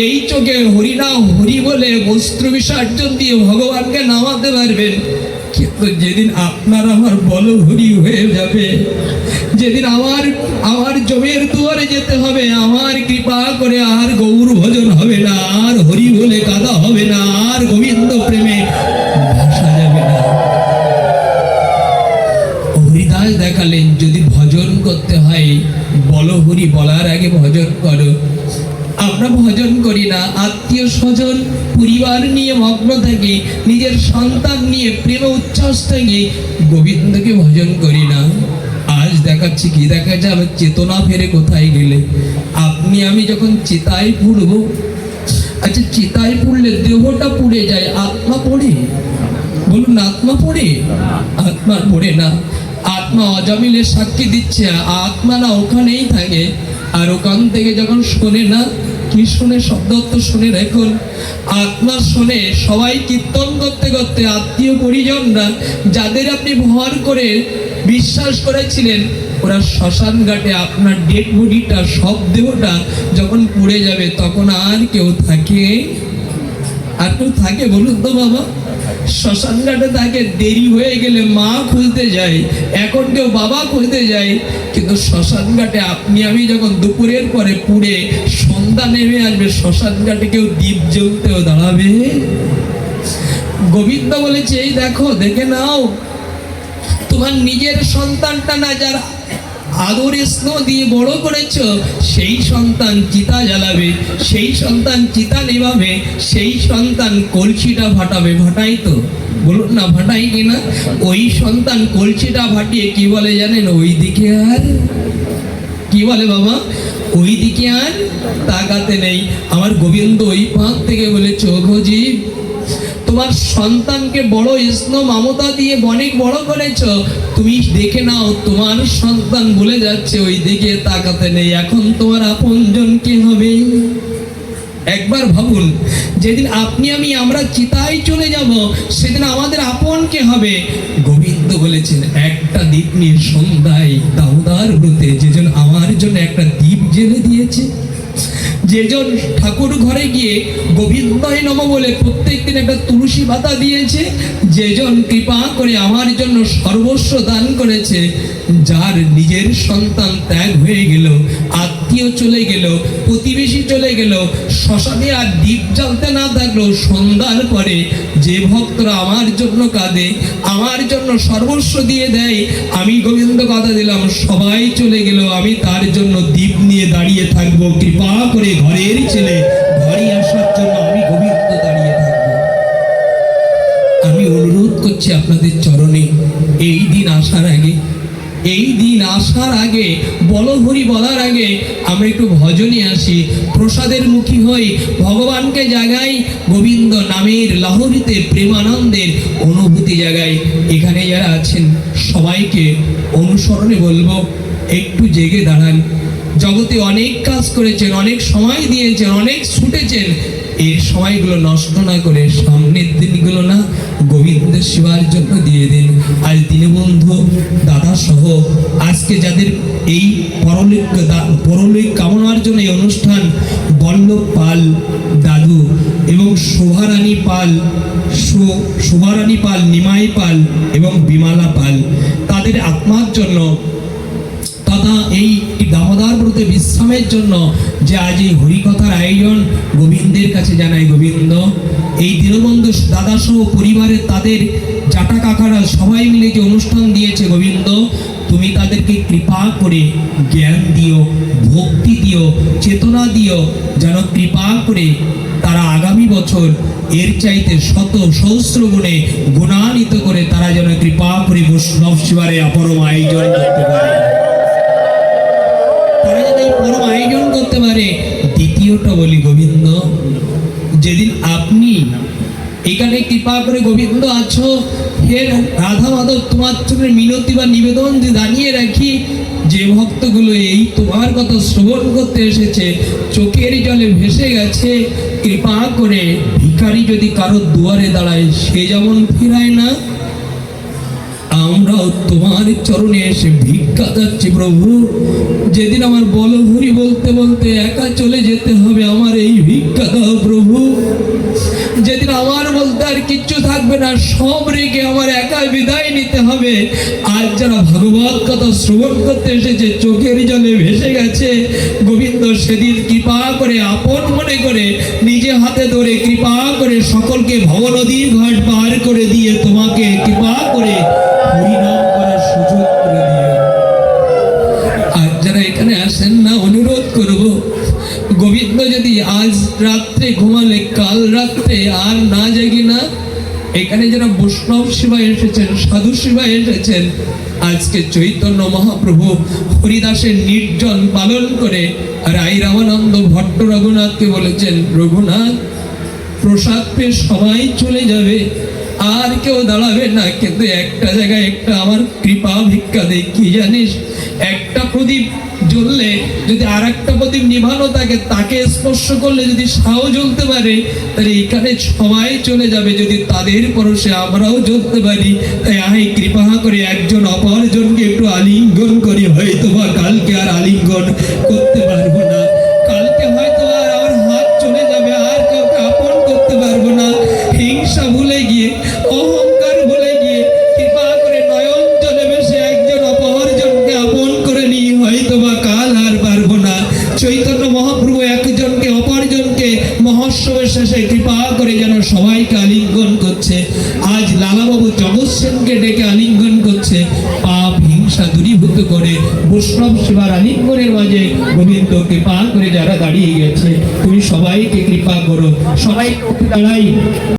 এই চোখে হরিনাম হরি বলে বস্ত্র বিসর্জন দিয়ে ভগবানকে নামাতে পারবেন। কিন্তু যেদিন আপনার আমার বল হরি হয়ে যাবে, যেদিন আমার জমের দুয়ারে যেতে হবে, আমার কৃপা করে আর গৌর ভজন হবে না, আর হরি বলে কাদা হবে না, আর গোবিন্দ প্রেমে ভাসা যাবে না। হরিদাস দেখালেন যদি ভজন করতে হয় বল হরি, বলার আগে ভজন করো। আমরা ভজন করি না, আত্মীয় স্বজন পরিবার নিয়ে মগ্ন থাকি, নিজের সন্তান নিয়ে প্রেমে উচ্ছ্বাস থাকি, গোবিন্দকে ভজন করি না। আজ দেখাচ্ছি কি দেখাচ্ছে, আমার চেতনা ফেরে কোথায় গেলে। আপনি আমি যখন চিতায় পুড়ব, আচ্ছা চিতায় পুড়লে দেহটা পুড়ে যায়, আত্মা পড়ে? বলুন আত্মা পড়ে? আত্মা পড়ে না। আত্মা অজামিলের সাক্ষী দিচ্ছে, আত্মা না ওখানেই থাকে। আর ওখান থেকে যখন শোনে না, কি শোনে? শব্দ তো শুনে রাখুন। আত্মা শোনে সবাই কীর্তন করতে করতে, আত্মীয় পরিজনরা যাদের আপনি ভর করে বিশ্বাস করেছিলেন, ওরা শ্মশান ঘাটে আপনার ডেড বডিটা, সব দেহটা যখন পুড়ে যাবে, তখন আর কেউ থাকে? আর কেউ থাকে বলুন তো বাবা? শ্মশান ঘাটে তাকে দেরি হয়ে গেলে মা খুঁজতে যায়, এখন কেউ বাবা খুঁজতে যায়। কিন্তু শ্মশান ঘাটে আপনি আমি যখন দুপুরের পরে পুড়ে সন্ধ্যা নেমে আসবে, শ্মশান ঘাটে কেউ দীপ জ্বলতেও দাঁড়াবে? গোবিন্দ বলেছে এই দেখো, দেখে নাও, তোমার নিজের সন্তানটা না, যার আদর স্নেহ দিয়ে বড় করেছ, সেই সন্তান চিতা জ্বালাবে, সেই সন্তান চিতা নেভাবে, সেই সন্তান কলসিটা ফাটাবে। ফাটাই তো? বলুন না ফাটাই কিনা? ওই সন্তান কলসিটা ফাটিয়ে কি বলে জানেন? ওই দিকে আর কি বলে বাবা? ওই দিকে আর তাকাতে নেই। আমার গোবিন্দ ওই পাঁচ থেকে বলেছে, ওগো জীব, তোমার সন্তানকে বড় স্নেহ মমতা দিয়ে অনেক বড় করেছ, তুমি দেখে নাও তোমার সন্তান বলে যাচ্ছে ওই দিকে তাকাতে নেই। এখন তোমার আপনজন কে হবে? একবার ভাবুন, যেদিন আপনি আমি আমরা চিতায় চলে যাব, সেদিন আমাদের আপন কে হবে? গোবিন্দ বলেছেন একটা দ্বীপ নিয়ে সন্ধ্যায় দামোদর ব্রতে যেজন আমার জন্য একটা দ্বীপ জেলে দিয়েছে, যেজন ঠাকুর ঘরে গিয়ে গোবিন্দায় নম বলে প্রত্যেকদিন একটা তুলসী পাতা দিয়েছে, যেজন কৃপা করে আমার জন্য সর্বস্ব দান করেছে, যার নিজের সন্তান ত্যাগ হয়ে গেল, আত্মীয় চলে গেল, প্রতিবেশী চলে গেল, শ্মশানে আর দীপ জ্বালতে না থাকলো, সন্ধ্যার পরে যে ভক্তরা আমার জন্য কাঁদে, আমার জন্য সর্বস্ব দিয়ে দেয়, আমি গোবিন্দ কথা দিলাম সবাই চলে গেল, আমি তার জন্য দীপ নিয়ে দাঁড়িয়ে থাকবো। কৃপা করে ঘরের ছেলে ঘরে আসার জন্য আমি গোবিন্দ দাঁড়িয়ে থাকবো। আমি অনুরোধ করছি আপনাদের চরণে, এই দিন আসার আগে, এই দিন আসার আগে, বল হরি বলার আগে আমরা একটু ভজনে আসি, প্রসাদের মুখী হই, ভগবানকে জাগাই, গোবিন্দ নামের লাহরিতে প্রেমানন্দের অনুভূতি জাগাই। এখানে যারা আছেন সবাইকে অনুসরণে বলবো, একটু জেগে দাঁড়ান। জগতে অনেক কাজ করেছেন, অনেক সময় দিয়েছেন, অনেক ছুটেছেন, এর সময়গুলো নষ্ট না করে সামনের দিনগুলো না গোবিন্দের সেবার জন্য দিয়ে দিন। আজ দীনবন্ধু দাদা সহ আজকে যাদের এই পরলোক কামনার জন্য এই অনুষ্ঠান, বল্লভ পাল দাদু এবং শোভারানী পাল, নিমাই পাল এবং বিমালা পাল, তাদের আত্মার জন্য তথা এই দামোদর ব্রতে বিশ্রামের জন্য যে আজ এই হরিকথার আয়োজন, গোবিন্দের কাছে জানাই গোবিন্দ, এই দীনবন্ধু দাদা সহ পরিবারের তাদের জাটা কাকারা সবাই মিলে যে অনুষ্ঠান দিয়েছে, গোবিন্দ তুমি তাদেরকে কৃপা করে জ্ঞান দিও, ভক্তি দিও, চেতনা দিও, যেন কৃপা করে তারা আগামী বছর এর চাইতে শত সহস্র গুণে গুণান্বিত করে তারা যেন কৃপা করে বৈষ্ণব সেবারে অপরম আয়োজন করতে পারে, তারা যেন এই পরম আয়োজন করতে পারে। দ্বিতীয়টা বলি গোবিন্দ, যেদিন আপনি এখানে কৃপা করে গোবিন্দ আছো, হে রাধা মাধব, তোমার জন্য মিনতি বা নিবেদন যে জানিয়ে রাখি, যে ভক্তগুলো এই তোমার কথা শ্রবণ করতে এসেছে চোখের জলে ভেসে গেছে, কৃপা করে ভিখারি যদি কারো দুয়ারে দাঁড়ায় সে যেমন ফিরায় না, আমরাও তোমার চরণে এসে ভিক্ষা যাচ্ছি প্রভু। যেদিন আমার বলভুরি বলতে বলতে একা চলে যেতে হবে, আমার এই ভিক্ষা দাও প্রভু। যেদিন আমার বলতে আর কিচ্ছু থাকবে না, সব রেখে আমার একা বিদায় নিতে হবে। আজ যারা ভাগবত কথা শ্রবণ করতে এসেছে চোখের জলে ভেসে গেছে, গোবিন্দ সেদিন কৃপা করে আপন মনে করে নিজে হাতে ধরে কৃপা করে সকলকে ভবনদীর ঘাট পার করে দিয়ে তোমাকে কৃপা করে হরিনাম করার সুযোগ করে দিও। আর যারা এখানে আসেন না, অনুরোধ করব, গোবিন্দ যদি আজ রাত্রে ঘুমালে কাল রাত্রে আর না জাগি না, এখানে যারা বৈষ্ণব সেবায় এসেছেন, সাধু সেবায় এসেছেন, আজকে চৈতন্য মহাপ্রভু হরিদাসের নির্জন পালন করে রাই রামানন্দ ভট্ট রঘুনাথকে বলেছেন, রঘুনাথ প্রসাদ পেয়ে সবাই চলে যাবে, আর কেউ দাঁড়াবে না, কিন্তু একটা জায়গায় একটা আমার কৃপা ভিক্ষা দে। কি জানিস, একটা প্রদীপ জ্বললে যদি আর একটা প্রদীপ নিভানো থাকে, তাকে স্পর্শ করলে যদি সাও জ্বলতে পারে, তাহলে এখানে সবাই চলে যাবে। যদি তাদের পরশে আমরাও জ্বলতে পারি, তাই আমি কৃপা করে একজন অপরজনকে একটু আলিঙ্গন করি। হয়তো বা কালকে আর আলিঙ্গন করতে পারবো না, কালকে হয়তো আর আমার হাত চলে যাবে, আর কাউকে আপন করতে পারবো না। হিংসা ভুলে গিয়ে, অহংকার ভুলে গিয়ে কৃপা করে নয়ন জলে বেশে একজন অপরজনকে আপন করে নিই, হয়তো বা কাল আর পারবো না। চৈতন্য মহাপ্রভু একজনকে অপরজনকে মহোৎসবের শেষে কৃপা করে যেন সবাইকে আলিঙ্গন করছে। আজ লালাবাবু জগৎ সেনকে ডেকে আলিঙ্গন করছে, পাপ হিংসা দূরীভূত করে বৈষ্ণব সেবার আলিঙ্গনের মাঝে গোবিন্দ কৃপা করে যারা দাঁড়িয়ে গেছে, তুমি সবাইকে কৃপা করো। সবাই দাঁড়াই।